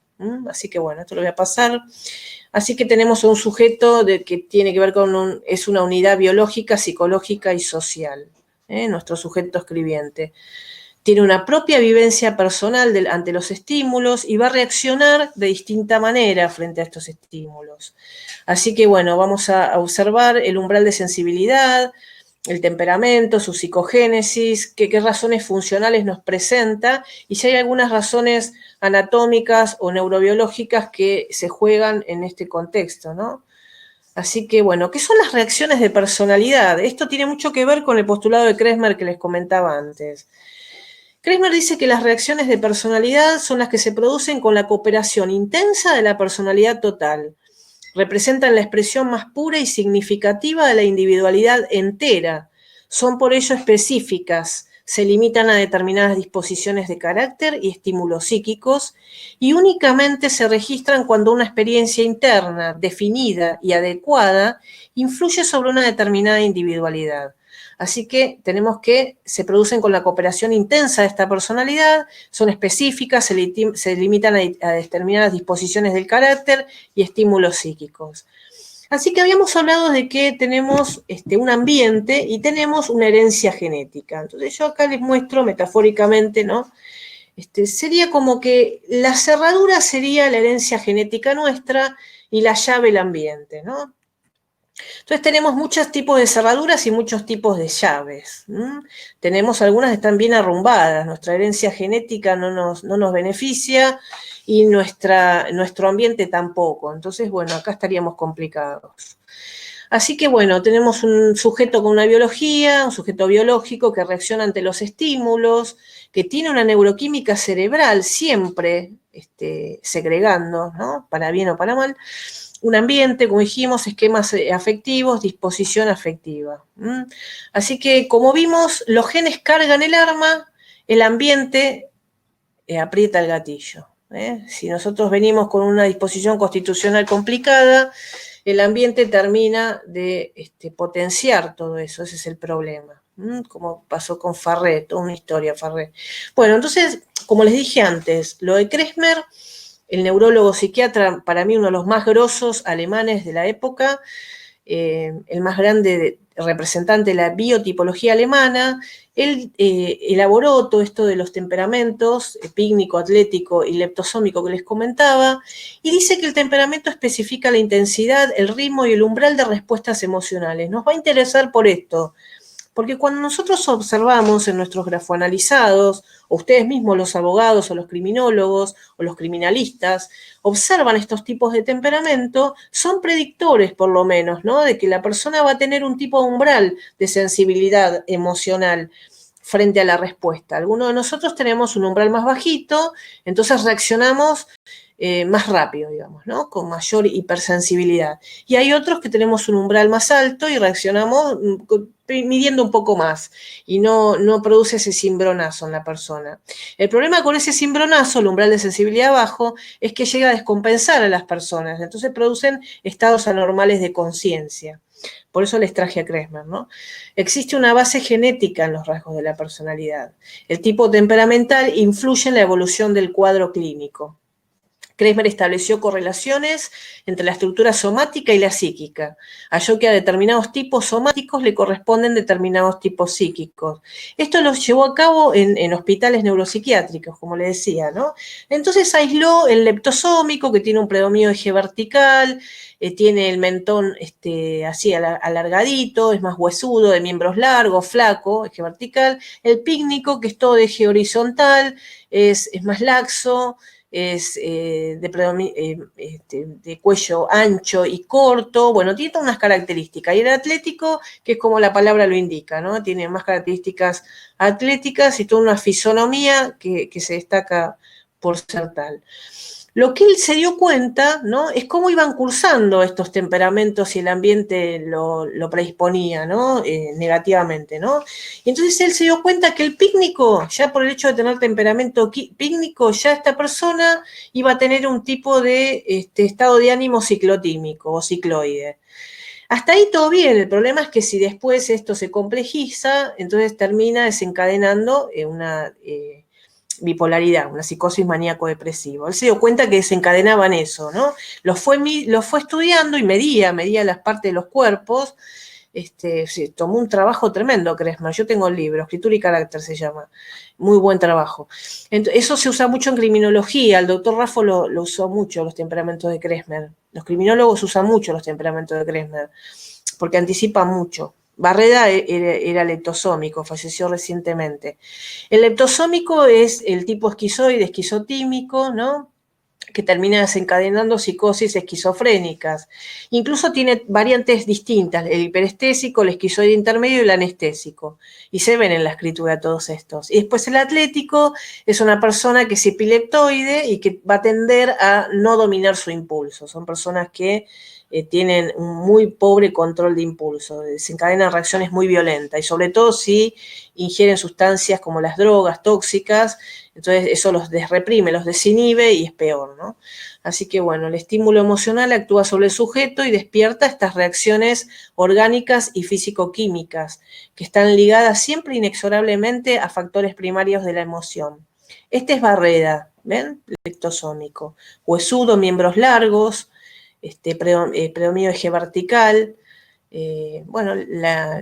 Así que bueno, esto lo voy a pasar. Así que tenemos un sujeto que tiene que ver con es una unidad biológica, psicológica y social. nuestro sujeto escribiente. Tiene una propia vivencia personal ante los estímulos y va a reaccionar de distinta manera frente a estos estímulos. Así que, bueno, vamos a observar el umbral de sensibilidad, el temperamento, su psicogénesis, qué razones funcionales nos presenta y si hay algunas razones anatómicas o neurobiológicas que se juegan en este contexto, ¿no? Así que, bueno, ¿qué son las reacciones de personalidad? Esto tiene mucho que ver con el postulado de Kressmer que les comentaba antes. Kressmer dice que las reacciones de personalidad son las que se producen con la cooperación intensa de la personalidad total. Representan la expresión más pura y significativa de la individualidad entera. Son por ello específicas, se limitan a determinadas disposiciones de carácter y estímulos psíquicos y únicamente se registran cuando una experiencia interna, definida y adecuada, influye sobre una determinada individualidad. Así que tenemos que se producen con la cooperación intensa de esta personalidad, son específicas, se limitan a determinadas disposiciones del carácter y estímulos psíquicos. Así que habíamos hablado de que tenemos un ambiente y tenemos una herencia genética. Entonces yo acá les muestro metafóricamente, ¿no? Sería como que la cerradura sería la herencia genética nuestra y la llave el ambiente, ¿no? Entonces tenemos muchos tipos de cerraduras y muchos tipos de llaves. Tenemos algunas que están bien arrumbadas, nuestra herencia genética no nos beneficia y nuestro ambiente tampoco. Entonces, bueno, acá estaríamos complicados. Así que, bueno, tenemos un sujeto con una biología, un sujeto biológico que reacciona ante los estímulos, que tiene una neuroquímica cerebral siempre segregando, ¿no? Para bien o para mal. Un ambiente, como dijimos, esquemas afectivos, disposición afectiva. Así que, como vimos, los genes cargan el arma, el ambiente aprieta el gatillo. Si nosotros venimos con una disposición constitucional complicada, el ambiente termina de potenciar todo eso, ese es el problema. Como pasó con Farré, toda una historia Farré. Bueno, entonces, como les dije antes, lo de Kressmer, el neurólogo psiquiatra, para mí uno de los más grosos alemanes de la época, el más grande representante de la biotipología alemana, él elaboró todo esto de los temperamentos, pícnico, atlético y leptosómico que les comentaba, y dice que el temperamento especifica la intensidad, el ritmo y el umbral de respuestas emocionales. Nos va a interesar por esto, porque cuando nosotros observamos en nuestros grafoanalizados, o ustedes mismos los abogados o los criminólogos o los criminalistas, observan estos tipos de temperamento, son predictores por lo menos, ¿no? De que la persona va a tener un tipo de umbral de sensibilidad emocional frente a la respuesta. Algunos de nosotros tenemos un umbral más bajito, entonces reaccionamos más rápido, digamos, ¿no? Con mayor hipersensibilidad. Y hay otros que tenemos un umbral más alto y reaccionamos midiendo un poco más y no produce ese cimbronazo en la persona. El problema con ese cimbronazo, el umbral de sensibilidad bajo, es que llega a descompensar a las personas, entonces producen estados anormales de conciencia. Por eso les traje a Kressmer, ¿no? Existe una base genética en los rasgos de la personalidad. El tipo temperamental influye en la evolución del cuadro clínico. Kressmer estableció correlaciones entre la estructura somática y la psíquica. Halló que a determinados tipos somáticos le corresponden determinados tipos psíquicos. Esto lo llevó a cabo en hospitales neuropsiquiátricos, como le decía, ¿no? Entonces aisló el leptosómico, que tiene un predominio eje vertical, tiene el mentón así alargadito, es más huesudo, de miembros largos, flaco, eje vertical. El pícnico, que es todo de eje horizontal, es más laxo, es de cuello ancho y corto, bueno, tiene todas unas características. Y el atlético, que es como la palabra lo indica, ¿no? Tiene más características atléticas y toda una fisonomía que se destaca por ser tal. Lo que él se dio cuenta, ¿no? Es cómo iban cursando estos temperamentos y el ambiente lo predisponía, ¿no? Negativamente, ¿no? Y entonces él se dio cuenta que el pícnico, ya por el hecho de tener temperamento pícnico, ya esta persona iba a tener un tipo de estado de ánimo ciclotímico o cicloide. Hasta ahí todo bien, el problema es que si después esto se complejiza, entonces termina desencadenando una bipolaridad, una psicosis maníaco-depresiva. Él se dio cuenta que desencadenaban eso, ¿no? Lo fue estudiando y medía las partes de los cuerpos Sí, tomó un trabajo tremendo Kresmer. Yo tengo el libro, Escritura y Carácter se llama. Muy buen trabajo. Entonces, eso se usa mucho en criminología. El doctor Raffo lo usó mucho, los temperamentos de Kresmer. Los criminólogos usan mucho los temperamentos de Kresmer, porque anticipa mucho. Barreda era leptosómico, falleció recientemente. El leptosómico es el tipo esquizoide, esquizotímico, ¿no? Que termina desencadenando psicosis esquizofrénicas. Incluso tiene variantes distintas, el hiperestésico, el esquizoide intermedio y el anestésico. Y se ven en la escritura todos estos. Y después el atlético es una persona que es epileptoide y que va a tender a no dominar su impulso. Son personas que tienen un muy pobre control de impulso, desencadenan reacciones muy violentas y sobre todo si ingieren sustancias como las drogas tóxicas, entonces eso los desreprime, los desinhibe y es peor, ¿no? Así que bueno, el estímulo emocional actúa sobre el sujeto y despierta estas reacciones orgánicas y físico-químicas que están ligadas siempre inexorablemente a factores primarios de la emoción. Este es Barreda, ¿ven? Leptosómico. Huesudo, miembros largos, predominio eje vertical. Bueno,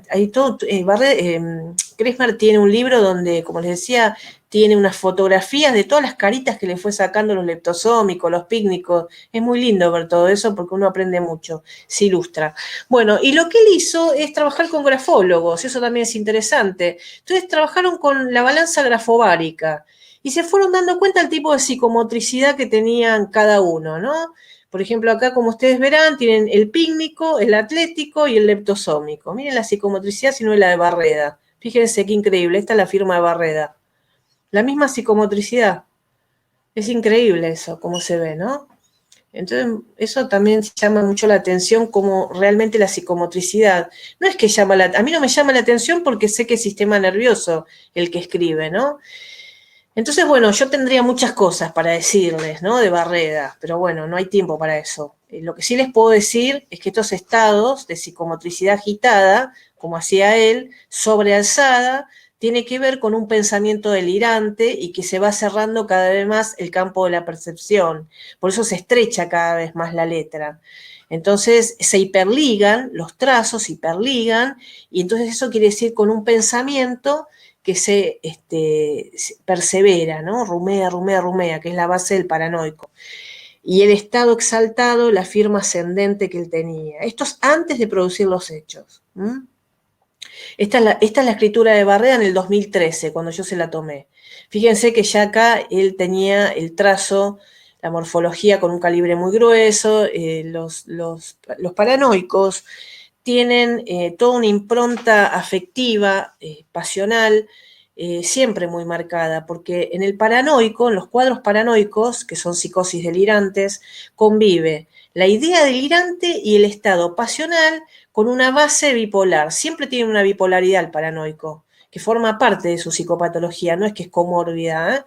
hay todo. Kresmer tiene un libro donde, como les decía, tiene unas fotografías de todas las caritas que le fue sacando los leptosómicos, los pícnicos. Es muy lindo ver todo eso porque uno aprende mucho, se ilustra. Bueno, y lo que él hizo es trabajar con grafólogos, eso también es interesante. Entonces trabajaron con la balanza grafobárica y se fueron dando cuenta del tipo de psicomotricidad que tenían cada uno, ¿no? Por ejemplo, acá, como ustedes verán, tienen el pícnico, el atlético y el leptosómico. Miren la psicomotricidad, si no es la de Barreda. Fíjense qué increíble, esta es la firma de Barreda. La misma psicomotricidad. Es increíble eso, cómo se ve, ¿no? Entonces, eso también llama mucho la atención, como realmente la psicomotricidad. No es que a mí no me llama la atención porque sé que es sistema nervioso el que escribe, ¿no? Entonces, bueno, yo tendría muchas cosas para decirles, ¿no? De Barreda, pero bueno, no hay tiempo para eso. Lo que sí les puedo decir es que estos estados de psicomotricidad agitada, como hacía él, sobrealzada, tiene que ver con un pensamiento delirante y que se va cerrando cada vez más el campo de la percepción. Por eso se estrecha cada vez más la letra. Entonces se hiperligan, los trazos se hiperligan, y entonces eso quiere decir con un pensamiento que se persevera, ¿no? Rumea, que es la base del paranoico. Y el estado exaltado, la firma ascendente que él tenía. Esto es antes de producir los hechos. Esta es la escritura de Barreda en el 2013, cuando yo se la tomé. Fíjense que ya acá él tenía el trazo, la morfología con un calibre muy grueso, los paranoicos tienen toda una impronta afectiva, pasional, siempre muy marcada, porque en el paranoico, en los cuadros paranoicos, que son psicosis delirantes, convive la idea delirante y el estado pasional con una base bipolar. Siempre tiene una bipolaridad el paranoico, que forma parte de su psicopatología, no es que es comórbida, ¿eh?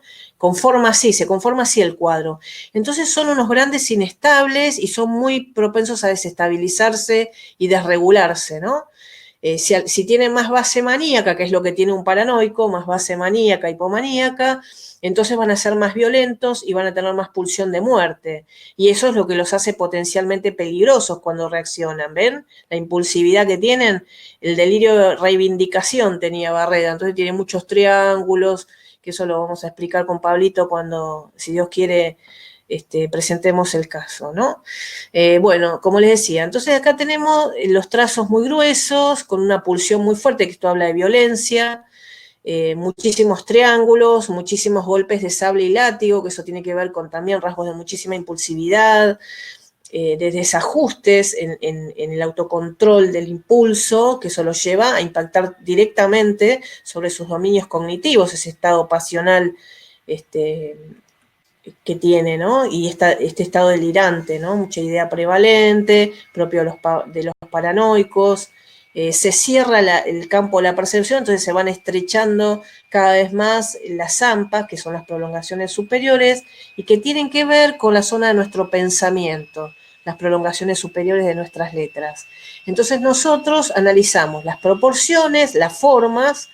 Se conforma así el cuadro. Entonces son unos grandes inestables y son muy propensos a desestabilizarse y desregularse, ¿no? Si tienen más base maníaca, que es lo que tiene un paranoico, más base maníaca, hipomaníaca, entonces van a ser más violentos y van a tener más pulsión de muerte. Y eso es lo que los hace potencialmente peligrosos cuando reaccionan, ¿ven? La impulsividad que tienen, el delirio de reivindicación tenía Barreda, entonces tiene muchos triángulos, que eso lo vamos a explicar con Pablito cuando, si Dios quiere, presentemos el caso, ¿no? Bueno, como les decía, entonces acá tenemos los trazos muy gruesos, con una pulsión muy fuerte, que esto habla de violencia, muchísimos triángulos, muchísimos golpes de sable y látigo, que eso tiene que ver con también rasgos de muchísima impulsividad, de desajustes en el autocontrol del impulso, que eso lo lleva a impactar directamente sobre sus dominios cognitivos, ese estado pasional que tiene, ¿no? Y este estado delirante, ¿no? Mucha idea prevalente, propio de los paranoicos. Se cierra el campo de la percepción, entonces se van estrechando cada vez más las zampas, que son las prolongaciones superiores, y que tienen que ver con la zona de nuestro pensamiento, las prolongaciones superiores de nuestras letras. Entonces nosotros analizamos las proporciones, las formas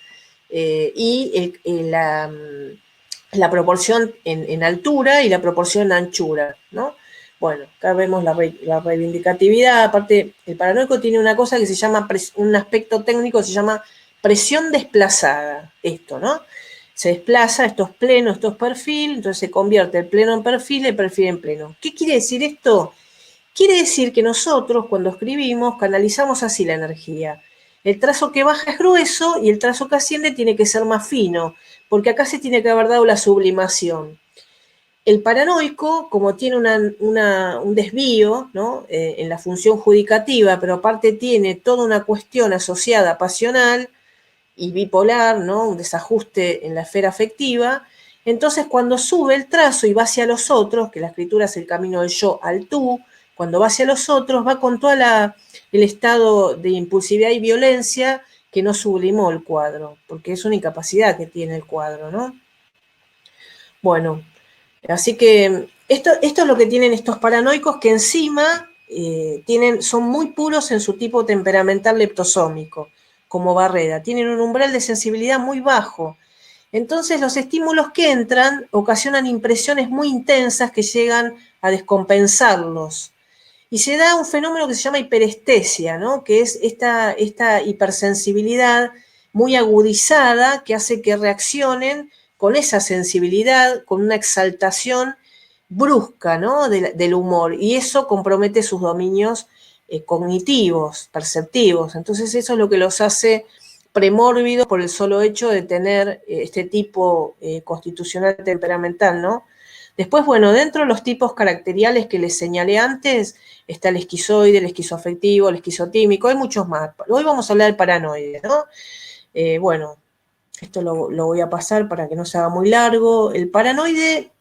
y la proporción en altura y la proporción en anchura, ¿no? Bueno, acá vemos la reivindicatividad. Aparte, el paranoico tiene una cosa que se llama, un aspecto técnico se llama presión desplazada. Esto, ¿no? Se desplaza, esto es pleno, esto es perfil, entonces se convierte el pleno en perfil y el perfil en pleno. ¿Qué quiere decir esto? Quiere decir que nosotros, cuando escribimos, canalizamos así la energía. El trazo que baja es grueso y el trazo que asciende tiene que ser más fino, porque acá se tiene que haber dado la sublimación. El paranoico, como tiene un desvío, ¿no? En la función judicativa, pero aparte tiene toda una cuestión asociada pasional y bipolar, ¿no? Un desajuste en la esfera afectiva. Entonces, cuando sube el trazo y va hacia los otros, que la escritura es el camino del yo al tú, cuando va hacia los otros, va con todo el estado de impulsividad y violencia que no sublimó el cuadro, porque es una incapacidad que tiene el cuadro, ¿no? Bueno, así que esto es lo que tienen estos paranoicos, que encima son muy puros en su tipo temperamental leptosómico, como Barreda. Tienen un umbral de sensibilidad muy bajo. Entonces los estímulos que entran ocasionan impresiones muy intensas que llegan a descompensarlos. Y se da un fenómeno que se llama hiperestesia, ¿no? Que es esta hipersensibilidad muy agudizada que hace que reaccionen con esa sensibilidad, con una exaltación brusca, ¿no? Del humor. Y eso compromete sus dominios cognitivos, perceptivos. Entonces eso es lo que los hace premórbidos por el solo hecho de tener este tipo constitucional temperamental, ¿no? Después, bueno, dentro de los tipos caracteriales que les señalé antes, está el esquizoide, el esquizoafectivo, el esquizotímico, hay muchos más. Hoy vamos a hablar del paranoide, ¿no? Bueno, esto lo voy a pasar para que no se haga muy largo. El paranoide,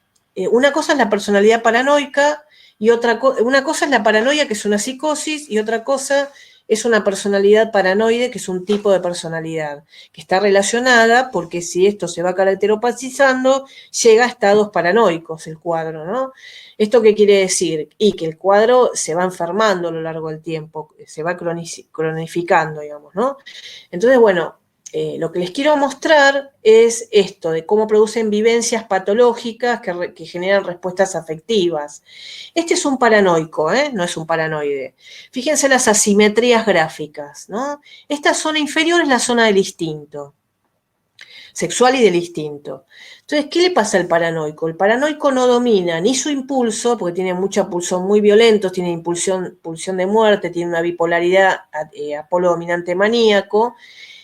una cosa es la personalidad paranoica y una cosa es la paranoia, que es una psicosis, y otra cosa es una personalidad paranoide, que es un tipo de personalidad, que está relacionada porque si esto se va caracteropatizando, llega a estados paranoicos el cuadro, ¿no? ¿Esto qué quiere decir? Y que el cuadro se va enfermando a lo largo del tiempo, se va cronificando, digamos, ¿no? Entonces, bueno, lo que les quiero mostrar es esto, de cómo producen vivencias patológicas que generan respuestas afectivas. Este es un paranoico, no es un paranoide. Fíjense las asimetrías gráficas, ¿no? Esta zona inferior es la zona del instinto sexual y del instinto. Entonces, ¿qué le pasa al paranoico? El paranoico no domina ni su impulso, porque tiene mucha pulsión muy violentos, tiene pulsión de muerte, tiene una bipolaridad apolo dominante maníaco.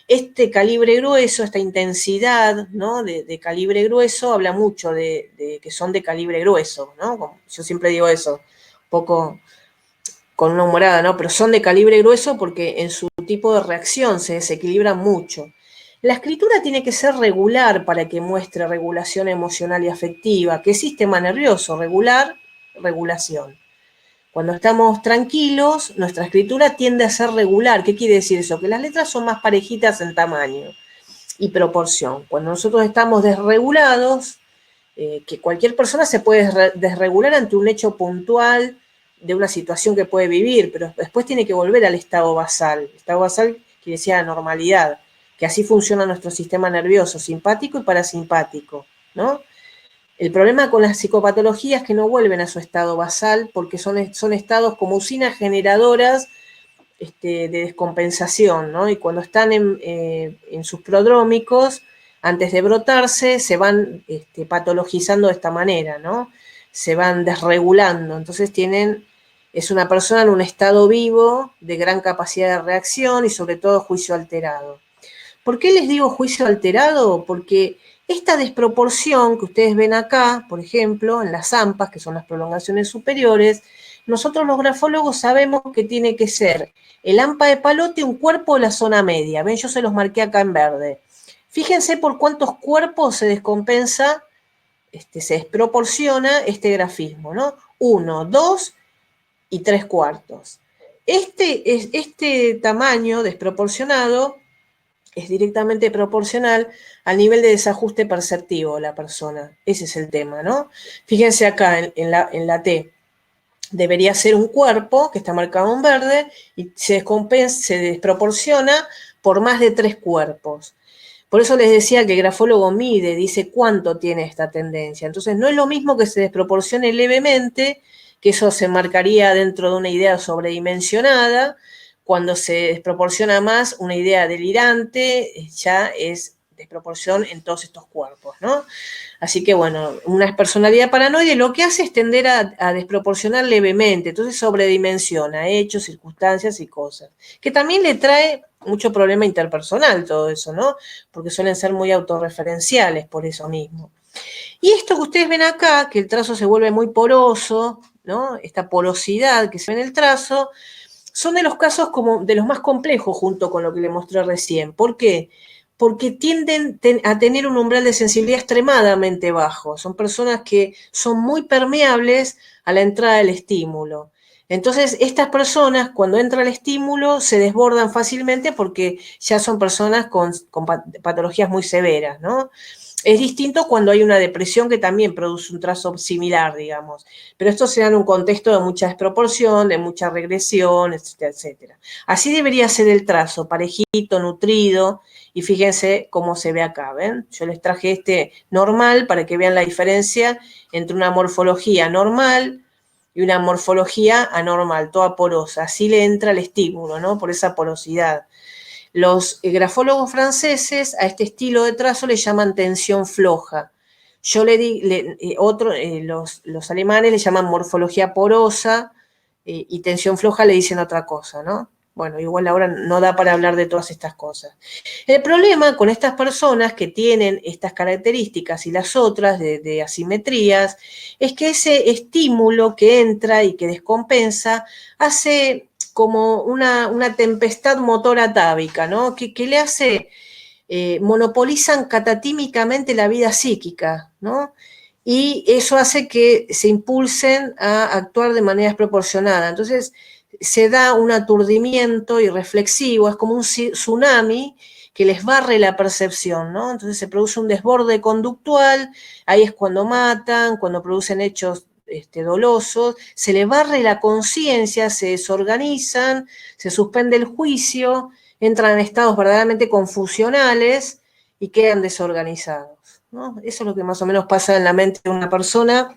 Este calibre grueso, esta intensidad, ¿no? de calibre grueso, habla mucho de que son de calibre grueso, ¿no? Como yo siempre digo eso, un poco con una humorada, ¿no? Pero son de calibre grueso porque en su tipo de reacción se desequilibran mucho. La escritura tiene que ser regular para que muestre regulación emocional y afectiva. ¿Qué sistema nervioso? Regular, regulación. Cuando estamos tranquilos, nuestra escritura tiende a ser regular. ¿Qué quiere decir eso? Que las letras son más parejitas en tamaño y proporción. Cuando nosotros estamos desregulados, que cualquier persona se puede desregular ante un hecho puntual de una situación que puede vivir, pero después tiene que volver al estado basal. El estado basal quiere decir la normalidad, que así funciona nuestro sistema nervioso, simpático y parasimpático, ¿no? El problema con las psicopatologías es que no vuelven a su estado basal porque son estados como usinas generadoras de descompensación, ¿no? Y cuando están en sus prodrómicos, antes de brotarse, se van patologizando de esta manera, ¿no? Se van desregulando. Entonces es una persona en un estado vivo de gran capacidad de reacción y sobre todo juicio alterado. ¿Por qué les digo juicio alterado? Porque esta desproporción que ustedes ven acá, por ejemplo, en las AMPAs, que son las prolongaciones superiores, nosotros los grafólogos sabemos que tiene que ser el AMPA de palote un cuerpo de la zona media. Ven, yo se los marqué acá en verde. Fíjense por cuántos cuerpos se descompensa, se desproporciona este grafismo, ¿no? 1, 2 y 3 cuartos. Este tamaño desproporcionado es directamente proporcional al nivel de desajuste perceptivo de la persona. Ese es el tema, ¿no? Fíjense acá en la T. Debería ser un cuerpo que está marcado en verde y se desproporciona por más de 3 cuerpos. Por eso les decía que el grafólogo mide, dice cuánto tiene esta tendencia. Entonces no es lo mismo que se desproporcione levemente que eso se marcaría dentro de una idea sobredimensionada. Cuando se desproporciona más, una idea delirante ya es desproporción en todos estos cuerpos, ¿no? Así que, bueno, una personalidad paranoide lo que hace es tender a desproporcionar levemente, entonces sobredimensiona hechos, circunstancias y cosas, que también le trae mucho problema interpersonal todo eso, ¿no? Porque suelen ser muy autorreferenciales por eso mismo. Y esto que ustedes ven acá, que el trazo se vuelve muy poroso, ¿no? Esta porosidad que se ve en el trazo, son de los casos como de los más complejos junto con lo que le mostré recién. ¿Por qué? Porque tienden a tener un umbral de sensibilidad extremadamente bajo. Son personas que son muy permeables a la entrada del estímulo. Entonces, estas personas, cuando entra el estímulo, se desbordan fácilmente porque ya son personas con patologías muy severas, ¿no? Es distinto cuando hay una depresión que también produce un trazo similar, digamos. Pero esto se da en un contexto de mucha desproporción, de mucha regresión, etcétera, etcétera. Así debería ser el trazo, parejito, nutrido, y fíjense cómo se ve acá, ¿ven? Yo les traje este normal para que vean la diferencia entre una morfología normal y una morfología anormal, toda porosa. Así le entra el estímulo, ¿no? Por esa porosidad. Los grafólogos franceses a este estilo de trazo le llaman tensión floja. Yo los alemanes le llaman morfología porosa y tensión floja le dicen otra cosa, ¿no? Bueno, igual ahora no da para hablar de todas estas cosas. El problema con estas personas que tienen estas características y las otras de asimetrías es que ese estímulo que entra y que descompensa hace como una tempestad motora atávica, ¿no? Que le hace, monopolizan catatímicamente la vida psíquica, ¿no? Y eso hace que se impulsen a actuar de manera desproporcionada. Entonces, se da un aturdimiento irreflexivo, es como un tsunami que les barre la percepción, ¿no? Entonces se produce un desborde conductual, ahí es cuando matan, cuando producen hechos dolosos, se les barre la conciencia, se desorganizan, se suspende el juicio, entran en estados verdaderamente confusionales y quedan desorganizados, ¿no? Eso es lo que más o menos pasa en la mente de una persona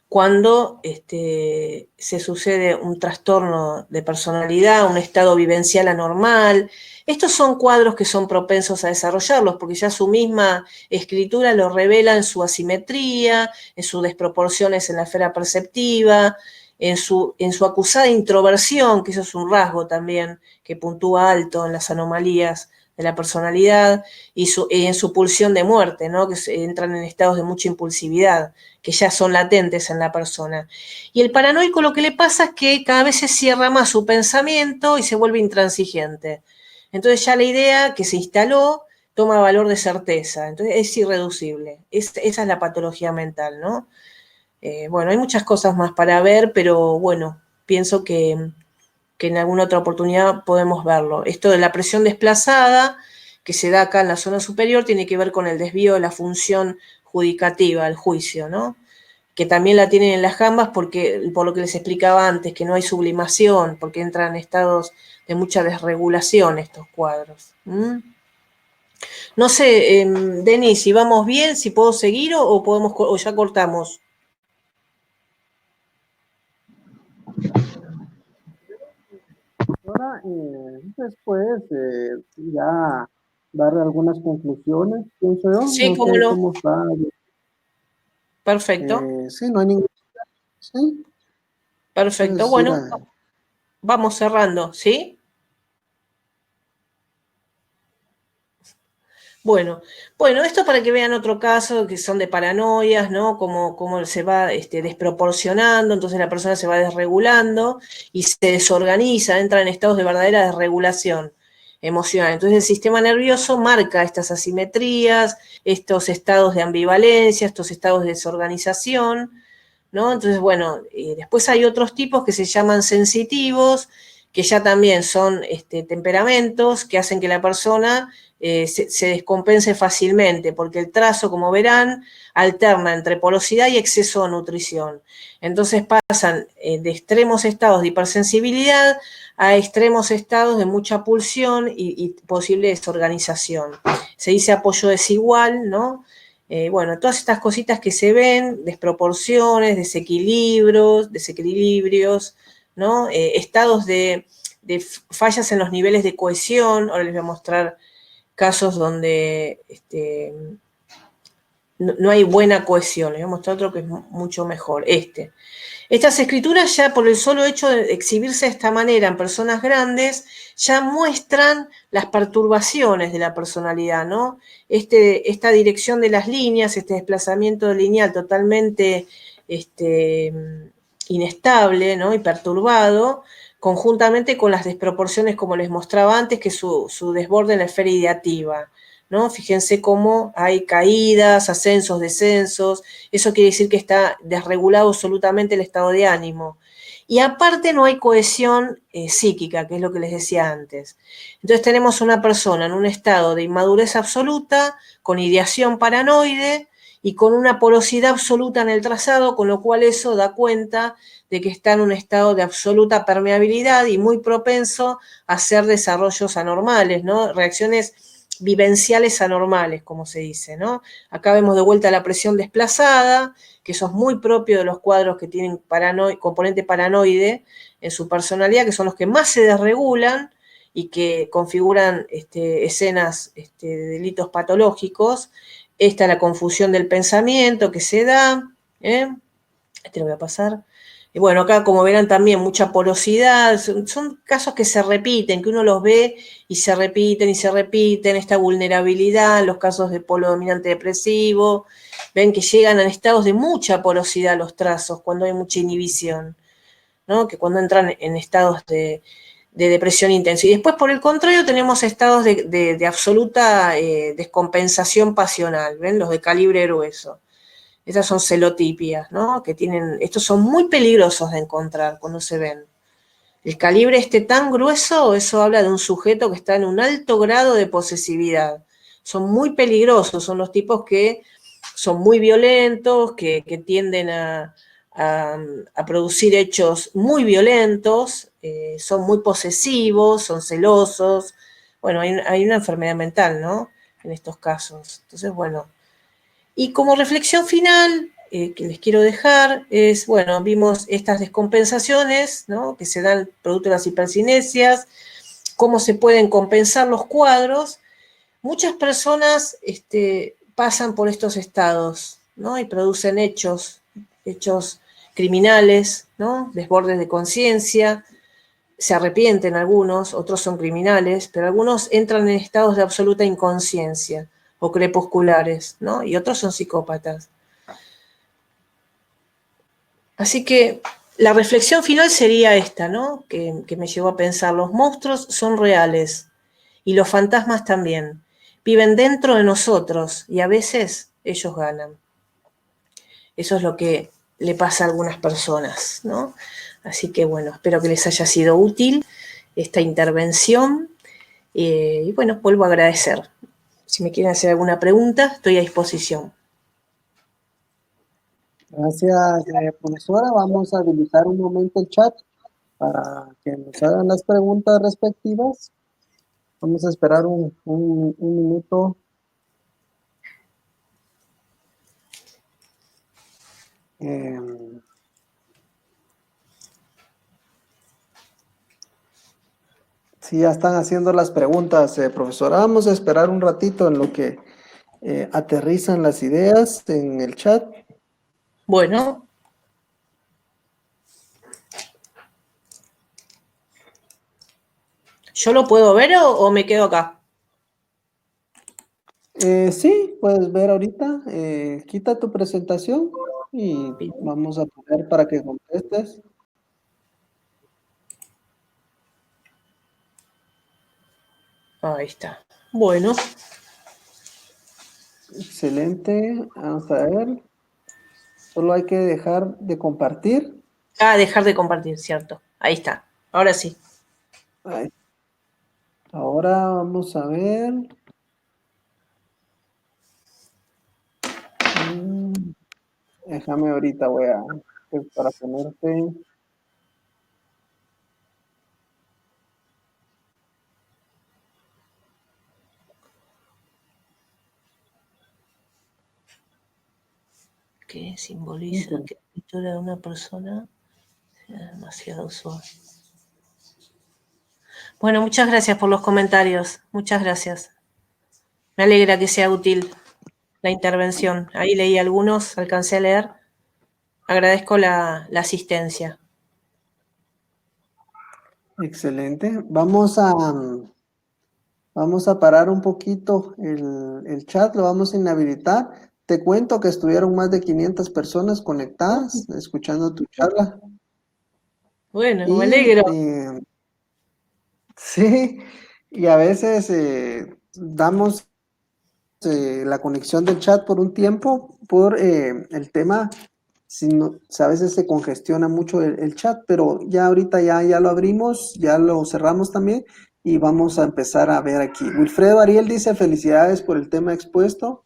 cuando se sucede un trastorno de personalidad, un estado vivencial anormal. Estos son cuadros que son propensos a desarrollarlos, porque ya su misma escritura lo revela en su asimetría, en sus desproporciones en la esfera perceptiva, en su acusada introversión, que eso es un rasgo también que puntúa alto en las anomalías de la personalidad, y en su pulsión de muerte, ¿no? Que entran en estados de mucha impulsividad, que ya son latentes en la persona. Y el paranoico lo que le pasa es que cada vez se cierra más su pensamiento y se vuelve intransigente. Entonces ya la idea que se instaló toma valor de certeza, entonces es irreducible. Esa es la patología mental, ¿no? Bueno, hay muchas cosas más para ver, pero bueno, pienso que en alguna otra oportunidad podemos verlo. Esto de la presión desplazada, que se da acá en la zona superior, tiene que ver con el desvío de la función judicativa, el juicio, ¿no? Que también la tienen en las jambas por lo que les explicaba antes, que no hay sublimación, porque entran en estados de mucha desregulación estos cuadros. No sé, Denis, si vamos bien, si puedo seguir o ya cortamos. Ahora, después ya dar algunas conclusiones, pienso yo, Sí, no cómo sé no. cómo está. Perfecto, Sí, no hay ningún. Sí, perfecto. puedes ir Bueno, a. vamos cerrando, ¿sí? Bueno, esto para que vean otro caso que son de paranoias, ¿no? Cómo se va desproporcionando, entonces la persona se va desregulando y se desorganiza, entra en estados de verdadera desregulación emocional. Entonces el sistema nervioso marca estas asimetrías, estos estados de ambivalencia, estos estados de desorganización, ¿no? Entonces, bueno, después hay otros tipos que se llaman sensitivos, que ya también son temperamentos que hacen que la persona se descompense fácilmente, porque el trazo, como verán, alterna entre porosidad y exceso de nutrición. Entonces pasan de extremos estados de hipersensibilidad a extremos estados de mucha pulsión y posible desorganización. Se dice apoyo desigual, ¿no? Bueno, todas estas cositas que se ven, desproporciones, desequilibrios, ¿no? Estados de fallas en los niveles de cohesión. Ahora les voy a mostrar casos donde no hay buena cohesión. Les voy a mostrar otro que es mucho mejor. Estas escrituras, ya por el solo hecho de exhibirse de esta manera en personas grandes, ya muestran las perturbaciones de la personalidad, ¿no? Esta dirección de las líneas, este desplazamiento lineal totalmente inestable, ¿no? Y perturbado, conjuntamente con las desproporciones, como les mostraba antes, que su desborde en la esfera ideativa, ¿no? Fíjense cómo hay caídas, ascensos, descensos. Eso quiere decir que está desregulado absolutamente el estado de ánimo. Y aparte no hay cohesión psíquica, que es lo que les decía antes. Entonces tenemos una persona en un estado de inmadurez absoluta, con ideación paranoide y con una porosidad absoluta en el trazado, con lo cual eso da cuenta de que está en un estado de absoluta permeabilidad y muy propenso a hacer desarrollos anormales, ¿no? Reacciones vivenciales anormales, como se dice, ¿no? Acá vemos de vuelta la presión desplazada, que eso es muy propio de los cuadros que tienen componente paranoide en su personalidad, que son los que más se desregulan y que configuran escenas de delitos patológicos. Esta es la confusión del pensamiento que se da, lo voy a pasar. Y bueno, acá como verán también mucha porosidad, son casos que se repiten, que uno los ve y se repiten, esta vulnerabilidad, los casos de polo dominante depresivo, ven que llegan a estados de mucha porosidad los trazos, cuando hay mucha inhibición, ¿no? Que cuando entran en estados de depresión intensa. Y después, por el contrario, tenemos estados de absoluta descompensación pasional, ¿ven? Los de calibre grueso. Estas son celotipias, ¿no? Estos son muy peligrosos de encontrar cuando se ven. El calibre tan grueso, eso habla de un sujeto que está en un alto grado de posesividad. Son muy peligrosos, son los tipos que son muy violentos, que tienden a producir hechos muy violentos, son muy posesivos, son celosos. Bueno, hay una enfermedad mental, ¿no? En estos casos. Entonces, bueno. Y como reflexión final que les quiero dejar es, bueno, vimos estas descompensaciones, ¿no? Que se dan producto de las hipercinesias, cómo se pueden compensar los cuadros. Muchas personas pasan por estos estados, ¿no? Y producen hechos criminales, ¿no? Desbordes de conciencia, se arrepienten algunos, otros son criminales, pero algunos entran en estados de absoluta inconsciencia o crepusculares, ¿no? Y otros son psicópatas. Así que la reflexión final sería esta, ¿no? Que me llevó a pensar, los monstruos son reales y los fantasmas también. Viven dentro de nosotros y a veces ellos ganan. Eso es lo que le pasa a algunas personas, ¿no? Así que bueno, espero que les haya sido útil esta intervención. Y bueno, vuelvo a agradecer. Si me quieren hacer alguna pregunta, estoy a disposición. Gracias, profesora. Vamos a habilitar un momento el chat para que nos hagan las preguntas respectivas. Vamos a esperar un minuto. Sí, ya están haciendo las preguntas, profesora. Vamos a esperar un ratito en lo que aterrizan las ideas en el chat. Bueno. ¿Yo lo puedo ver o me quedo acá? Sí, puedes ver ahorita. Quita tu presentación y vamos a poner para que contestes. Ahí está. Bueno. Excelente. Vamos a ver. Solo hay que dejar de compartir. Dejar de compartir, cierto. Ahí está. Ahora sí. Ahí. Ahora vamos a ver. Déjame ahorita, voy a para ponerte. que simboliza que la escritura de una persona sea demasiado suave. Bueno, muchas gracias por los comentarios. Muchas gracias. Me alegra que sea útil la intervención. Ahí leí algunos, alcancé a leer. Agradezco la asistencia. Excelente. Vamos a parar un poquito el chat, lo vamos a inhabilitar. Te cuento que estuvieron más de 500 personas conectadas, escuchando tu charla. Bueno, me Y alegro. sí, y a veces damos la conexión del chat por un tiempo por el tema, si a veces se congestiona mucho el chat, pero ya ahorita ya lo abrimos, ya lo cerramos también y vamos a empezar a ver aquí. Wilfredo Ariel dice felicidades por el tema expuesto.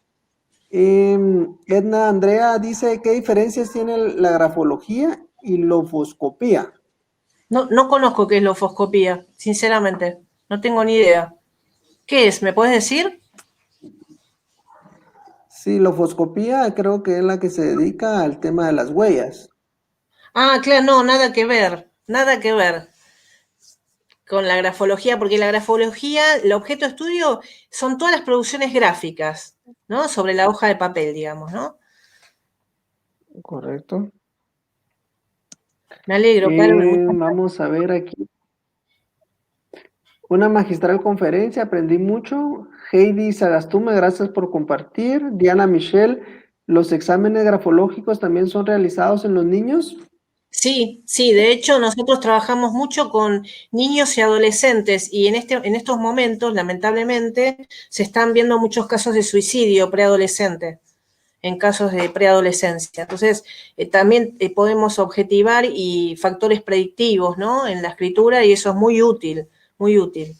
Edna Andrea dice, ¿qué diferencias tiene la grafología y lofoscopía? No conozco qué es la ofoscopía, sinceramente. No tengo ni idea. ¿Qué es? ¿Me puedes decir? Sí, lofoscopía creo que es la que se dedica al tema de las huellas. Ah, claro, no, nada que ver. Nada que ver con la grafología, porque la grafología, el objeto de estudio son todas las producciones gráficas, ¿no? Sobre la hoja de papel, digamos, ¿no? Correcto. Me alegro, Carmen. Vamos a ver aquí. Una magistral conferencia, aprendí mucho. Heidi Sagastume, gracias por compartir. Diana Michelle, ¿los exámenes grafológicos también son realizados en los niños? Sí, sí, de hecho nosotros trabajamos mucho con niños y adolescentes y en estos momentos, lamentablemente, se están viendo muchos casos de suicidio preadolescente, en casos de preadolescencia. Entonces, también podemos objetivar y factores predictivos, ¿no? En la escritura y eso es muy útil,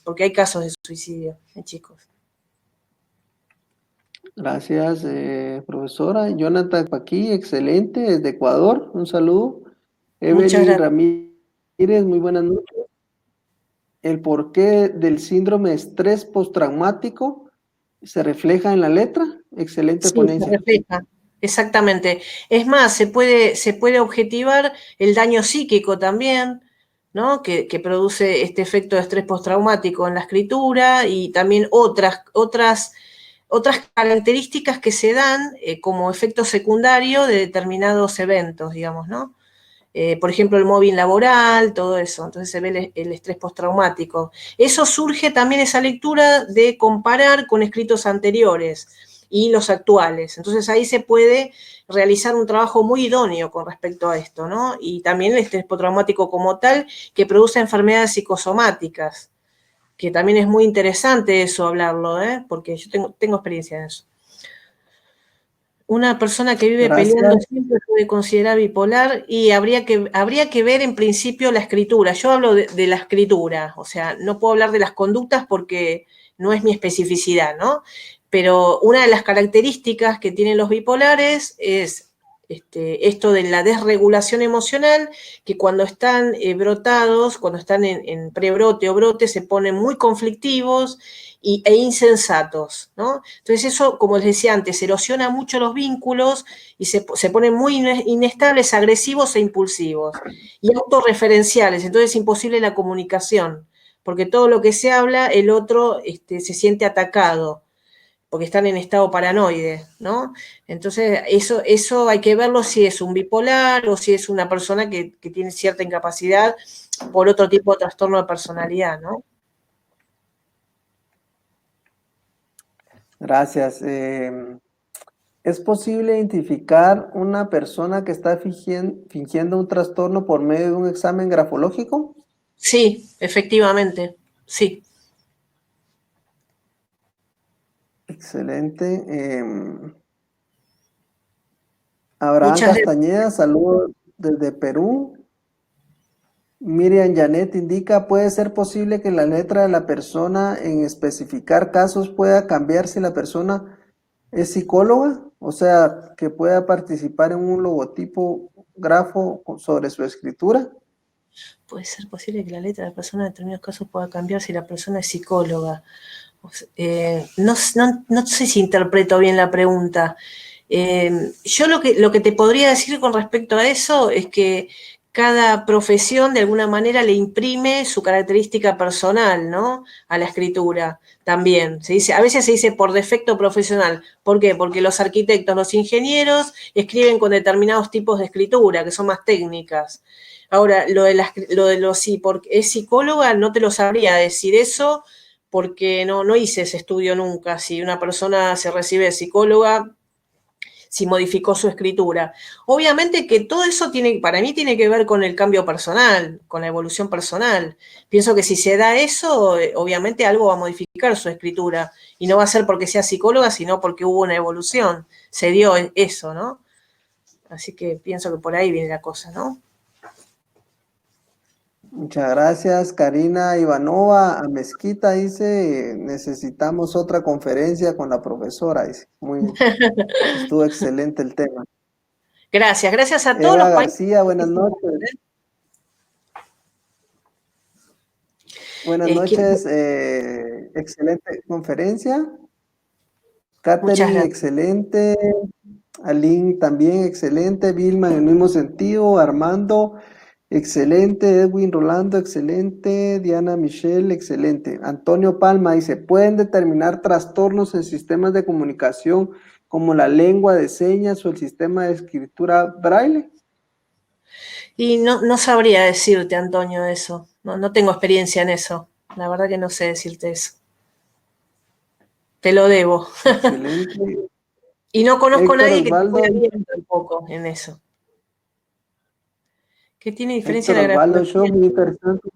porque hay casos de suicidio en chicos. Gracias, profesora. Jonathan Paquí, excelente, desde Ecuador, un saludo. Muchas Evelyn gracias. Ramírez, muy buenas noches. El porqué del síndrome de estrés postraumático se refleja en la letra. Excelente Sí, se ponencia. refleja. Exactamente. Es más, se puede objetivar el daño psíquico también, ¿no? Que produce este efecto de estrés postraumático en la escritura y también otras características que se dan como efecto secundario de determinados eventos, digamos, ¿no? Por ejemplo, el mobbing laboral, todo eso. Entonces se ve el estrés postraumático. Eso surge también esa lectura de comparar con escritos anteriores y los actuales. Entonces ahí se puede realizar un trabajo muy idóneo con respecto a esto, ¿no? Y también el estrés postraumático como tal, que produce enfermedades psicosomáticas, que también es muy interesante eso hablarlo, ¿eh? Porque yo tengo experiencia en eso. Una persona que vive peleando Gracias. siempre se puede considerar bipolar y habría que ver en principio la escritura. Yo hablo de la escritura, o sea, no puedo hablar de las conductas porque no es mi especificidad, ¿no? Pero una de las características que tienen los bipolares es esto de la desregulación emocional, que cuando están brotados, cuando están en prebrote o brote, se ponen muy conflictivos e insensatos, ¿no? Entonces eso, como les decía antes, erosiona mucho los vínculos y se ponen muy inestables, agresivos e impulsivos y autorreferenciales, entonces es imposible la comunicación, porque todo lo que se habla, el otro se siente atacado, porque están en estado paranoide, ¿no? Entonces eso hay que verlo si es un bipolar o si es una persona que tiene cierta incapacidad por otro tipo de trastorno de personalidad, ¿no? Gracias. ¿Es posible identificar una persona que está fingiendo un trastorno por medio de un examen grafológico? Sí, efectivamente, sí. Excelente. Abraham Muchas gracias. Castañeda, saludos desde Perú. Miriam Janet indica, ¿puede ser posible que la letra de la persona en especificar casos pueda cambiar si la persona es psicóloga? O sea, que pueda participar en un logotipo grafo sobre su escritura. Puede ser posible que la letra de la persona en determinados casos pueda cambiar si la persona es psicóloga. No sé si interpreto bien la pregunta. Yo lo que te podría decir con respecto a eso es que cada profesión de alguna manera le imprime su característica personal, ¿no? A la escritura también. A veces se dice por defecto profesional. ¿Por qué? Porque los arquitectos, los ingenieros escriben con determinados tipos de escritura, que son más técnicas. Ahora, porque es psicóloga, no te lo sabría decir eso, porque no hice ese estudio nunca. Si una persona se recibe de psicóloga, si modificó su escritura. Obviamente que todo eso para mí tiene que ver con el cambio personal, con la evolución personal. Pienso que si se da eso, obviamente algo va a modificar su escritura. Y no va a ser porque sea psicóloga, sino porque hubo una evolución. Se dio eso, ¿no? Así que pienso que por ahí viene la cosa, ¿no? Muchas gracias, Karina Ivanova. A Mezquita dice, necesitamos otra conferencia con la profesora. Dice, estuvo excelente el tema. Gracias a todos Eva los países. García, buenas noches. Buenas noches, excelente conferencia. Catherine, excelente. Aline, también excelente. Vilma, en el mismo sentido. Armando, excelente. Edwin Rolando, excelente. Diana Michelle, excelente. Antonio Palma dice, ¿pueden determinar trastornos en sistemas de comunicación como la lengua de señas o el sistema de escritura braille? Y no sabría decirte, Antonio, eso. No tengo experiencia en eso. La verdad que no sé decirte eso. Te lo debo. Excelente. Y no conozco a Héctor nadie que te Osvaldo, pueda guiar tampoco en eso. ¿Qué tiene diferencia Héctor la Osvaldo Show, grafología? muy interesante.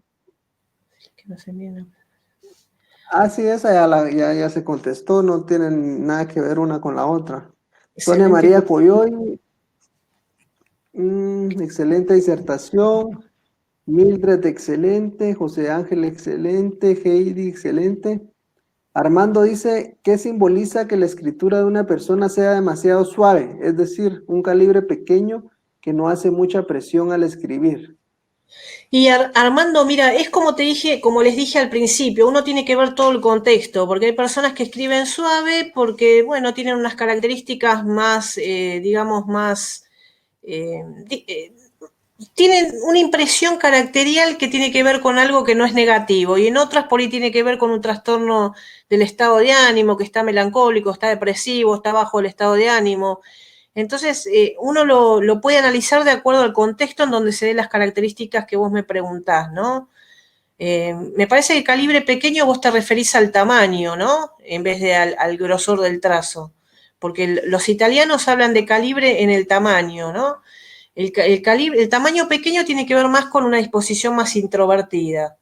Que no se mira. Ah, sí, esa ya se contestó, no tienen nada que ver una con la otra. Sonia Excelente. María Coyoy, excelente disertación. Mildred, excelente. José Ángel, excelente. Heidi, excelente. Armando dice, ¿qué simboliza que la escritura de una persona sea demasiado suave? Es decir, un calibre pequeño que no hace mucha presión al escribir. Y Armando, mira, es como te dije, como les dije al principio, uno tiene que ver todo el contexto, porque hay personas que escriben suave porque, bueno, tienen unas características más, digamos, más, eh, tienen una impresión caracterial que tiene que ver con algo que no es negativo, y en otras por ahí tiene que ver con un trastorno del estado de ánimo, que está melancólico, está depresivo, está bajo el estado de ánimo. Entonces, uno lo puede analizar de acuerdo al contexto en donde se den las características que vos me preguntás, ¿no? Me parece que el calibre pequeño vos te referís al tamaño, ¿no? En vez de al grosor del trazo. Porque los italianos hablan de calibre en el tamaño, ¿no? El tamaño pequeño tiene que ver más con una disposición más introvertida.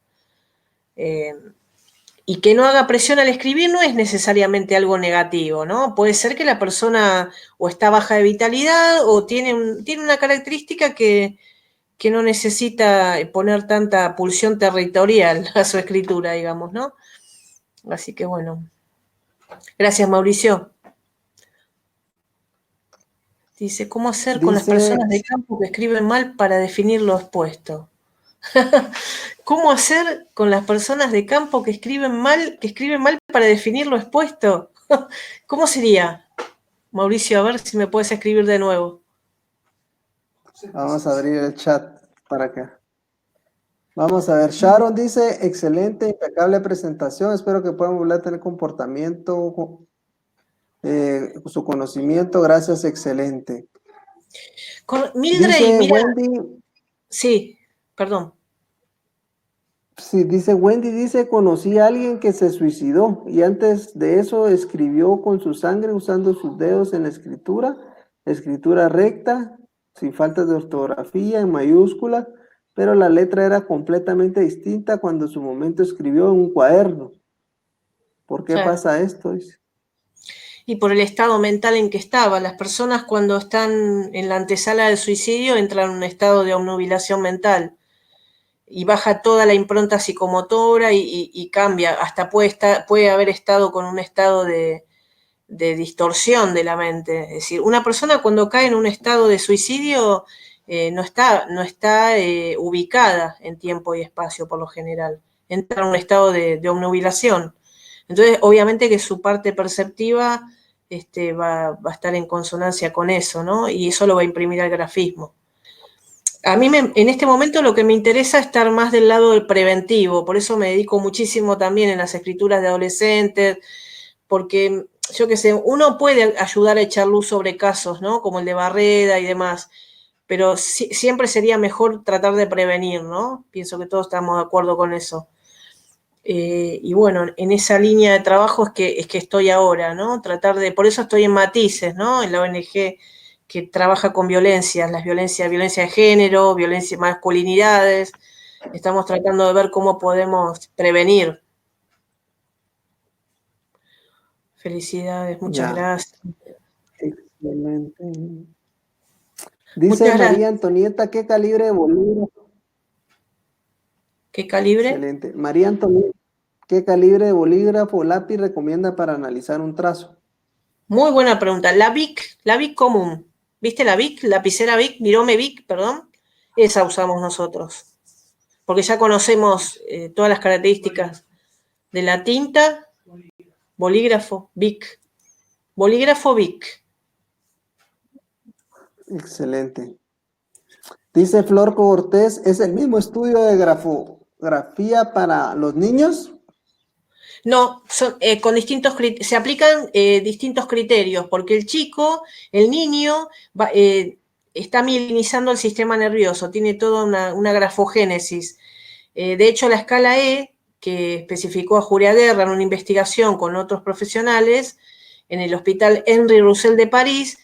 Y que no haga presión al escribir no es necesariamente algo negativo, ¿no? Puede ser que la persona o está baja de vitalidad o tiene una característica que no necesita poner tanta pulsión territorial a su escritura, digamos, ¿no? Así que bueno. Gracias, Mauricio. Dice, ¿cómo hacer con las personas de campo que escriben mal para definir lo expuesto? ¿Cómo hacer con las personas de campo que escriben mal para definir lo expuesto? ¿Cómo sería? Mauricio, a ver si me puedes escribir de nuevo. Vamos a abrir el chat para acá. Vamos a ver, Sharon dice, excelente, impecable presentación, espero que puedan volver a tener comportamiento, su conocimiento, gracias, excelente. Mildred, dice mira, Wendy. Sí, perdón. Sí, dice Wendy, dice, conocí a alguien que se suicidó y antes de eso escribió con su sangre usando sus dedos en la escritura recta, sin faltas de ortografía, en mayúsculas, pero la letra era completamente distinta cuando en su momento escribió en un cuaderno. ¿Por qué pasa esto? Dice. Y por el estado mental en que estaba. Las personas cuando están en la antesala del suicidio entran en un estado de obnubilación mental y baja toda la impronta psicomotora y cambia, hasta puede haber estado con un estado de distorsión de la mente. Es decir, una persona cuando cae en un estado de suicidio no está ubicada en tiempo y espacio por lo general, entra en un estado de obnubilación. Entonces, obviamente que su parte perceptiva va a estar en consonancia con eso, ¿no? Y eso lo va a imprimir al grafismo. A mí en este momento lo que me interesa es estar más del lado del preventivo, por eso me dedico muchísimo también en las escrituras de adolescentes, porque yo qué sé, uno puede ayudar a echar luz sobre casos, ¿no? Como el de Barreda y demás, pero siempre sería mejor tratar de prevenir, ¿no? Pienso que todos estamos de acuerdo con eso. Y bueno, en esa línea de trabajo es que estoy ahora, ¿no? Por eso estoy en Matices, ¿no? En la ONG que trabaja con violencias, violencia de género, violencia, masculinidades. Estamos tratando de ver cómo podemos prevenir. Felicidades, muchas Ya, gracias. excelente. Dice Muchas María gracias. Antonieta, ¿qué calibre de bolígrafo? ¿Qué calibre? Excelente. María Antonieta, ¿qué calibre de bolígrafo o lápiz recomienda para analizar un trazo? Muy buena pregunta. La Bic común. ¿Viste la Bic? Lapicera Bic, Mirome Bic, perdón. Esa usamos nosotros. Porque ya conocemos todas las características de la tinta, bolígrafo, Bic. Bolígrafo Bic. Excelente. Dice Flor Cortés, ¿es el mismo estudio de grafografía para los niños? No, con se aplican distintos criterios, porque el chico, el niño, está mielinizando el sistema nervioso, tiene toda una grafogénesis. De hecho, la escala E, que especificó a Julia Guerra en una investigación con otros profesionales en el Hospital Henri Roussel de París,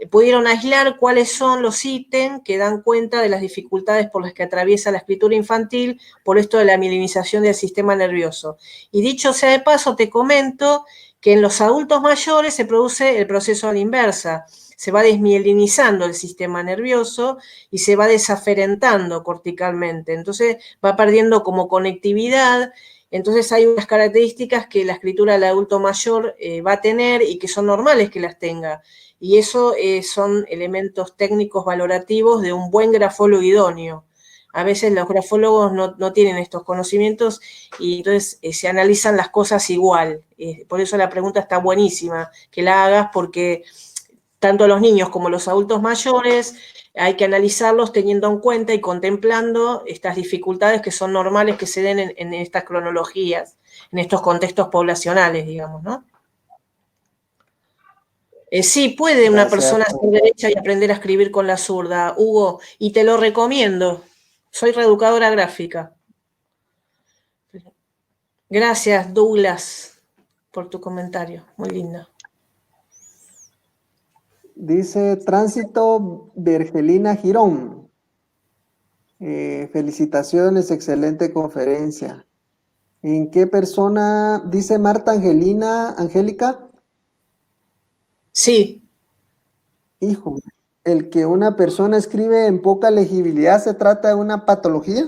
pudieron aislar cuáles son los ítems que dan cuenta de las dificultades por las que atraviesa la escritura infantil por esto de la mielinización del sistema nervioso. Y dicho sea de paso, te comento que en los adultos mayores se produce el proceso a la inversa. Se va desmielinizando el sistema nervioso y se va desaferentando corticalmente. Entonces va perdiendo como conectividad. Entonces hay unas características que la escritura del adulto mayor va a tener y que son normales que las tenga. Y eso son elementos técnicos valorativos de un buen grafólogo idóneo. A veces los grafólogos no tienen estos conocimientos y entonces se analizan las cosas igual. Por eso la pregunta está buenísima, que la hagas porque tanto los niños como los adultos mayores hay que analizarlos teniendo en cuenta y contemplando estas dificultades que son normales que se den en estas cronologías, en estos contextos poblacionales, digamos, ¿no? Sí, puede una Gracias. persona ser derecha y aprender a escribir con la zurda, Hugo, y te lo recomiendo. Soy reeducadora gráfica. Gracias, Douglas, por tu comentario. Muy lindo. Dice Tránsito Vergelina Girón. Felicitaciones, excelente conferencia. ¿En qué persona? Dice Marta Angélica. Sí. Hijo, el que una persona escribe en poca legibilidad se trata de una patología.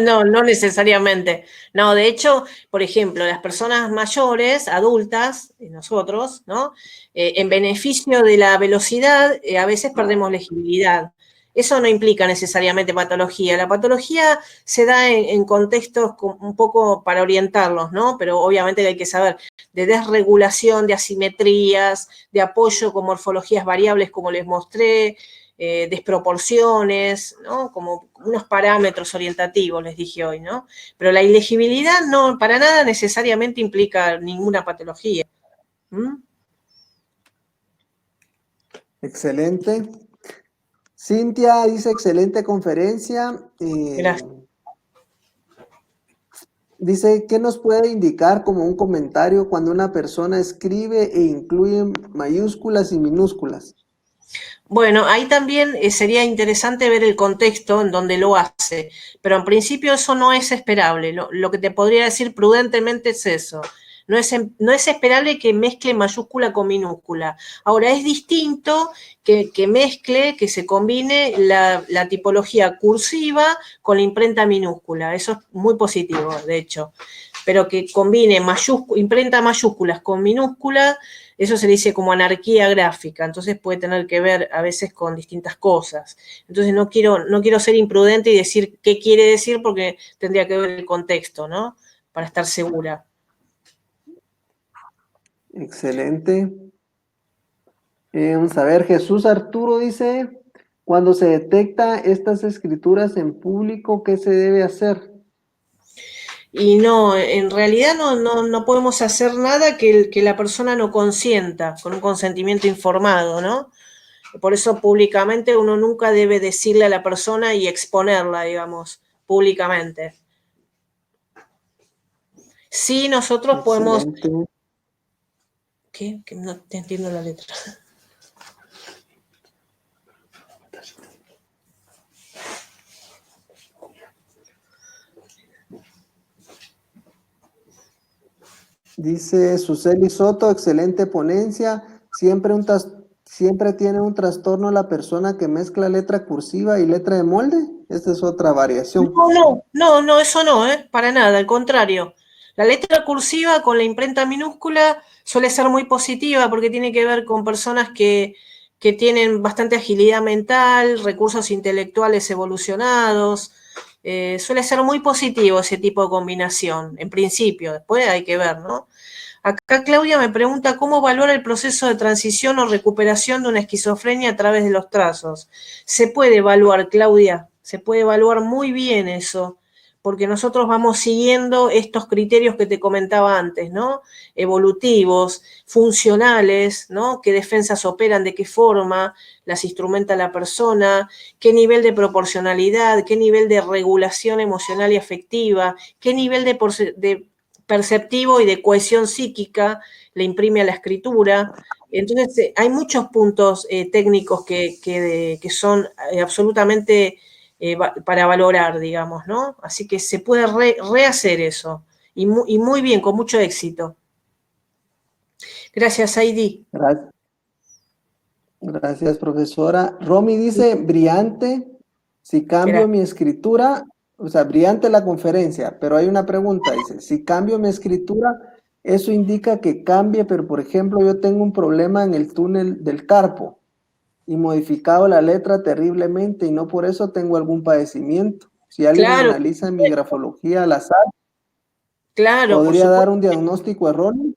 No, no necesariamente. No, de hecho, por ejemplo, las personas mayores, adultas, nosotros, ¿no? En beneficio de la velocidad, a veces perdemos legibilidad. Eso no implica necesariamente patología. La patología se da en contextos un poco para orientarlos, ¿no? Pero obviamente hay que saber de desregulación, de asimetrías, de apoyo con morfologías variables, como les mostré, desproporciones, ¿no? Como unos parámetros orientativos, les dije hoy, ¿no? Pero la ilegibilidad no, para nada necesariamente implica ninguna patología. ¿Mm? Excelente. Cintia dice excelente conferencia. Gracias. Dice, ¿qué nos puede indicar como un comentario cuando una persona escribe e incluye mayúsculas y minúsculas? Bueno, ahí también sería interesante ver el contexto en donde lo hace, pero en principio eso no es esperable. Lo que te podría decir prudentemente es eso. No es esperable que mezcle mayúscula con minúscula. Ahora, es distinto que mezcle, que se combine la tipología cursiva con la imprenta minúscula. Eso es muy positivo, de hecho. Pero que combine imprenta mayúsculas con minúsculas, eso se le dice como anarquía gráfica, entonces puede tener que ver a veces con distintas cosas. Entonces no quiero ser imprudente y decir qué quiere decir porque tendría que ver el contexto, ¿no? Para estar segura. Excelente. Vamos a ver, Jesús Arturo dice, cuando se detecta estas escrituras en público, ¿qué se debe hacer? Y no, en realidad no podemos hacer nada que la persona no consienta, con un consentimiento informado, ¿no? Por eso públicamente uno nunca debe decirle a la persona y exponerla, digamos, públicamente. Sí, nosotros podemos... Excelente. ¿Qué? Que no te entiendo la letra. Dice Suseli Soto, excelente ponencia. Siempre tiene un trastorno la persona que mezcla letra cursiva y letra de molde. Esta es otra variación. Eso no, para nada, al contrario. La letra cursiva con la imprenta minúscula suele ser muy positiva porque tiene que ver con personas que tienen bastante agilidad mental, recursos intelectuales evolucionados. Suele ser muy positivo ese tipo de combinación, en principio, después hay que ver, ¿no? Acá Claudia me pregunta cómo valora el proceso de transición o recuperación de una esquizofrenia a través de los trazos. Se puede evaluar, Claudia, se puede evaluar muy bien eso, porque nosotros vamos siguiendo estos criterios que te comentaba antes, ¿no? Evolutivos, funcionales, ¿no? ¿Qué defensas operan, de qué forma las instrumenta la persona? ¿Qué nivel de proporcionalidad? ¿Qué nivel de regulación emocional y afectiva? ¿Qué nivel de perceptivo y de cohesión psíquica le imprime a la escritura? Entonces, hay muchos puntos técnicos que son absolutamente para valorar, digamos, ¿no? Así que se puede rehacer eso. Y muy bien, con mucho éxito. Gracias, Heidi. Gracias, profesora. Romy dice, brillante, si cambio mi escritura, o sea, brillante la conferencia, pero hay una pregunta, dice, si cambio mi escritura, eso indica que cambie, pero por ejemplo, yo tengo un problema en el túnel del carpo y modificado la letra terriblemente y no por eso tengo algún padecimiento. Si alguien Claro, analiza mi grafología al azar, claro, por ¿podría dar supuesto. un diagnóstico erróneo?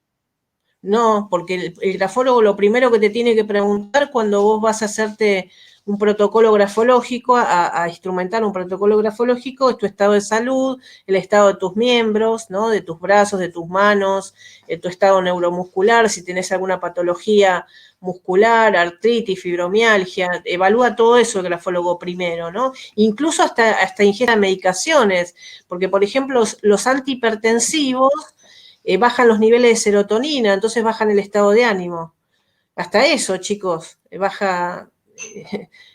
No, porque el grafólogo lo primero que te tiene que preguntar cuando vos vas a hacerte un protocolo grafológico, a instrumentar un protocolo grafológico, es tu estado de salud, el estado de tus miembros, ¿no? De tus brazos, de tus manos, tu estado neuromuscular, si tenés alguna patología muscular, artritis, fibromialgia, evalúa todo eso el grafólogo primero, ¿no? Incluso hasta ingesta de medicaciones, porque por ejemplo los antihipertensivos bajan los niveles de serotonina, entonces bajan el estado de ánimo. Hasta eso, chicos, baja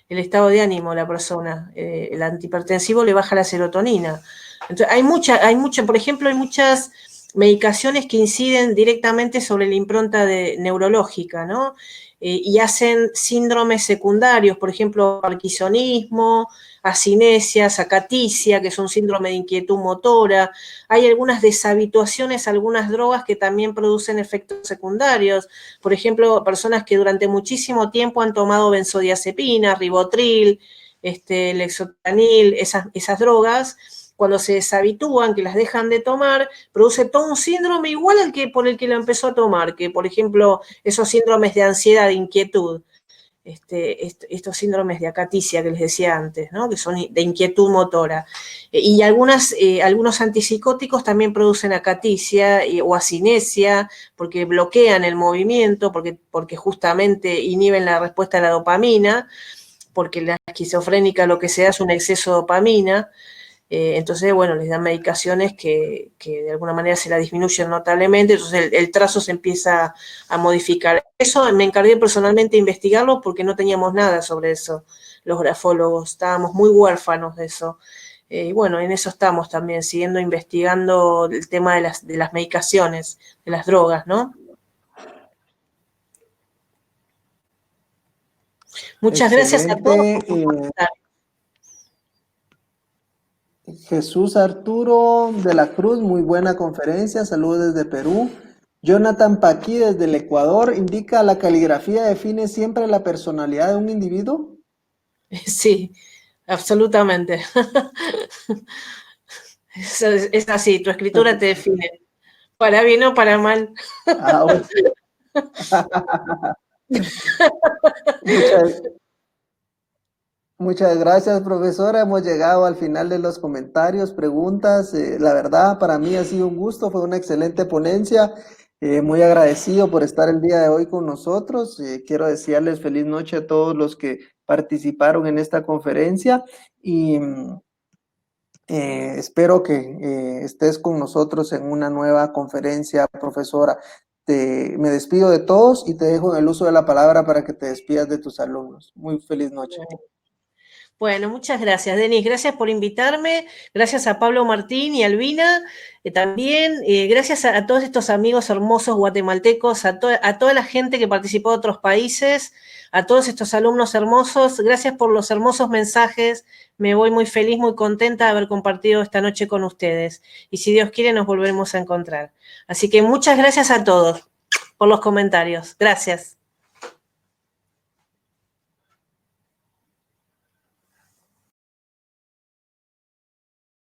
el estado de ánimo la persona. El antihipertensivo le baja la serotonina. Entonces, hay mucha, por ejemplo, hay muchas medicaciones que inciden directamente sobre la impronta neurológica, ¿no? Y hacen síndromes secundarios, por ejemplo, parkinsonismo, acinesia, acaticia, que es un síndrome de inquietud motora. Hay algunas deshabituaciones, algunas drogas que también producen efectos secundarios. Por ejemplo, personas que durante muchísimo tiempo han tomado benzodiazepina, ribotril, lexotanil, esas drogas, cuando se deshabitúan, que las dejan de tomar, produce todo un síndrome igual al que por el que lo empezó a tomar, que por ejemplo esos síndromes de ansiedad, de inquietud, estos síndromes de acaticia que les decía antes, ¿no? Que son de inquietud motora. Y algunos antipsicóticos también producen acaticia o acinesia, porque bloquean el movimiento, porque justamente inhiben la respuesta a la dopamina, porque la esquizofrénica lo que se da es un exceso de dopamina. Entonces, bueno, les dan medicaciones que de alguna manera se la disminuyen notablemente, entonces el trazo se empieza a modificar. Eso me encargué personalmente de investigarlo porque no teníamos nada sobre eso, los grafólogos, estábamos muy huérfanos de eso. Y bueno, en eso estamos también, siguiendo investigando el tema de las medicaciones, de las drogas, ¿no? Muchas gracias a todos Excelente. por sus comentarios. Jesús Arturo de la Cruz, muy buena conferencia, saludos desde Perú. Jonathan Paqui desde el Ecuador indica, ¿la caligrafía define siempre la personalidad de un individuo? Sí, absolutamente. Es así, tu escritura te define, para bien o para mal. Ah, bueno. Muchas, muchas gracias, profesora. Hemos llegado al final de los comentarios, preguntas. La verdad, para mí ha sido un gusto, fue una excelente ponencia. Muy agradecido por estar el día de hoy con nosotros. Quiero desearles feliz noche a todos los que participaron en esta conferencia y espero que estés con nosotros en una nueva conferencia, profesora. Me despido de todos y te dejo en el uso de la palabra para que te despidas de tus alumnos. Muy feliz noche. Bueno, muchas gracias, Denis. Gracias por invitarme. Gracias a Pablo Martín y Albina también. Gracias a todos estos amigos hermosos guatemaltecos, a toda la gente que participó de otros países, a todos estos alumnos hermosos. Gracias por los hermosos mensajes. Me voy muy feliz, muy contenta de haber compartido esta noche con ustedes. Y si Dios quiere, nos volveremos a encontrar. Así que muchas gracias a todos por los comentarios. Gracias.